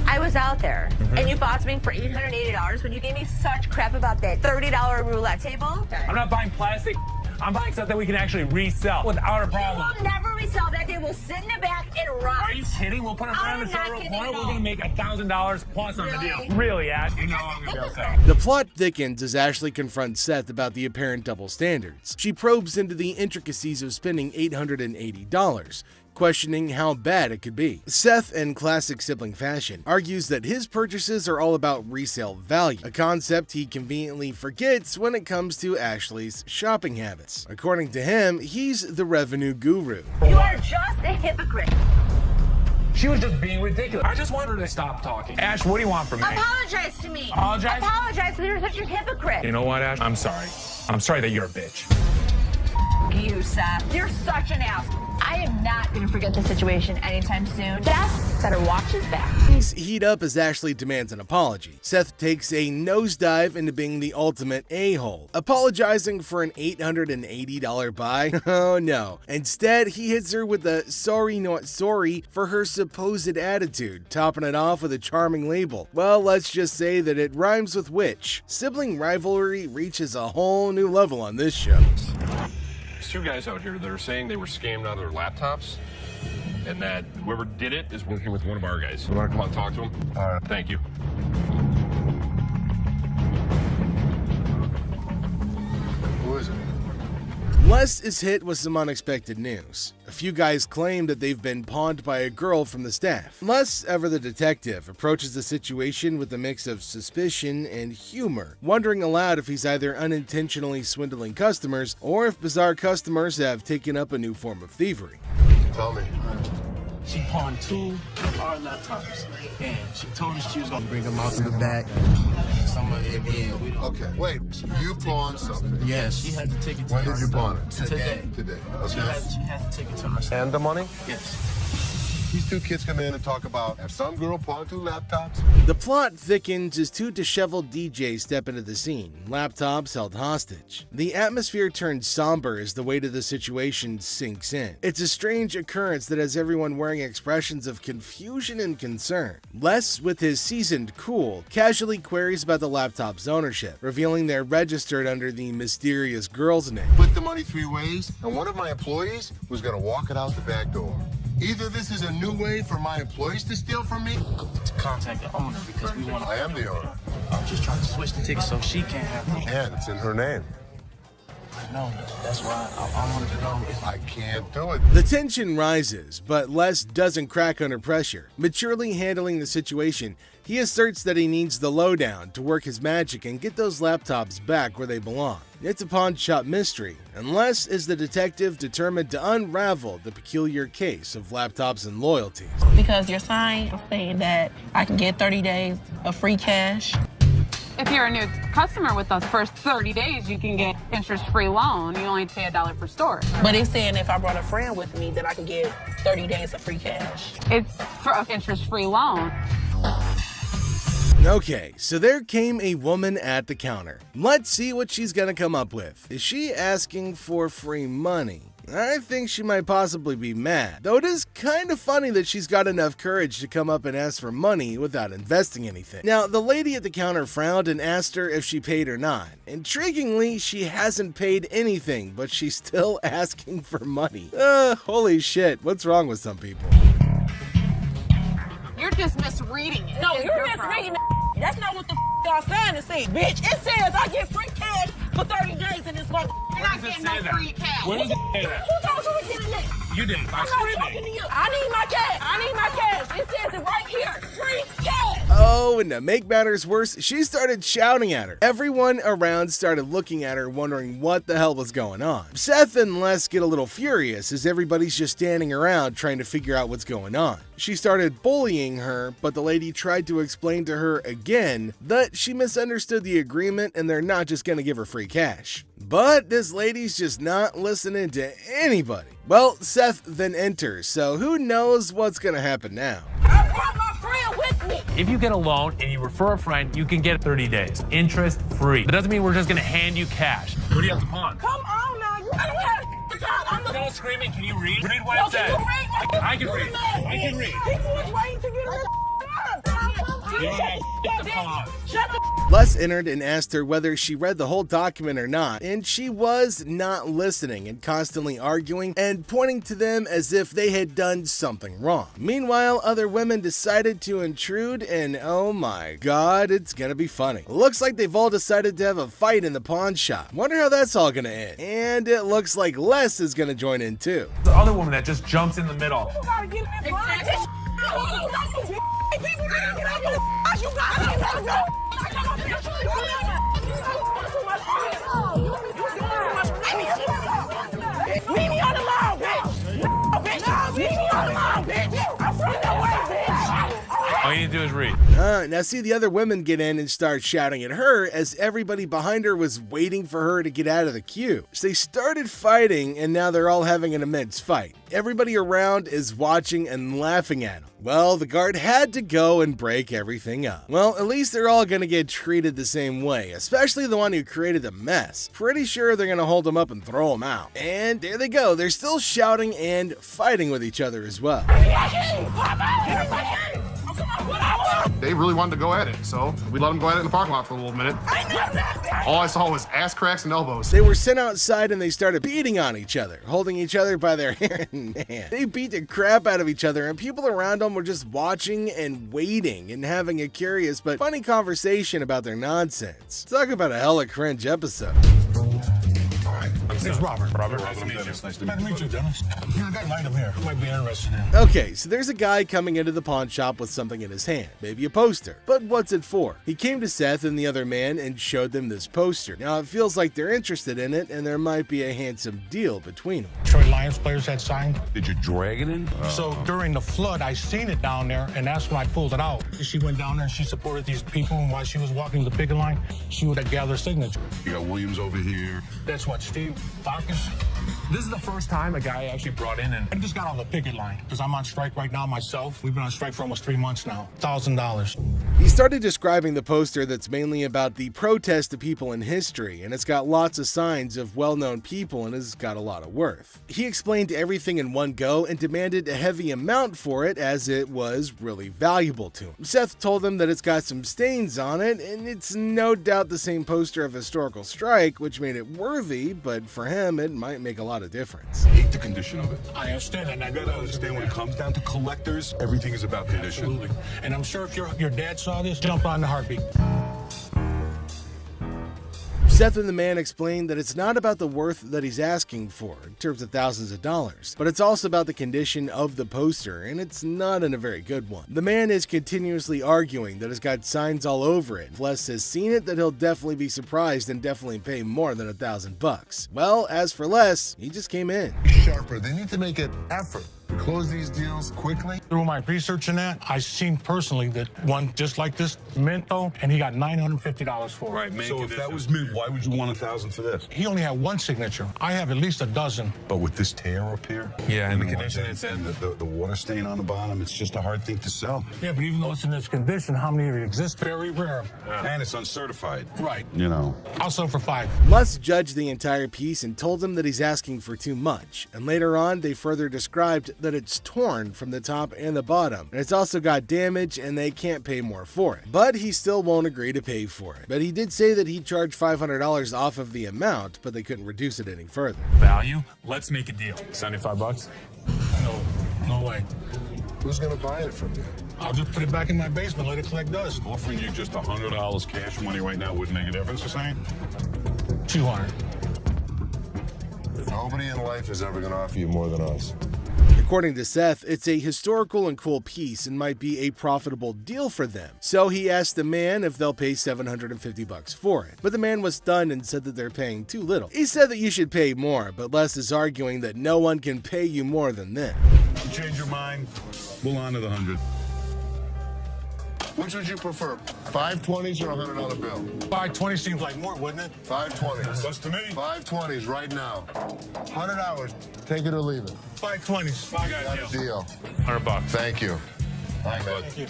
I was out there, and you bought something for $880 when you gave me such crap about that $30 roulette table. I'm not buying plastic. I'm buying stuff that we can actually resell without a problem. We'll never resell that. They will sit in the back and rot. Are you kidding? We'll put it around the third corner. We're gonna make $1,000 plus on the deal. Really, Ash? You know I'm gonna be upset. The plot thickens as Ashley confronts Seth about the apparent double standards. She probes into the intricacies of spending $880, questioning how bad it could be. Seth, in classic sibling fashion, argues that his purchases are all about resale value, a concept he conveniently forgets when it comes to Ashley's shopping habits. According to him, he's the revenue guru. You are just a hypocrite. She was just being ridiculous. I just want her to stop talking. Ash, what do you want from me? Apologize to me. Apologize? Apologize because you're such a hypocrite. You know what, Ash? I'm sorry. I'm sorry that you're a bitch. You, Seth. You're such an ass. I am not going to forget the situation anytime soon. Seth better watch his back. Things heat up as Ashley demands an apology. Seth takes a nosedive into being the ultimate a-hole, apologizing for an $880 buy. Oh no. Instead, he hits her with a sorry not sorry for her supposed attitude, topping it off with a charming label. Well, let's just say that it rhymes with witch. Sibling rivalry reaches a whole new level on this show. Two guys out here that are saying they were scammed out of their laptops and that whoever did it is working with one of our guys. You want to come out and talk to him? All right. Thank you. Who is it? Les is hit with some unexpected news. A few guys claim that they've been pawned by a girl from the staff. Les, ever the detective, approaches the situation with a mix of suspicion and humor, wondering aloud if he's either unintentionally swindling customers or if bizarre customers have taken up a new form of thievery. Tell me. She pawned 2 of our laptops, and she told us she was gonna bring them out to the back. Some of it, yeah, we don't. Okay, wait, you pawned something? Yes, she had to take it to When us. did you pawn it? Today. Today, She okay. had to take it to us. And the money? Yes. These two kids come in and talk about have some girl pawned 2 laptops. The plot thickens as 2 disheveled DJs step into the scene, laptops held hostage. The atmosphere turns somber as the weight of the situation sinks in. It's a strange occurrence that has everyone wearing expressions of confusion and concern. Les, with his seasoned cool, casually queries about the laptop's ownership, revealing they're registered under the mysterious girl's name. Split the money 3 ways, and one of my employees was gonna walk it out the back door. Either this is a new way for my employees to steal from me. To contact the owner because we want to. I am the owner. I'm just trying to switch the ticket so she can't have them. And it's in her name. No, that's why I wanted to know if I can't do it. The tension rises, but Les doesn't crack under pressure. Maturely handling the situation, he asserts that he needs the lowdown to work his magic and get those laptops back where they belong. It's a pawn shop mystery, and Les is the detective determined to unravel the peculiar case of laptops and loyalties. Because your sign is saying that I can get 30 days of free cash. If you're a new customer with us, first 30 days, you can get interest-free loan. You only pay $1 per store. But it's saying if I brought a friend with me that I could get 30 days of free cash. It's for an interest-free loan. Okay, so there came a woman at the counter. Let's see what she's gonna come up with. Is she asking for free money? I think she might possibly be mad, though it is kind of funny that she's got enough courage to come up and ask for money without investing anything. Now, the lady at the counter frowned and asked her if she paid or not. Intriguingly, she hasn't paid anything, but she's still asking for money. Holy shit, what's wrong with some people? You're just misreading it. No, you're misreading it. That's not what the y'all fantasy, bitch. It says I get free cash for 30 days in this month. And I get no free cash. Where does it say that? Who told you to get it? You did. I'm not talking to you. I need my cash. I need my cash. It says it right here. Free cash. Oh, and to make matters worse, she started shouting at her. Everyone around started looking at her, wondering what the hell was going on. Seth and Les get a little furious as everybody's just standing around trying to figure out what's going on. She started bullying her, but the lady tried to explain to her again that she misunderstood the agreement and they're not just gonna give her free cash. But this lady's just not listening to anybody. Well, Seth then enters, so who knows what's gonna happen now. I brought my friend with me. If you get a loan and you refer a friend, you can get 30 days, interest free. That doesn't mean we're just gonna hand you cash. What do you have to pawn? Come on now. You don't have a job. I'm the Don't screaming. Can you read? Read what No, it says. can you read? I can read. I can read. People was waiting to get her. You don't have shit to pawn. Shut the Les entered and asked her whether she read the whole document or not, and she was not listening and constantly arguing and pointing to them as if they had done something wrong. Meanwhile, other women decided to intrude, and oh my god, it's gonna be funny. Looks like they've all decided to have a fight in the pawn shop. Wonder how that's all gonna end. And it looks like Les is gonna join in too. The other woman that just jumps in the middle. You gotta get in line. People need to get out your ass. You gotta go. Leave me on the line, bitch. No, bitch. Leave me on the line, bitch. I'm from the way, bitch. All you need to do is read. Now see the other women get in and start shouting at her as everybody behind her was waiting for her to get out of the queue. So they started fighting and now they're all having an immense fight. Everybody around is watching and laughing at them. Well, the guard had to go and break everything up. Well, at least they're all gonna get treated the same way, especially the one who created the mess. Pretty sure they're gonna hold him up and throw him out. And there they go, they're still shouting and fighting with each other as well. They really wanted to go at it, so we let them go at it in the parking lot for a little minute. All I saw was ass cracks and elbows. They were sent outside and they started beating on each other, holding each other by their hair and hand. They beat the crap out of each other and people around them were just watching and waiting and having a curious but funny conversation about their nonsense. Talk about a hella cringe episode. It's Robert. Nice to meet you. Nice to meet you, Dennis. Yeah, I got an item here. You might be interested in. Okay, so there's a guy coming into the pawn shop with something in his hand, maybe a poster. But what's it for? He came to Seth and the other man and showed them this poster. Now it feels like they're interested in it and there might be a handsome deal between them. Detroit Lions players had signed. Did you drag it in? So during the flood, I seen it down there, and that's when I pulled it out. She went down there and she supported these people, and while she was walking the picket line, she would have gathered signature. You got Williams over here. That's what, Steve Farkas? This is the first time a guy actually brought in and I just got on the picket line because I'm on strike right now myself. We've been on strike for almost 3 months now. $1,000. He started describing the poster that's mainly about the protest of people in history, and it's got lots of signs of well-known people and has got a lot of worth. He explained everything in one go and demanded a heavy amount for it as it was really valuable to him. Seth told him that it's got some stains on it, and it's no doubt the same poster of historical strike, which made it worthy, but for him it might make a lot of difference. Hate the condition of it. I understand that. You gotta understand when it comes down to collectors, everything is about condition. Absolutely. And I'm sure if your dad saw this, jump on the heartbeat. Seth and the man explained that it's not about the worth that he's asking for in terms of thousands of dollars, but it's also about the condition of the poster, and it's not in a very good one. The man is continuously arguing that it's got signs all over it. If Les has seen it, that he'll definitely be surprised and definitely pay more than $1,000. Well, as for Les, he just came in. Sharper. They need to make an effort to close these deals quickly. Through my research in that, I seen personally that one just like this, mint though, and he got $950 for it. Right, so if that was mint, why would you want $1,000 for this? He only had one signature. I have at least a dozen. But with this tear up here, yeah, and the condition it's in, the water stain on the bottom, it's just a hard thing to sell. Yeah, but even though it's in this condition, how many of it exist? Very rare. And it's uncertified. Right. You know. I'll sell for $5. Les judged the entire piece and told him that he's asking for too much. And later on, they further described that it's torn from the top and the bottom. And it's also got damage and they can't pay more for it. But he still won't agree to pay for it. But he did say that he'd charge $500 off of the amount, but they couldn't reduce it any further. value. Let's make a deal. $75? No way. Who's gonna buy it from you? I'll just put it back in my basement, let it collect dust. Offering you just $100 cash money right now wouldn't make a difference, you're saying? 200. Nobody in life is ever gonna offer you more than us. According to Seth, it's a historical and cool piece and might be a profitable deal for them. So he asked the man if they'll pay $750 for it. But the man was stunned and said that they're paying too little. He said that you should pay more, but Les is arguing that no one can pay you more than this. You change your mind, we'll honor the 100. Which would you prefer, 520s or a $100 bill? 520 seems like more, wouldn't it? 520s. That's to me. 520s right now. 100 hours. Take it or leave it. 520s. Got a deal. $100. Thank you. All right, man. Thank you.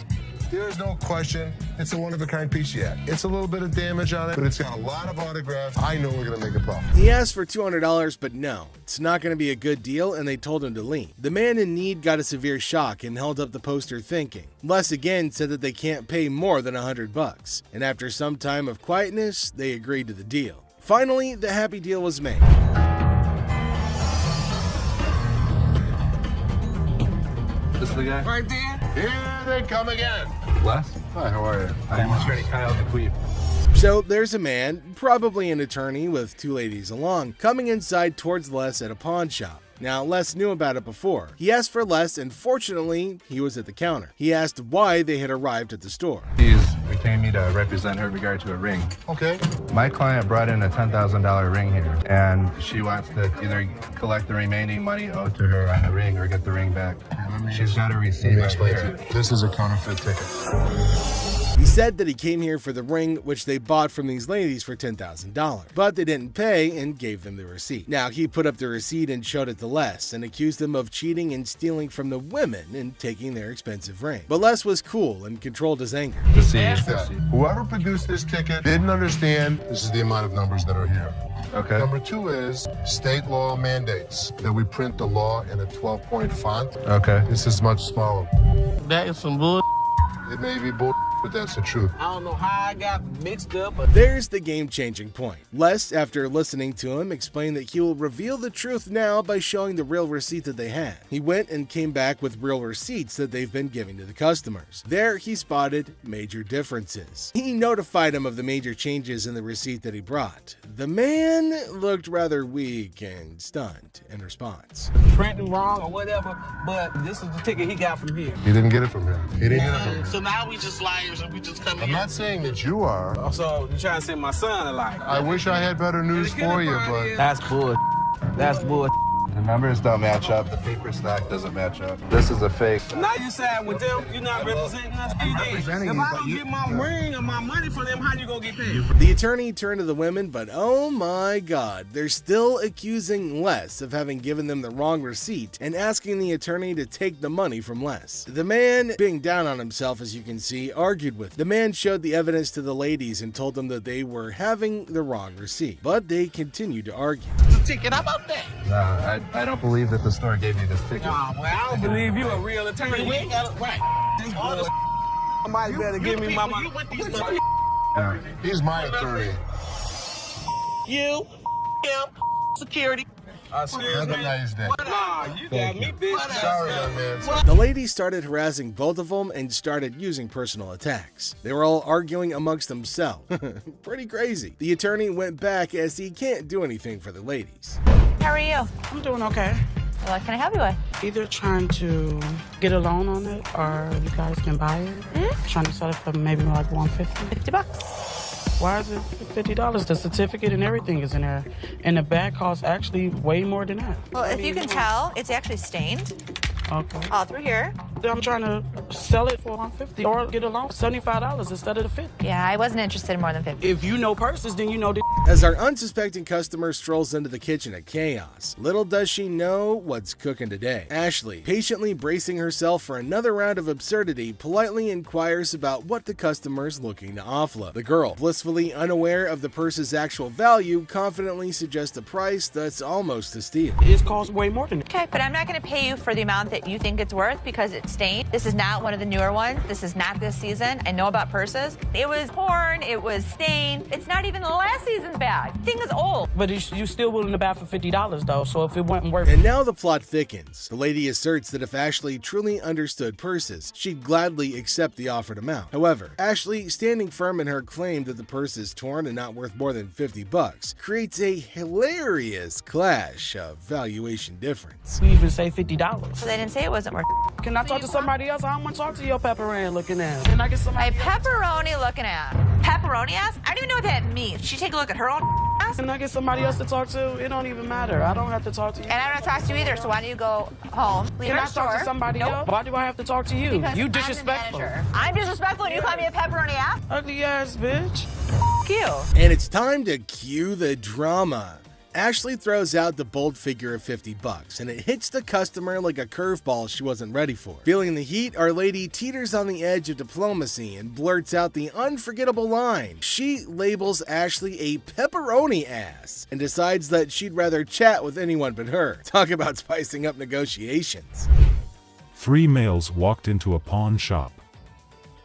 There's no question. It's a one-of-a-kind piece yet. It's a little bit of damage on it, but it's got a lot of autographs. I know we're going to make a profit. He asked for $200, but no, it's not going to be a good deal, and they told him to leave. The man in need got a severe shock and held up the poster thinking. Les again said that they can't pay more than $100, and after some time of quietness, they agreed to the deal. Finally, the happy deal was made. This is the guy? Right there. Here they come again. Les? Hi, how are you? I'm Attorney Kyle DeQueef. So there's a man, probably an attorney with two ladies along, coming inside towards Les at a pawn shop. Now, Les knew about it before. He asked for Les, and fortunately, he was at the counter. He asked why they had arrived at the store. She's retained me to represent her in regard to a ring. Okay. My client brought in a $10,000 ring here, and she wants to either collect the remaining money owed to her on the ring or get the ring back. She's got a receipt. Let me explain to you. This is a counterfeit ticket. He said that he came here for the ring, which they bought from these ladies for $10,000, but they didn't pay and gave them the receipt. Now, he put up the receipt and showed it to Les and accused them of cheating and stealing from the women and taking their expensive ring. But Les was cool and controlled his anger. Whoever produced this ticket didn't understand this is the amount of numbers that are here. Okay. Number two is state law mandates that we print the law in a 12-point font. Okay. This is much smaller. That is some bull. It may be bull, but that's the truth. I don't know how I got mixed up, but There's the game-changing point. Les, after listening to him, explained that he will reveal the truth now by showing the real receipt that they had. He went and came back with real receipts that they've been giving to the customers. There, he spotted major differences. He notified him of the major changes in the receipt that he brought. The man looked rather weak and stunned in response. printing wrong or whatever, but this is the ticket he got from here. He didn't get it from him. He didn't get it from him. So now we just liars and we just come I'm here. not saying that you are. So you trying to say my son a liar? I wish I had better news for you, but That's bull. That's bull. The numbers don't match up. The paper stock doesn't match up. This is a fake. Now you side with them. You're not representing us. I'm representing if you, I but don't you- get my ring or my money from them, how you gonna get paid? The attorney turned to the women, but oh my god, they're still accusing Les of having given them the wrong receipt and asking the attorney to take the money from Les. The man, being down on himself as you can see, argued with. The man showed the evidence to the ladies and told them that they were having the wrong receipt, but they continued to argue. The ticket, how about that? No, I don't believe that the store gave you this ticket. Nah, well, I don't believe you a real attorney. We ain't got it right. This boy, somebody better give me my money. he's my attorney. You, him, security. Have a nice day. Nah, you got me, bitch. Sorry, young man. The ladies started harassing both of them and started using personal attacks. They were all arguing amongst themselves. Pretty crazy. The attorney went back as he can't do anything for the ladies. How are you? I'm doing okay. What can I help you with? Either trying to get a loan on it or you guys can buy it. Trying to sell it for maybe like $150. $50. Why is it $50? The certificate and everything is in there. And the bag costs actually way more than that. Well, if you can tell, it's actually stained Okay. all through here. I'm trying to sell it for $150 or get a loan for $75 instead of the $50. Yeah, I wasn't interested in more than 50. If you know purses, then you know the As our unsuspecting customer strolls into the kitchen at chaos, little does she know what's cooking today. Ashley, patiently bracing herself for another round of absurdity, politely inquires about what the customer's looking to offload. The girl, blissfully unaware of the purse's actual value, confidently suggests a price that's almost a steal. It costs way more than that. Okay, but I'm not going to pay you for the amount that you think it's worth because it's stained. This is not one of the newer ones. This is not this season. I know about purses. It was torn, it was stained. It's not even the last season's bag. Thing is old. But you still willing to buy for $50 though, so if it wasn't worth And now the plot thickens. The lady asserts that if Ashley truly understood purses, she'd gladly accept the offered amount. However, Ashley, standing firm in her claim that the purse is torn and not worth more than $50, creates a hilarious clash of valuation difference. We even say $50. So they didn't say it wasn't worth it. Can I talk to somebody else? I don't want to talk to your pepperoni looking ass. Can I get somebody My pepperoni looking at. Pepperoni ass? I don't even know what that means. She take a look at her own ass? Can I get somebody else to talk to? It don't even matter. I don't have to talk to you. And I don't talk to you either, so why don't you go home, leave Can our I store? talk to somebody else? Why do I have to talk to you? Because You I'm the disrespectful. manager. I'm disrespectful and you call me a pepperoni ass? Ugly ass bitch. You. And it's time to cue the drama. Ashley throws out the bold figure of $50, and it hits the customer like a curveball she wasn't ready for. Feeling the heat, our lady teeters on the edge of diplomacy and blurts out the unforgettable line. She labels Ashley a pepperoni ass and decides that she'd rather chat with anyone but her. Talk about spicing up negotiations. 3 males walked into a pawn shop.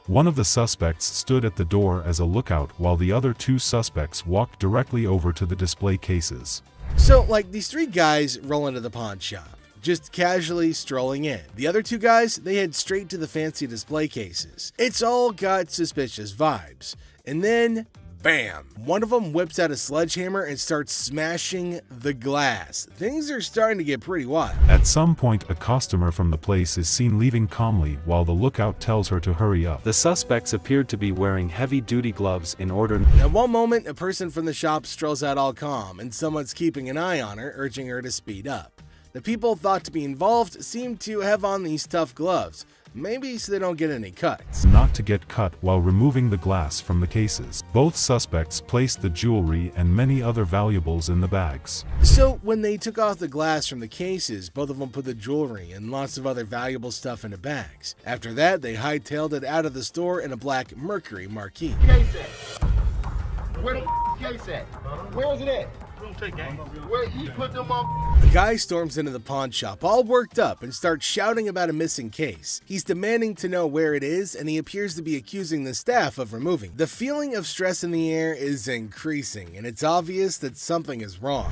One of the suspects stood at the door as a lookout while the other 2 suspects walked directly over to the display cases. So, like, these 3 guys roll into the pawn shop, just casually strolling in. The other 2 guys, they head straight to the fancy display cases. It's all got suspicious vibes. And then, bam! One of them whips out a sledgehammer and starts smashing the glass. Things are starting to get pretty wild. At some point, a customer from the place is seen leaving calmly while the lookout tells her to hurry up. The suspects appeared to be wearing heavy-duty gloves in order. At one moment, a person from the shop strolls out all calm, and someone's keeping an eye on her, urging her to speed up. The people thought to be involved seem to have on these tough gloves, maybe so they don't get any cuts. Not to get cut while removing the glass from the cases. Both suspects placed the jewelry and many other valuables in the bags. So when they took off the glass from the cases, both of them put the jewelry and lots of other valuable stuff into bags. After that, they hightailed it out of the store in a black Mercury marquee. Case at? Where the case at? Where is it at? Where he put them on? The guy storms into the pawn shop all worked up and starts shouting about a missing case. He's demanding to know where it is, and he appears to be accusing the staff of removing. The feeling of stress in the air is increasing, and it's obvious that something is wrong.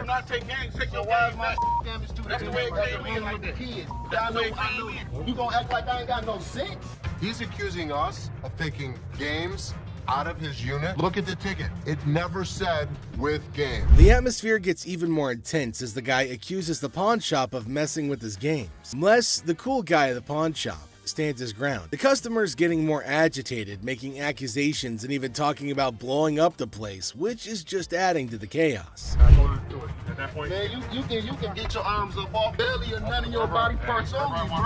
Not take games, take your wives, my damage to that's the way it came in with the kids. You gonna act like I ain't got no sense? He's accusing us of taking games out of his unit. Look at the ticket. It never said with game. The atmosphere gets even more intense as the guy accuses the pawn shop of messing with his games. Les, the cool guy at the pawn shop, stands his ground. The customer's getting more agitated, making accusations and even talking about blowing up the place, which is just adding to the chaos. At that point, man, you can get your arms up off belly and none of your body parts only, bro.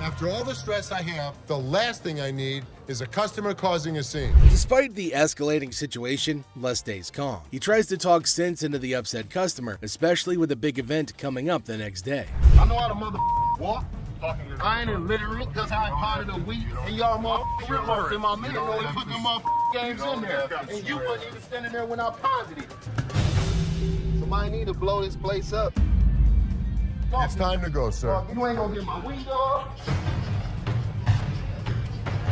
After all the stress I have, the last thing I need is a customer causing a scene. Despite the escalating situation, Les stays calm. He tries to talk sense into the upset customer, especially with a big event coming up the next day. I know how to mother walk. I ain't illiterate because I ain't part of the week. And y'all motherfuckers in my middle know they put them games in there. And you wasn't even standing there when I posited. Somebody need to blow this place up. It's time to go, sir. You ain't gonna get my weed off.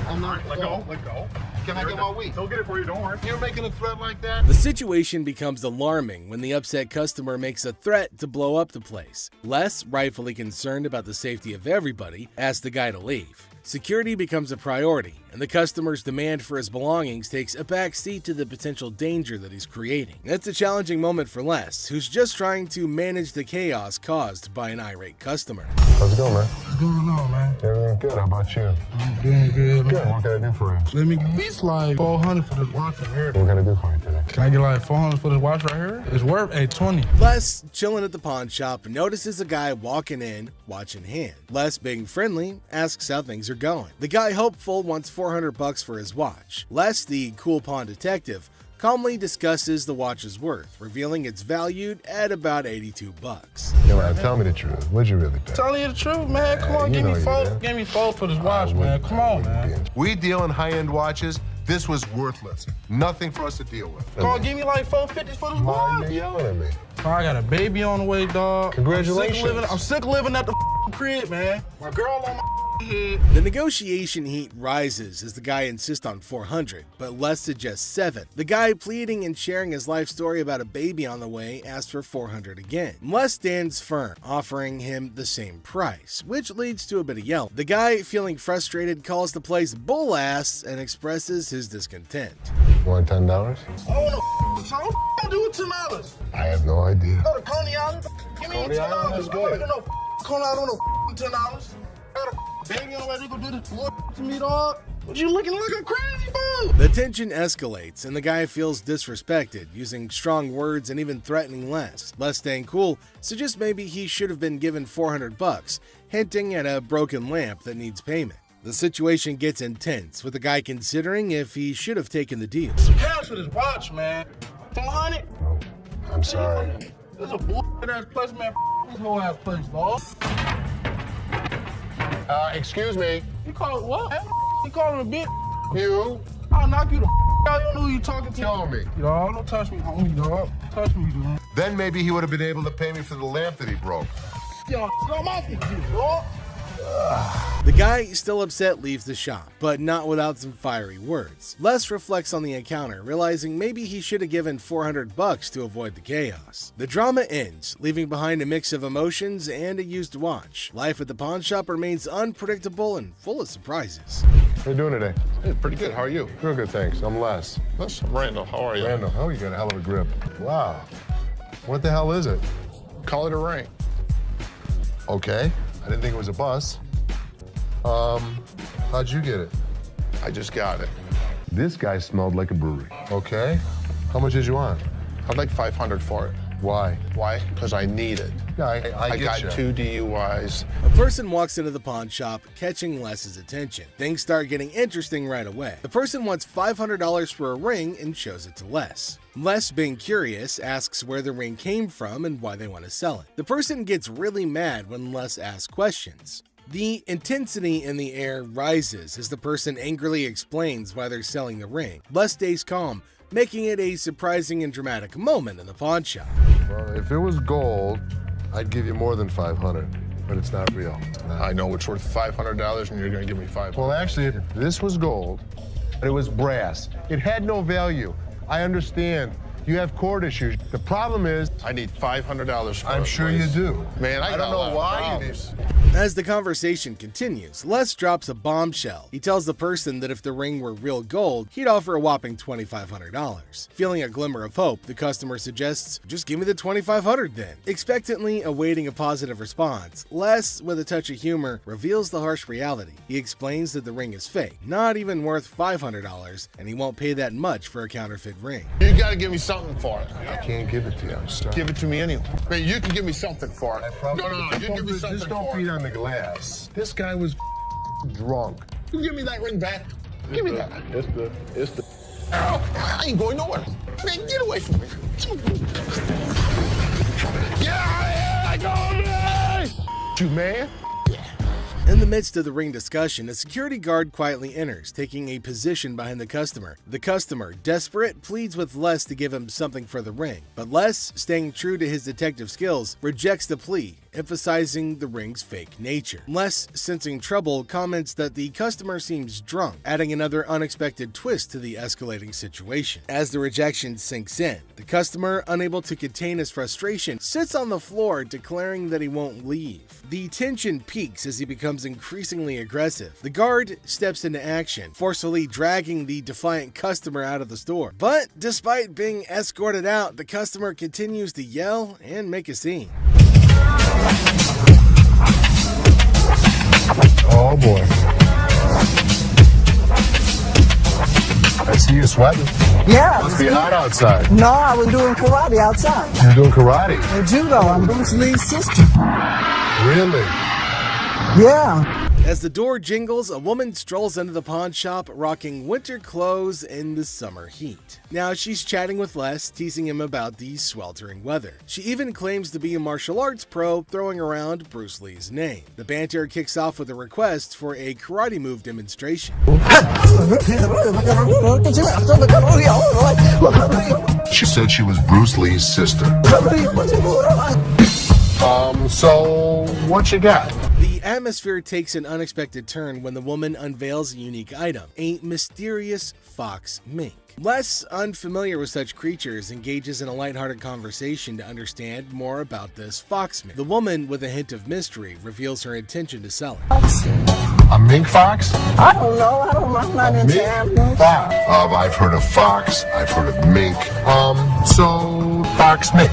I'm not. Let go. Can I get my weed? He'll get it for you, don't worry. You're making a threat like that? The situation becomes alarming when the upset customer makes a threat to blow up the place. Les, rightfully concerned about the safety of everybody, asks the guy to leave. Security becomes a priority, and the customer's demand for his belongings takes a back seat to the potential danger that he's creating. That's a challenging moment for Les, who's just trying to manage the chaos caused by an irate customer. How's it going, man? What's going on, man? Everything good. How about you? I'm doing good. Good. What can I do for you? Let me get these like $400 for this watch right here. What can I do for you today? Can I get like $400 for this watch right here? It's worth $820. Les, chilling at the pawn shop, notices a guy walking in, watch in hand. Les, being friendly, asks how things are going. The guy, hopeful, wants $400 for his watch. Les, the cool pawn detective, calmly discusses the watch's worth, revealing it's valued at about $82. Yo, man, tell me the truth. What'd you really pay? Telling you the truth, man. Come on, give me $4 for this watch, man. Come on, man. We deal in high-end watches. This was worthless. Nothing for us to deal with. Come on, give me like $450 for this watch, yo. I got a baby on the way, dog. Congratulations. I'm sick living at the crib, man. My girl on my head. The negotiation heat rises as the guy insists on 400, but Les suggests 7. The guy, pleading and sharing his life story about a baby on the way, asks for 400 again. Les stands firm, offering him the same price, which leads to a bit of yelling. The guy, feeling frustrated, calls the place bull ass and expresses his discontent. You want $10? I want to do it $10. I have no idea. Go to Coney Island. Give me Coney $10. Island is good. No, Coney Island, no $10. Got a baby on the way to go do this boy to me, dog. What you looking like a crazy fool? The tension escalates and the guy feels disrespected, using strong words and even threatening Les. Les, staying cool, suggests maybe he should have been given $400, hinting at a broken lamp that needs payment. The situation gets intense, with the guy considering if he should have taken the deal. Some cash for this watch, man. 400? I'm sorry. This is a bullshit ass place, man. This whole ass place, dog. Excuse me. You call it what? You call him a bitch? You? I'll knock you the out. You don't know who you talking to. Tell me. Dog, don't touch me, homie, dog. Touch me, dude. Then maybe he would have been able to pay me for the lamp that he broke. Yo, I'm off with you, dog. The guy, still upset, leaves the shop, but not without some fiery words. Les reflects on the encounter, realizing maybe he should have given $400 to avoid the chaos. The drama ends, leaving behind a mix of emotions and a used watch. Life at the pawn shop remains unpredictable and full of surprises. How you doing today? Hey, pretty good. How are you? Real good, thanks. I'm Les. Les, I'm Randall. How are you? Randall, how you got a hell of a grip. Wow. What the hell is it? Call it a ring. Okay. I didn't think it was a bus. How'd you get it? I just got it. This guy smelled like a brewery. Okay. How much did you want? I'd like 500 for it. Why? Why? Because I need it. Yeah, I got you. 2 DUIs. A person walks into the pawn shop, catching Les's attention. Things start getting interesting right away. The person wants $500 for a ring and shows it to Les. Les, being curious, asks where the ring came from and why they want to sell it. The person gets really mad when Les asks questions. The intensity in the air rises as the person angrily explains why they're selling the ring. Les stays calm, making it a surprising and dramatic moment in the pawn shop. Well, if it was gold, I'd give you more than 500, but it's not real. I know it's worth $500 and you're gonna give me 500. Well, actually, this was gold, but it was brass. It had no value. I understand. You have court issues. The problem is, I need $500 for it. I'm sure you do. Man, I don't know why you need. As the conversation continues, Les drops a bombshell. He tells the person that if the ring were real gold, he'd offer a whopping $2,500. Feeling a glimmer of hope, the customer suggests, just give me the $2,500 then. Expectantly awaiting a positive response, Les, with a touch of humor, reveals the harsh reality. He explains that the ring is fake, not even worth $500, and he won't pay that much for a counterfeit ring. You gotta give me something for it. I can't give it to you. I'm sorry. Give it to me anyway. Man, you can give me something for it. No. You give me something Just don't for beat it. on the glass. This guy was drunk. You give me that ring back. Give me that. It's the. I ain't going nowhere. Man, get away from me. Get out of here! I told you! You man? In the midst of the ring discussion, a security guard quietly enters, taking a position behind the customer. The customer, desperate, pleads with Les to give him something for the ring, but Les, staying true to his detective skills, rejects the plea, emphasizing the ring's fake nature. Les, sensing trouble, comments that the customer seems drunk, adding another unexpected twist to the escalating situation. As the rejection sinks in, the customer, unable to contain his frustration, sits on the floor, declaring that he won't leave. The tension peaks as he becomes increasingly aggressive. The guard steps into action, forcefully dragging the defiant customer out of the store. But despite being escorted out, the customer continues to yell and make a scene. Oh boy. I see you sweating. Yeah. Must be hot outside. No, I was doing karate outside. You're doing karate? And judo. I'm Bruce Lee's sister. Really? Yeah. As the door jingles, a woman strolls into the pawn shop rocking winter clothes in the summer heat. Now she's chatting with Les, teasing him about the sweltering weather. She even claims to be a martial arts pro, throwing around Bruce Lee's name. The banter kicks off with a request for a karate move demonstration. She said she was Bruce Lee's sister. So what you got? The The atmosphere takes an unexpected turn when the woman unveils a unique item, a mysterious fox mink. Les, unfamiliar with such creatures, engages in a lighthearted conversation to understand more about this fox mink. The woman, with a hint of mystery, reveals her intention to sell it. A mink fox? I don't know. I'm not into animals. Fox. I've heard of fox. I've heard of mink. So fox mink.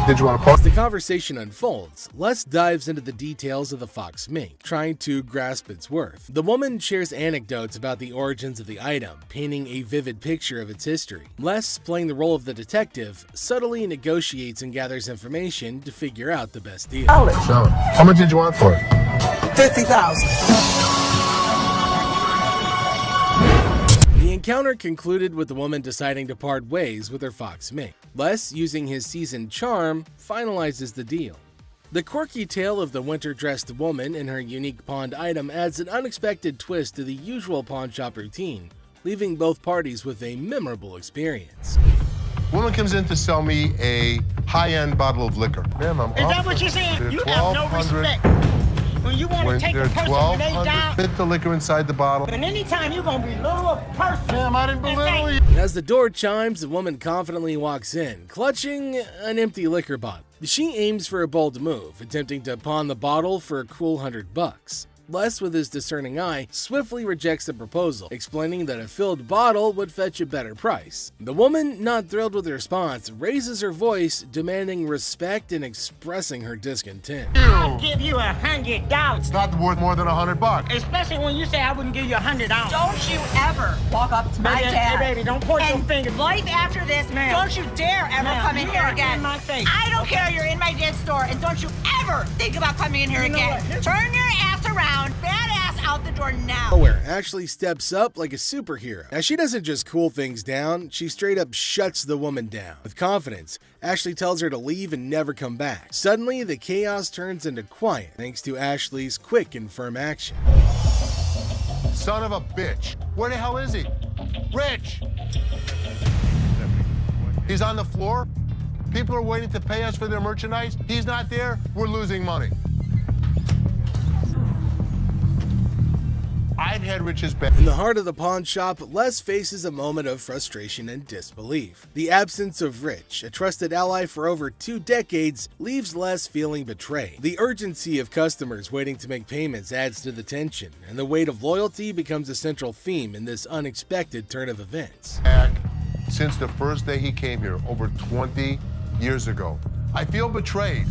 Did you want to pause? As the conversation unfolds, Les dives into the details of the fox mink, trying to grasp its worth. The woman shares anecdotes about the origins of the item, painting a vivid picture of its history. Les, playing the role of the detective, subtly negotiates and gathers information to figure out the best deal. Sell it. How much did you want for it? $50,000. The encounter concluded with the woman deciding to part ways with her fox mink. Les, using his seasoned charm, finalizes the deal. The quirky tale of the winter-dressed woman and her unique pawned item adds an unexpected twist to the usual pawn shop routine, leaving both parties with a memorable experience. Woman comes in to sell me a high-end bottle of liquor. Ma'am, I'm Is that what you're saying? You have no respect. When you want to take a person when they die, fit the liquor inside the bottle. and anytime you're going to belittle a person. Damn, I didn't belittle you. As the door chimes, the woman confidently walks in, clutching an empty liquor bottle. She aims for a bold move, attempting to pawn the bottle for a cool $100. Les, with his discerning eye, swiftly rejects the proposal, explaining that a filled bottle would fetch a better price. The woman, not thrilled with the response, raises her voice, demanding respect and expressing her discontent. I'll give you $100. It's not worth more than $100. Especially when you say I wouldn't give you $100. Don't you ever walk up to my Baby, dad. hey, baby, don't point your finger. Life after this, Ma'am. don't you dare ever Ma'am, come in you here are again. in my face. I don't care you're in my dad's store, and don't you ever think about coming in here You know again. what? Turn your ass around, badass out the door now. Where Ashley steps up like a superhero. Now, she doesn't just cool things down, she straight up shuts the woman down. With confidence, Ashley tells her to leave and never come back. Suddenly, the chaos turns into quiet thanks to Ashley's quick and firm action. Son of a bitch. Where the hell is he? Rich! He's on the floor. People are waiting to pay us for their merchandise. He's not there. We're losing money. I've had Rich's back. In the heart of the pawn shop, Les faces a moment of frustration and disbelief. The absence of Rich, a trusted ally for over 2 decades, leaves Les feeling betrayed. The urgency of customers waiting to make payments adds to the tension, and the weight of loyalty becomes a central theme in this unexpected turn of events. Back since the first day he came here, over 20 years ago. I feel betrayed.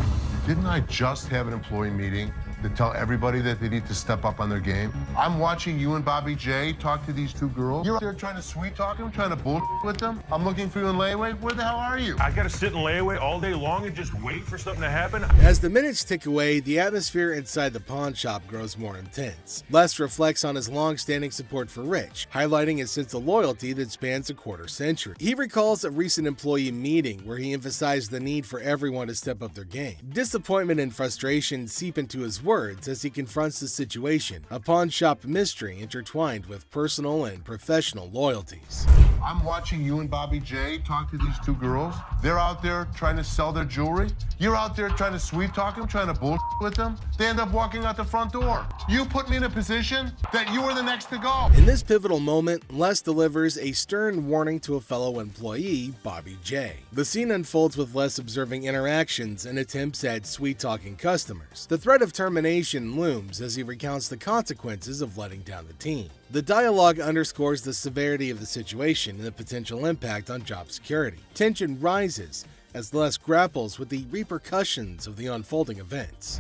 Didn't I just have an employee meeting to tell everybody that they need to step up on their game? I'm watching you and Bobby J talk to these 2 girls. You're out there trying to sweet talk them, trying to bullshit with them. I'm looking for you in layaway. Where the hell are you? I gotta sit in layaway all day long and just wait for something to happen. As the minutes tick away, the atmosphere inside the pawn shop grows more intense. Les reflects on his long-standing support for Rich, highlighting his sense of loyalty that spans a quarter-century. He recalls a recent employee meeting where he emphasized the need for everyone to step up their game. Disappointment and frustration seep into his words as he confronts the situation, a pawn shop mystery intertwined with personal and professional loyalties. I'm watching you and Bobby J talk to these 2 girls. They're out there trying to sell their jewelry. You're out there trying to sweet talk them, trying to bullshit with them. They end up walking out the front door. You put me in a position that you were the next to go. In this pivotal moment, Les delivers a stern warning to a fellow employee, Bobby J. The scene unfolds with Les observing interactions and attempts at sweet-talking customers. The threat of termination looms as he recounts the consequences of letting down the team. The dialogue underscores the severity of the situation and the potential impact on job security. Tension rises as Les grapples with the repercussions of the unfolding events.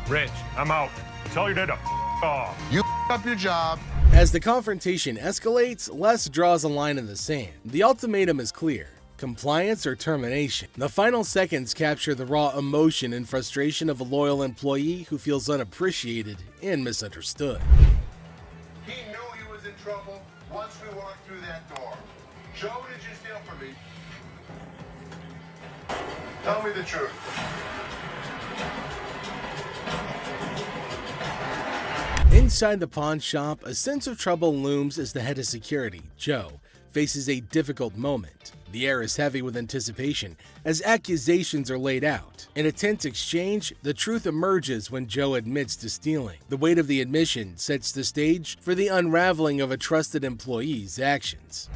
Rich, I'm out. Tell your dad to off. You up your job. As the confrontation escalates, Les draws a line in the sand. The ultimatum is clear: compliance or termination. The final seconds capture the raw emotion and frustration of a loyal employee who feels unappreciated and misunderstood. He knew he was in trouble once we walked through that door. Joe, did you steal from me? Tell me the truth. Inside the pawn shop, a sense of trouble looms as the head of security, Joe, faces a difficult moment. The air is heavy with anticipation as accusations are laid out. In a tense exchange, the truth emerges when Joe admits to stealing. The weight of the admission sets the stage for the unraveling of a trusted employee's actions.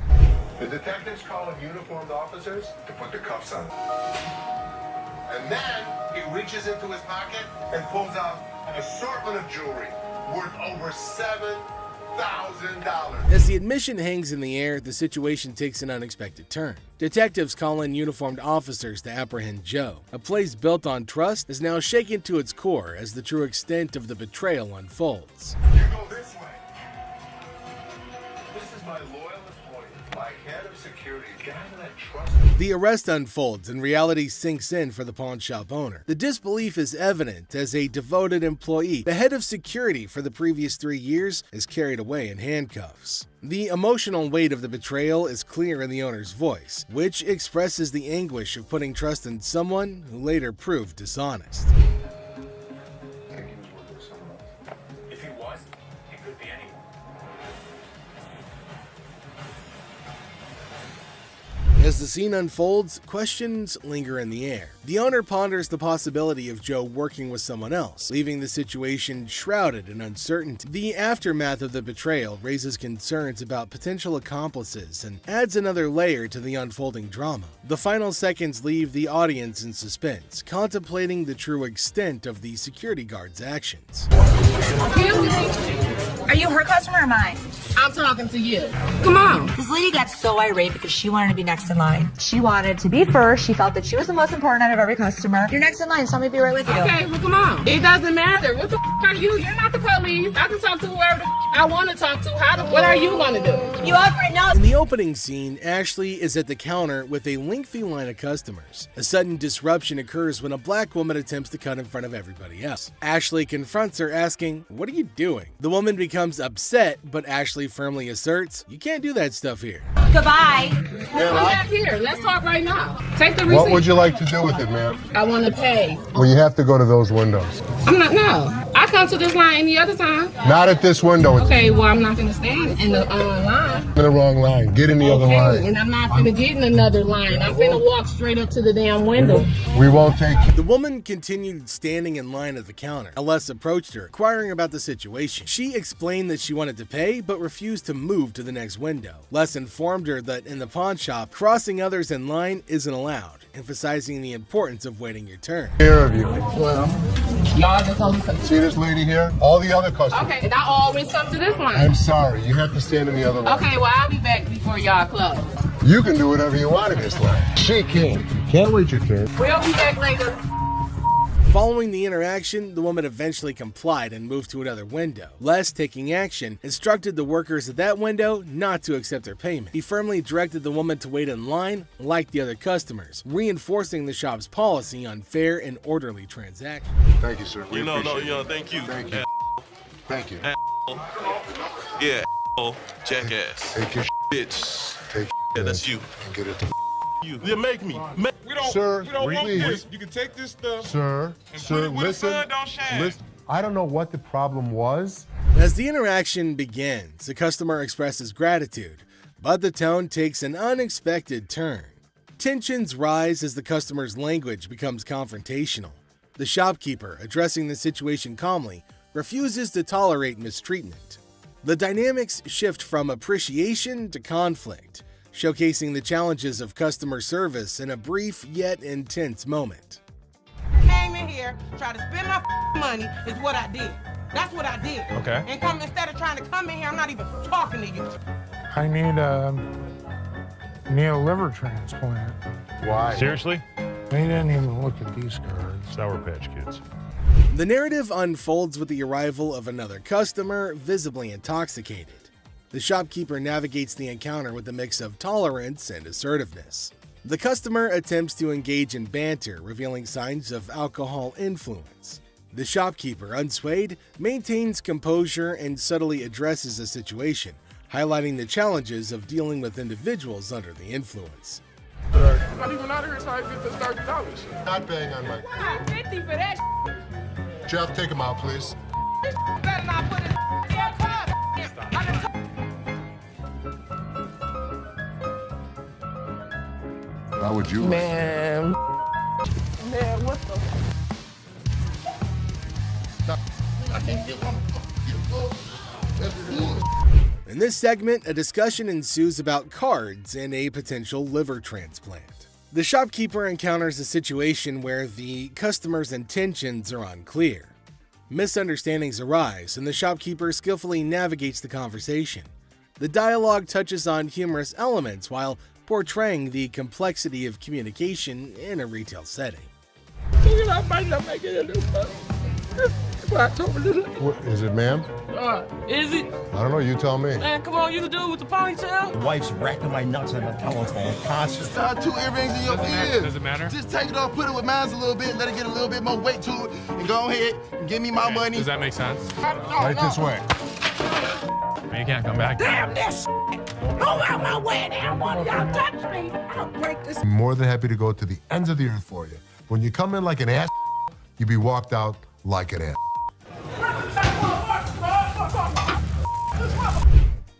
The detectives call in uniformed officers to put the cuffs on. And then he reaches into his pocket and pulls out an assortment of jewelry worth over $7,000. As the admission hangs in the air, the situation takes an unexpected turn. Detectives call in uniformed officers to apprehend Joe. A place built on trust is now shaken to its core as the true extent of the betrayal unfolds. You go this way. This is my loyal employee, my head of security, guy that trusts me. The arrest unfolds and reality sinks in for the pawn shop owner. The disbelief is evident as a devoted employee, the head of security for the previous 3 years, is carried away in handcuffs. The emotional weight of the betrayal is clear in the owner's voice, which expresses the anguish of putting trust in someone who later proved dishonest. If he was, it could be anyone. As the scene unfolds, questions linger in the air. The owner ponders the possibility of Joe working with someone else, leaving the situation shrouded in uncertainty. The aftermath of the betrayal raises concerns about potential accomplices and adds another layer to the unfolding drama. The final seconds leave the audience in suspense, contemplating the true extent of the security guard's actions. Are you her customer or mine? I'm talking to you. Come on. This lady got so irate because she wanted to be next in line. She wanted to be first. She felt that she was the most important out of every customer. You're next in line, so let me be right with you. Okay, well, come on. It doesn't matter. What the are you? You're not the police. I can talk to whoever I want to talk to. What are you going to do? You already know. In the opening scene, Ashley is at the counter with a lengthy line of customers. A sudden disruption occurs when a black woman attempts to cut in front of everybody else. Ashley confronts her, asking, "What are you doing?" The woman becomes upset, but Ashley firmly asserts, "You can't do that stuff here." Goodbye. Come back here. Let's talk right now. Take the receipt. What would you like to do with it, ma'am? I want to pay. Well, you have to go to those windows. No. I come to this line any other time. Not at this window. Okay, well, I'm not going to stand in the line. In the wrong line. Get in the other line. And I'm not going to get in another line. I'm going to walk straight up to the damn window. We won't take you. The woman continued standing in line at the counter. Les approached her, inquiring about the situation. She explained that she wanted to pay, but refused to move to the next window. Les informed her that in the pawn shop, crossing others in line isn't allowed, emphasizing the importance of waiting your turn. Care of you. Well, y'all just only see this lady here? All the other customers. Okay, and I always come to this line. I'm sorry. You have to stand in the other line. Okay, well, I'll be back before y'all close. You can do whatever you want in this line. She can't. Can't wait your turn. We'll be back later. Following the interaction, the woman eventually complied and moved to another window. Les, taking action, instructed the workers at that window not to accept her payment. He firmly directed the woman to wait in line like the other customers, reinforcing the shop's policy on fair and orderly transactions. Thank you, sir. We appreciate it. Thank you. Thank you. Thank you. Yeah, jackass. Take your Bitch. Take Yeah, that's you. and get it to You. Yeah, make me. We don't, Sir, we don't want please. this. You can take this stuff. Sir, and sir, put it where listen. the sun don't shine. Listen. I don't know what the problem was. As the interaction begins, the customer expresses gratitude, but the tone takes an unexpected turn. Tensions rise as the customer's language becomes confrontational. The shopkeeper, addressing the situation calmly, refuses to tolerate mistreatment. The dynamics shift from appreciation to conflict, showcasing the challenges of customer service in a brief yet intense moment. Came in here, tried to spend my money is what I did. That's what I did. Okay. And come instead of trying to come in here, I'm not even talking to you. I need a liver transplant. Why? Seriously? They didn't even look at these cards. Sour Patch Kids. The narrative unfolds with the arrival of another customer, visibly intoxicated. The shopkeeper navigates the encounter with a mix of tolerance and assertiveness. The customer attempts to engage in banter, revealing signs of alcohol influence. The shopkeeper, unswayed, maintains composure and subtly addresses the situation, highlighting the challenges of dealing with individuals under the influence. I'm not even out of here so I get this $30. Not paying on my... $50 for that. Jeff, take him out, please. Better not put it in your car. How would you? Man, what the? I can't get one. In this segment, a discussion ensues about cards and a potential liver transplant. The shopkeeper encounters a situation where the customer's intentions are unclear. Misunderstandings arise, and the shopkeeper skillfully navigates the conversation. The dialogue touches on humorous elements while portraying the complexity of communication in a retail setting. I might not make it in What, is it, ma'am? Is it? I don't know. You tell me. Man, come on, you the dude with the ponytail? The wife's racking my nuts on the telephone constantly. Just tie 2 earrings in your ears. Does it matter? Just take it off, put it with mine a little bit, let it get a little bit more weight to it, and go ahead and give me my money. Does that make sense? Right this way. You can't come back. Damn this! Go out my way now, one of y'all touch me! I'll break this. I'm more than happy to go to the ends of the earth for you. When you come in like an ass, you be walked out like an ass.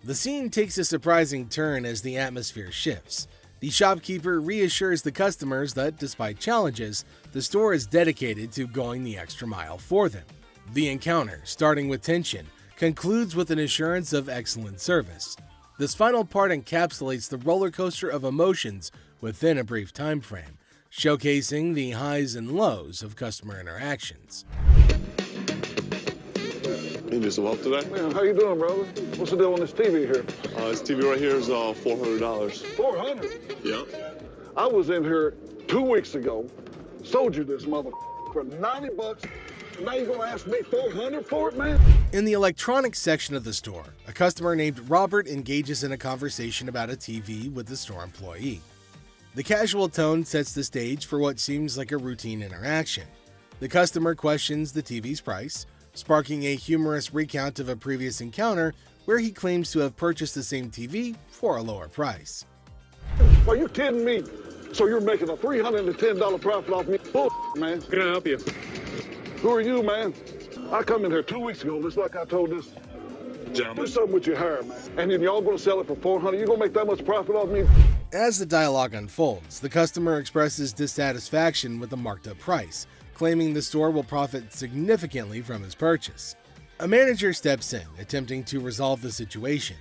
The scene takes a surprising turn as the atmosphere shifts. The shopkeeper reassures the customers that, despite challenges, the store is dedicated to going the extra mile for them. The encounter, starting with tension, concludes with an assurance of excellent service. This final part encapsulates the roller coaster of emotions within a brief time frame, showcasing the highs and lows of customer interactions. You need some help today? Man, how you doing, brother? What's the deal on this TV here? This TV right here is $400. $400? Yeah. I was in here 2 weeks ago, sold you this mother for $90. Now you gonna ask me $400 for it, man? In the electronics section of the store, a customer named Robert engages in a conversation about a TV with the store employee. The casual tone sets the stage for what seems like a routine interaction. The customer questions the TV's price, sparking a humorous recount of a previous encounter where he claims to have purchased the same TV for a lower price. Are you kidding me? So you're making a $310 profit off me? Bull, man. Can I help you? Who are you, man? I come in here 2 weeks ago, just like I told this Gentlemen. do something with your hair, man. And then y'all gonna sell it for $400? You gonna make that much profit off me? As the dialogue unfolds, the customer expresses dissatisfaction with the marked up price, claiming the store will profit significantly from his purchase. A manager steps in, attempting to resolve the situation.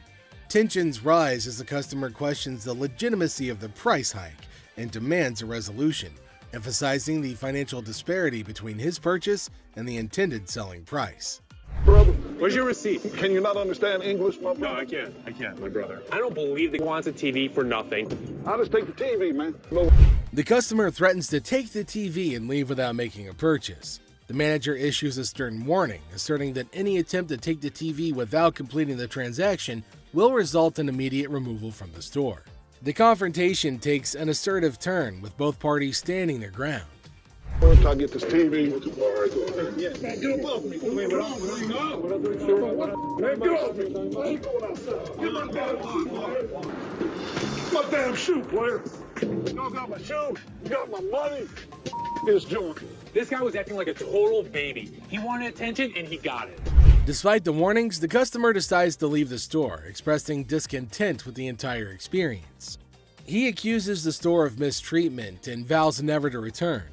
Tensions rise as the customer questions the legitimacy of the price hike and demands a resolution, emphasizing the financial disparity between his purchase and the intended selling price. Brother, Where's your receipt? can you not understand English, my brother? No, I can't. I can't, my brother. I don't believe that he wants a TV for nothing. I'll just take the TV, man. No. The customer threatens to take the TV and leave without making a purchase. The manager issues a stern warning, asserting that any attempt to take the TV without completing the transaction will result in immediate removal from the store. The confrontation takes an assertive turn, with both parties standing their ground. Once I get this TV. Man, get above me. Man, get off me. Get my damn shoe, player. Y'all got my shoe. You got my money. It's joint. This guy was acting like a total baby. He wanted attention and he got it. Despite the warnings, the customer decides to leave the store, expressing discontent with the entire experience. He accuses the store of mistreatment and vows never to return.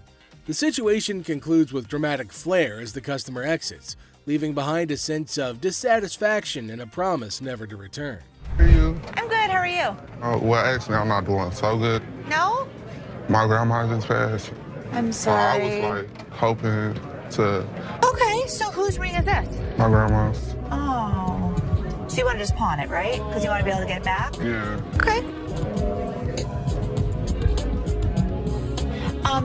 The situation concludes with dramatic flair as the customer exits, leaving behind a sense of dissatisfaction and a promise never to return. How are you? I'm good. How are you? Well, actually, I'm not doing so good. No? My grandma just passed. I'm I sorry. was like hoping to Okay, so whose ring is this? my grandma's. Oh. So you want to just pawn it, right? Because you want to be able to get it back? Yeah. Okay.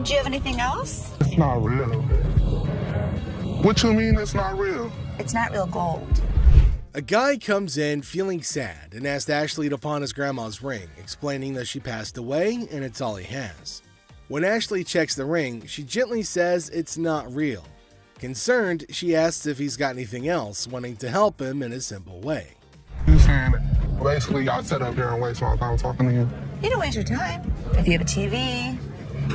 Do you have anything else? It's not real. What you mean it's not real? It's not real gold. A guy comes in feeling sad and asks Ashley to pawn his grandma's ring, explaining that she passed away and it's all he has. When Ashley checks the ring, she gently says it's not real. Concerned, she asks if he's got anything else, wanting to help him in a simple way. You saying basically y'all sit up there and waste my time talking to you? You don't waste your time. If you have a TV,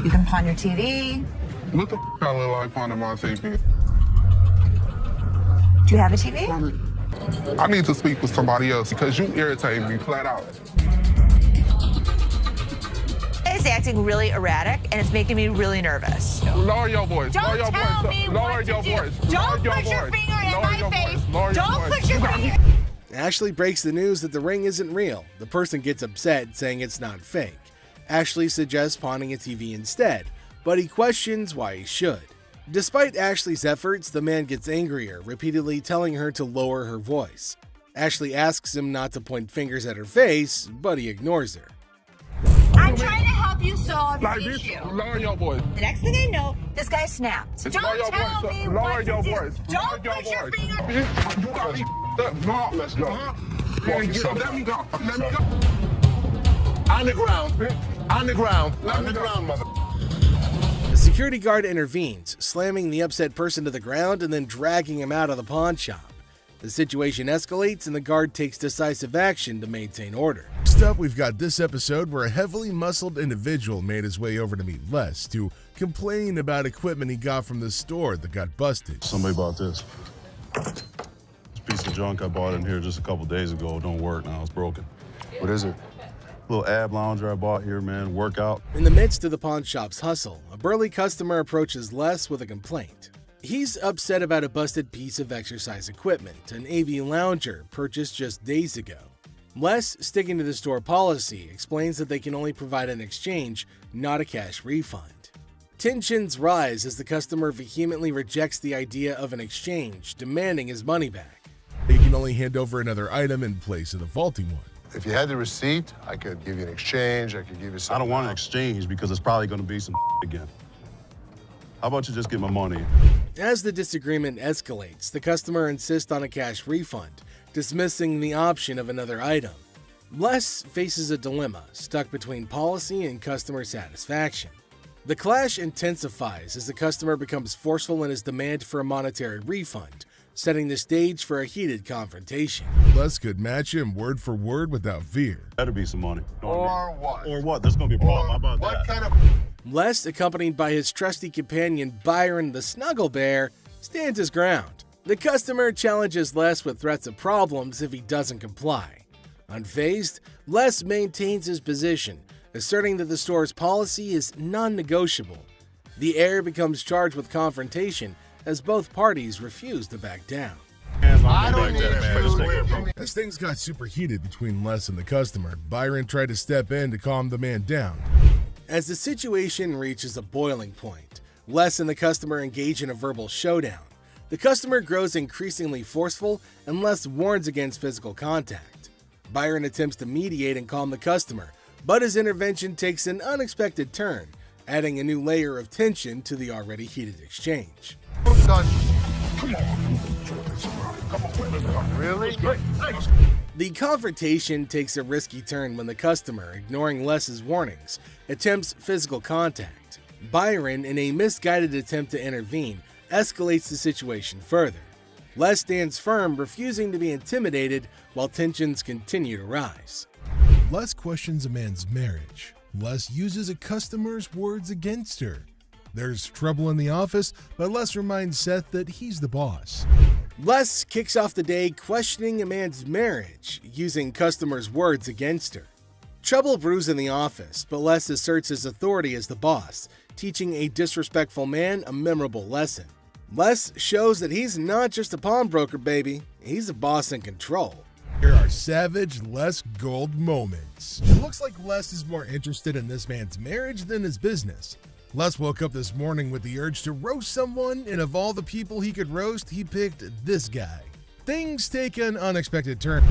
you can pawn your TV. What the I look like pawning my TV? Do you have a TV? I need to speak with somebody else because you irritate me flat out. is acting really erratic, and it's making me really nervous. Lower your voice. Don't tell me what to do. Don't put your finger in my face. Don't put your finger. Ashley breaks the news that the ring isn't real. The person gets upset, saying it's not fake. Ashley suggests pawning a TV instead, but he questions why he should. Despite Ashley's efforts, the man gets angrier, repeatedly telling her to lower her voice. Ashley asks him not to point fingers at her face, but he ignores her. I'm trying to help you solve your issue. Lower your voice. The next thing I know, this guy snapped. Don't tell me what to do. Don't put your finger. You got me. No, let's go. Let me go. Let me go. On the ground. On the ground. On the ground, mother. The security guard intervenes, slamming the upset person to the ground and then dragging him out of the pawn shop. The situation escalates and the guard takes decisive action to maintain order. Next up, we've got this episode where a heavily muscled individual made his way over to meet Les to complain about equipment he got from the store that got busted. Somebody bought this. This piece of junk I bought in here just a couple days ago. It don't work now. It's broken. What is it? Little ab lounger I bought here, man. Workout. In the midst of the pawn shop's hustle, a burly customer approaches Les with a complaint. He's upset about a busted piece of exercise equipment, an AV lounger purchased just days ago. Les, sticking to the store policy, explains that they can only provide an exchange, not a cash refund. Tensions rise as the customer vehemently rejects the idea of an exchange, demanding his money back. They can only hand over another item in place of the faulty one. If you had the receipt, I could give you an exchange. I could give you something. I don't want an exchange because it's probably going to be some again. How about you just get my money? As the disagreement escalates, the customer insists on a cash refund, dismissing the option of another item. Les faces a dilemma, stuck between policy and customer satisfaction. The clash intensifies as the customer becomes forceful in his demand for a monetary refund, setting the stage for a heated confrontation. Les could match him word for word without fear. Better be some money. Or what? Or what? There's going to be a problem. How about What that? kind of... Les, accompanied by his trusty companion Byron the Snuggle Bear, stands his ground. The customer challenges Les with threats of problems if he doesn't comply. Unfazed, Les maintains his position, asserting that the store's policy is non-negotiable. The heir becomes charged with confrontation as both parties refuse to back down. I don't need that. As things got super heated between Les and the customer, Byron tried to step in to calm the man down. As the situation reaches a boiling point, Les and the customer engage in a verbal showdown. The customer grows increasingly forceful and Les warns against physical contact. Byron attempts to mediate and calm the customer, but his intervention takes an unexpected turn, adding a new layer of tension to the already heated exchange. Really? The confrontation takes a risky turn when the customer, ignoring Les's warnings, attempts physical contact. Byron, in a misguided attempt to intervene, escalates the situation further. Les stands firm, refusing to be intimidated while tensions continue to rise. Les questions a man's marriage. Les uses a customer's words against her. There's trouble in the office, but Les reminds Seth that he's the boss. Les kicks off the day questioning a man's marriage, using customers' words against her. Trouble brews in the office, but Les asserts his authority as the boss, teaching a disrespectful man a memorable lesson. Les shows that he's not just a pawnbroker, baby. He's a boss in control. Here are savage Les Gold moments. It looks like Les is more interested in this man's marriage than his business. Les woke up this morning with the urge to roast someone, and of all the people he could roast, he picked this guy. Things take an unexpected turn.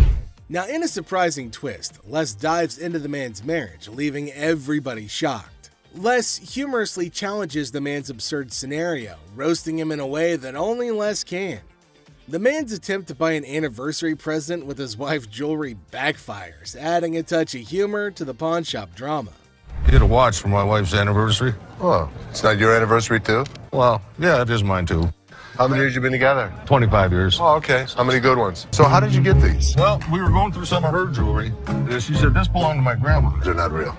Now, in a surprising twist, Les dives into the man's marriage, leaving everybody shocked. Les humorously challenges the man's absurd scenario, roasting him in a way that only Les can. The man's attempt to buy an anniversary present with his wife's jewelry backfires, adding a touch of humor to the pawn shop drama. Get a watch for my wife's anniversary. Oh, it's not your anniversary too? Well, yeah, it is mine too. How many years you been together? 25 years. Oh, okay. How many good ones? So how did you get these? Well, we were going through some of her jewelry. She said this belonged to my grandma. They're not real.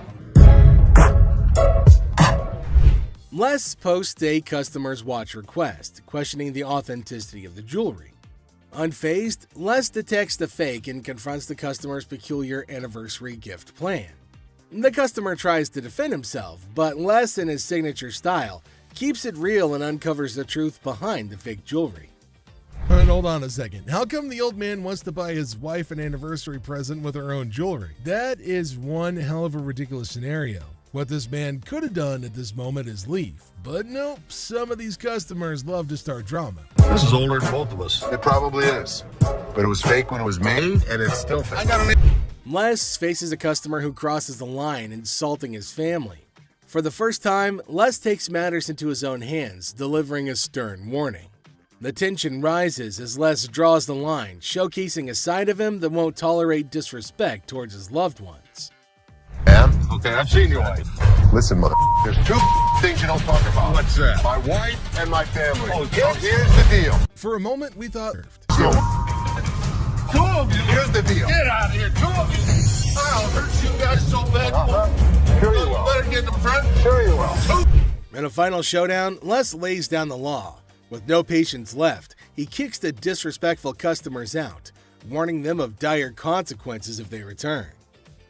Les posts a customer's watch request, questioning the authenticity of the jewelry. Unfazed, Les detects the fake and confronts the customer's peculiar anniversary gift plan. The customer tries to defend himself, but Les, in his signature style, keeps it real and uncovers the truth behind the fake jewelry. And hold on a second. How come the old man wants to buy his wife an anniversary present with her own jewelry? That is one hell of a ridiculous scenario. What this man could have done at this moment is leave. But nope, some of these customers love to start drama. This is older than both of us. It probably is. But it was fake when it was made, and it's still fake. Les faces a customer who crosses the line, insulting his family. For the first time, Les takes matters into his own hands, delivering a stern warning. The tension rises as Les draws the line, showcasing a side of him that won't tolerate disrespect towards his loved ones. Ma'am? Okay, I've seen your wife. Listen, mother, there's two things you don't talk about. What's that? My wife and my family. Oh, here's the deal. For a moment, we thought... Two of you? Here's the deal. Get out of here, two of you! I'll hurt you guys so bad. Sure you will. Better get in the front. Sure you will. In a final showdown, Les lays down the law. With no patience left, he kicks the disrespectful customers out, warning them of dire consequences if they return.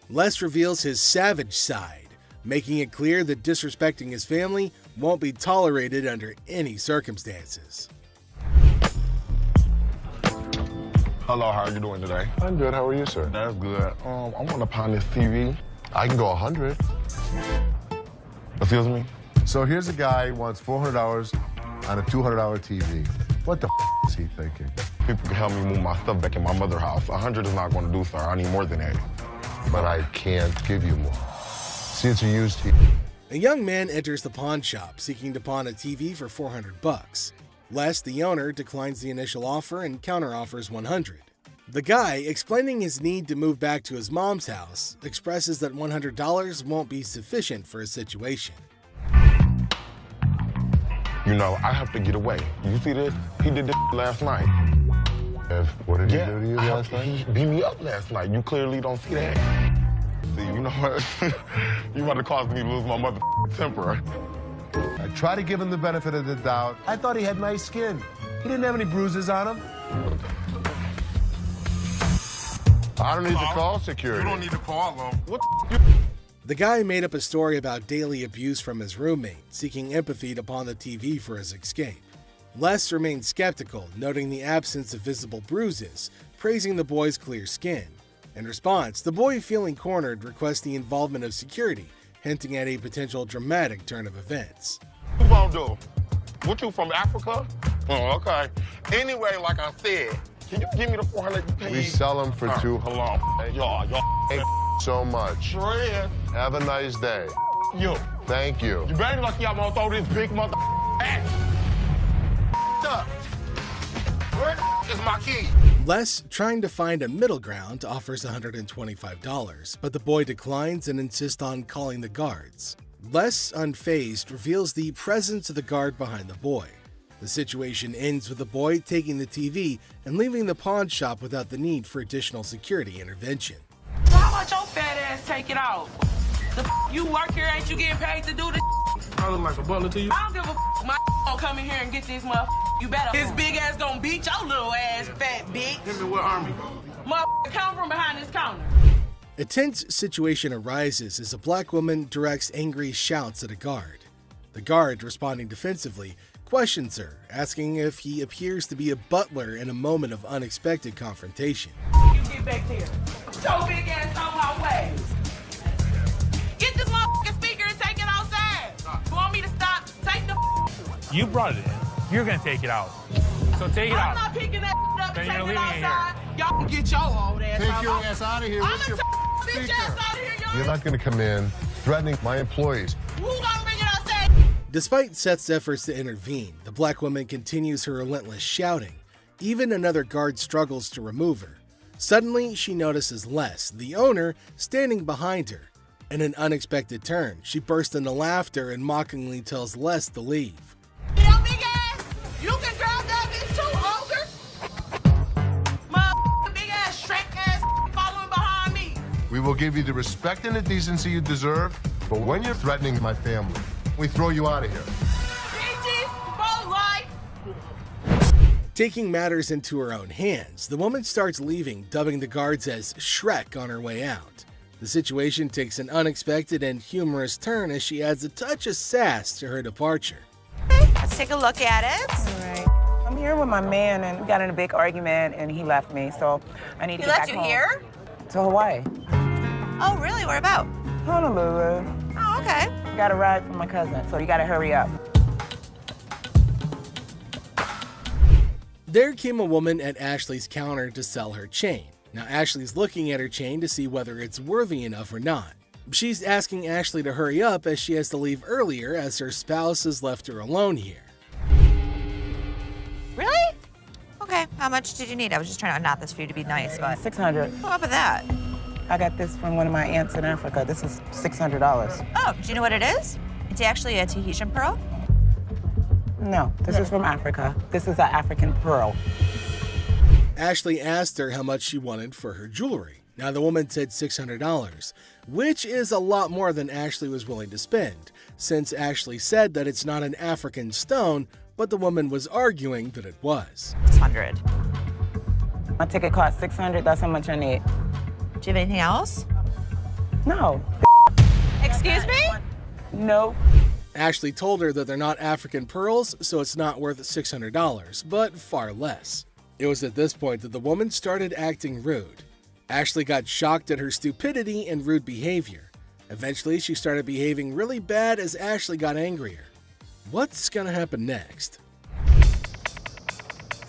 Les reveals his savage side, making it clear that disrespecting his family won't be tolerated under any circumstances. Hello, how are you doing today? I'm good. How are you, sir? That's good. I want to pawn this TV. I can go 100. Excuse me? So here's a guy who wants $400 on a $200 TV. What the is he thinking? People can help me move my stuff back in my mother's house. 100 is not going to do, sir. I need more than that. But I can't give you more. See, it's a used TV. A young man enters the pawn shop seeking to pawn a TV for $400. Les, the owner, declines the initial offer and counteroffers $100. The guy, explaining his need to move back to his mom's house, expresses that $100 won't be sufficient for his situation. You know, I have to get away. You see this? He did this last night. What did he do to you last night? He beat me up last night. You clearly don't see that. See, you know what? You about to cause me to lose my mother temper. I try to give him the benefit of the doubt. I thought he had nice skin. He didn't have any bruises on him. I don't need to call security. You don't need to call them. What The guy made up a story about daily abuse from his roommate, seeking empathy to pawn the TV for his escape. Les remained skeptical, noting the absence of visible bruises, praising the boy's clear skin. In response, the boy, feeling cornered, requests the involvement of security, hinting at a potential dramatic turn of events. you gonna do? What, you from Africa? Oh, okay. Anyway, like I said, can you give me the 400 you paid? We sell them for $200. Hold on. Y'all. Thank so much. Sure is. Have a nice day. You. Thank you. You better lucky I'm gonna throw this big mother ass. Up. Where is my key? Les, trying to find a middle ground, offers $125, but the boy declines and insists on calling the guards. Les, unfazed, reveals the presence of the guard behind the boy. The situation ends with the boy taking the TV and leaving the pawn shop without the need for additional security intervention. How about your fat ass take it out? You work here, ain't you getting paid to do this? I look like a butler to you. I don't give a my gonna come in here and get this motherfucker. You better. His big ass gonna beat your little ass, fat bitch. Hit me with army. Motherfucker, come from behind this counter. A tense situation arises as a black woman directs angry shouts at a guard. The guard, responding defensively, questions her, asking if he appears to be a butler in a moment of unexpected confrontation. You get back there. Your big ass on my way. Get this motherfucking speaker and take it outside. You want me to stop? Take the. You brought it in. You're gonna take it out. So take it out. I'm not picking that up Then and you're taking it leaving it outside. Y'all can get your old ass Take out. your ass out of here. I'm What's gonna your take bitch ass out of here, y'all. You're not going to come in threatening my employees. Who gonna bring it outside? Despite Seth's efforts to intervene, the black woman continues her relentless shouting. Even another guard struggles to remove her. Suddenly, she notices Les, the owner, standing behind her. In an unexpected turn, she bursts into laughter and mockingly tells Les to leave. Yo, big ass, you can grab that bitch too, ogre. My big ass, shrek ass, following behind me. We will give you the respect and the decency you deserve, but when you're threatening my family, we throw you out of here. Bitches, both life. Taking matters into her own hands, the woman starts leaving, dubbing the guards as Shrek on her way out. The situation takes an unexpected and humorous turn as she adds a touch of sass to her departure. Let's take a look at it. All right. I'm here with my man, and we got in a big argument, and he left me, so I need to He get left back you home. here? To Hawaii. Oh, really? Where about? Honolulu. Oh, okay. Got a ride from my cousin, so you gotta hurry up. There came a woman at Ashley's counter to sell her chain. Now Ashley's looking at her chain to see whether it's worthy enough or not. She's asking Ashley to hurry up as she has to leave earlier as her spouse has left her alone here. Really? Okay, how much did you need? I was just trying to knot this for you to be nice, but... 600. What up with that? I got this from one of my aunts in Africa. This is $600. Oh, do you know what it is? It's actually a Tahitian pearl. No, this is from Africa. This is an African pearl. Ashley asked her how much she wanted for her jewelry. Now the woman said $600, which is a lot more than Ashley was willing to spend, since Ashley said that it's not an African stone, but the woman was arguing that it was. 600. My ticket cost $600. That's how much I need. Do you have anything else? No. Excuse me? No. Ashley told her that they're not African pearls, so it's not worth $600, but far less. It was at this point that the woman started acting rude. Ashley got shocked at her stupidity and rude behavior. Eventually, she started behaving really bad as Ashley got angrier. What's gonna happen next?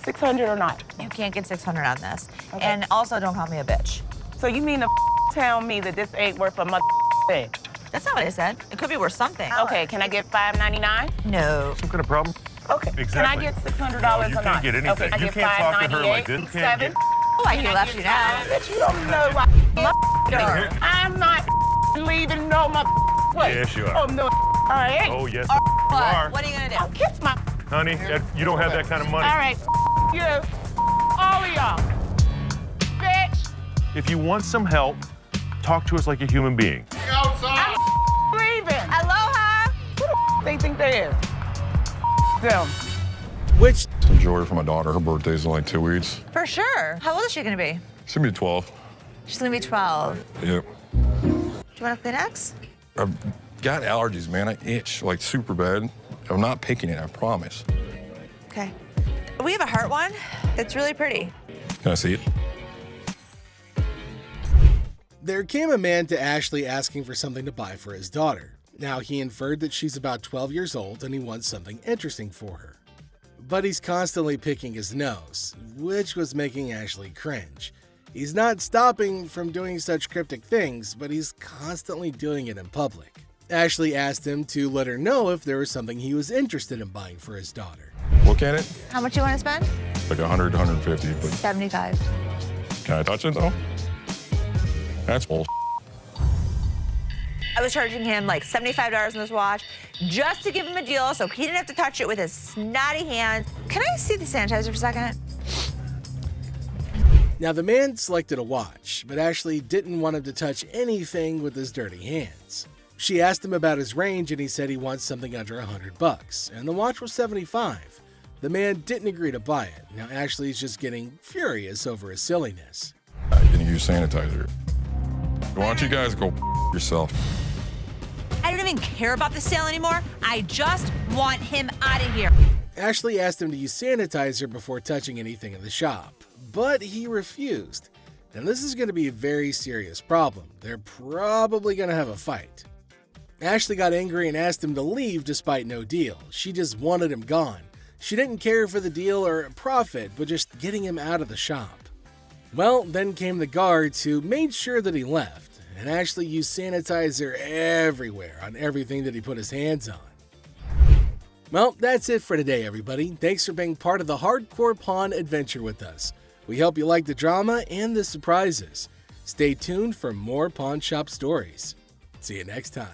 600 or not? You can't get 600 on this. Okay. And also, don't call me a bitch. So you mean to tell me that this ain't worth a mother thing? That's not what I said. It could be worth something. Okay, can I get $5.99? No. Some kind of problem? Okay. Exactly. Can I get $600 No, or you not? can't get anything. Okay, I You get can't talk to her like this. You can't $5.98. get- Oh, I he left you now. Bitch, you don't know what I'm not leaving no place. Yes, you are. Oh, no, I ain't. Oh, yes, What? you are. What are you gonna do? I'll kiss my Honey, you don't have that kind of money. All right, you. All of y'all. Bitch. If you want some help, talk to us like a human being. I'm leaving. Aloha. Who the they think they is? Them. Which Some jewelry for my daughter. Her birthday's in like 2 weeks. For sure. How old is she gonna be? She's gonna be 12. She's gonna be 12. Yep. Do you want a Kleenex? I've got allergies, man. I itch like super bad. I'm not picking it, I promise. Okay. We have a heart one that's really pretty. Can I see it? There came a man to Ashley asking for something to buy for his daughter. Now he inferred that she's about 12 years old and he wants something interesting for her. But he's constantly picking his nose, which was making Ashley cringe. He's not stopping from doing such cryptic things, but he's constantly doing it in public. Ashley asked him to let her know if there was something he was interested in buying for his daughter. Look at it. How much you want to spend? Like 100, 150, but 75. can I touch it though? That's bull. I was charging him like $75 on this watch just to give him a deal so he didn't have to touch it with his snotty hands. Can I see the sanitizer for a second? Now the man selected a watch, but Ashley didn't want him to touch anything with his dirty hands. She asked him about his range and he said he wants something under $100, and the watch was $75. The man didn't agree to buy it. Now Ashley's just getting furious over his silliness. I can use sanitizer. Why don't you guys go yourself? I don't even care about the sale anymore. I just want him out of here. Ashley asked him to use sanitizer before touching anything in the shop, but he refused. Now this is going to be a very serious problem. They're probably going to have a fight. Ashley got angry and asked him to leave despite no deal. She just wanted him gone. She didn't care for the deal or profit, but just getting him out of the shop. Well, then came the guards who made sure that he left, and Ashley used sanitizer everywhere on everything that he put his hands on. Well, that's it for today, everybody. Thanks for being part of the Hardcore Pawn adventure with us. We hope you like the drama and the surprises. Stay tuned for more pawn shop stories. See you next time.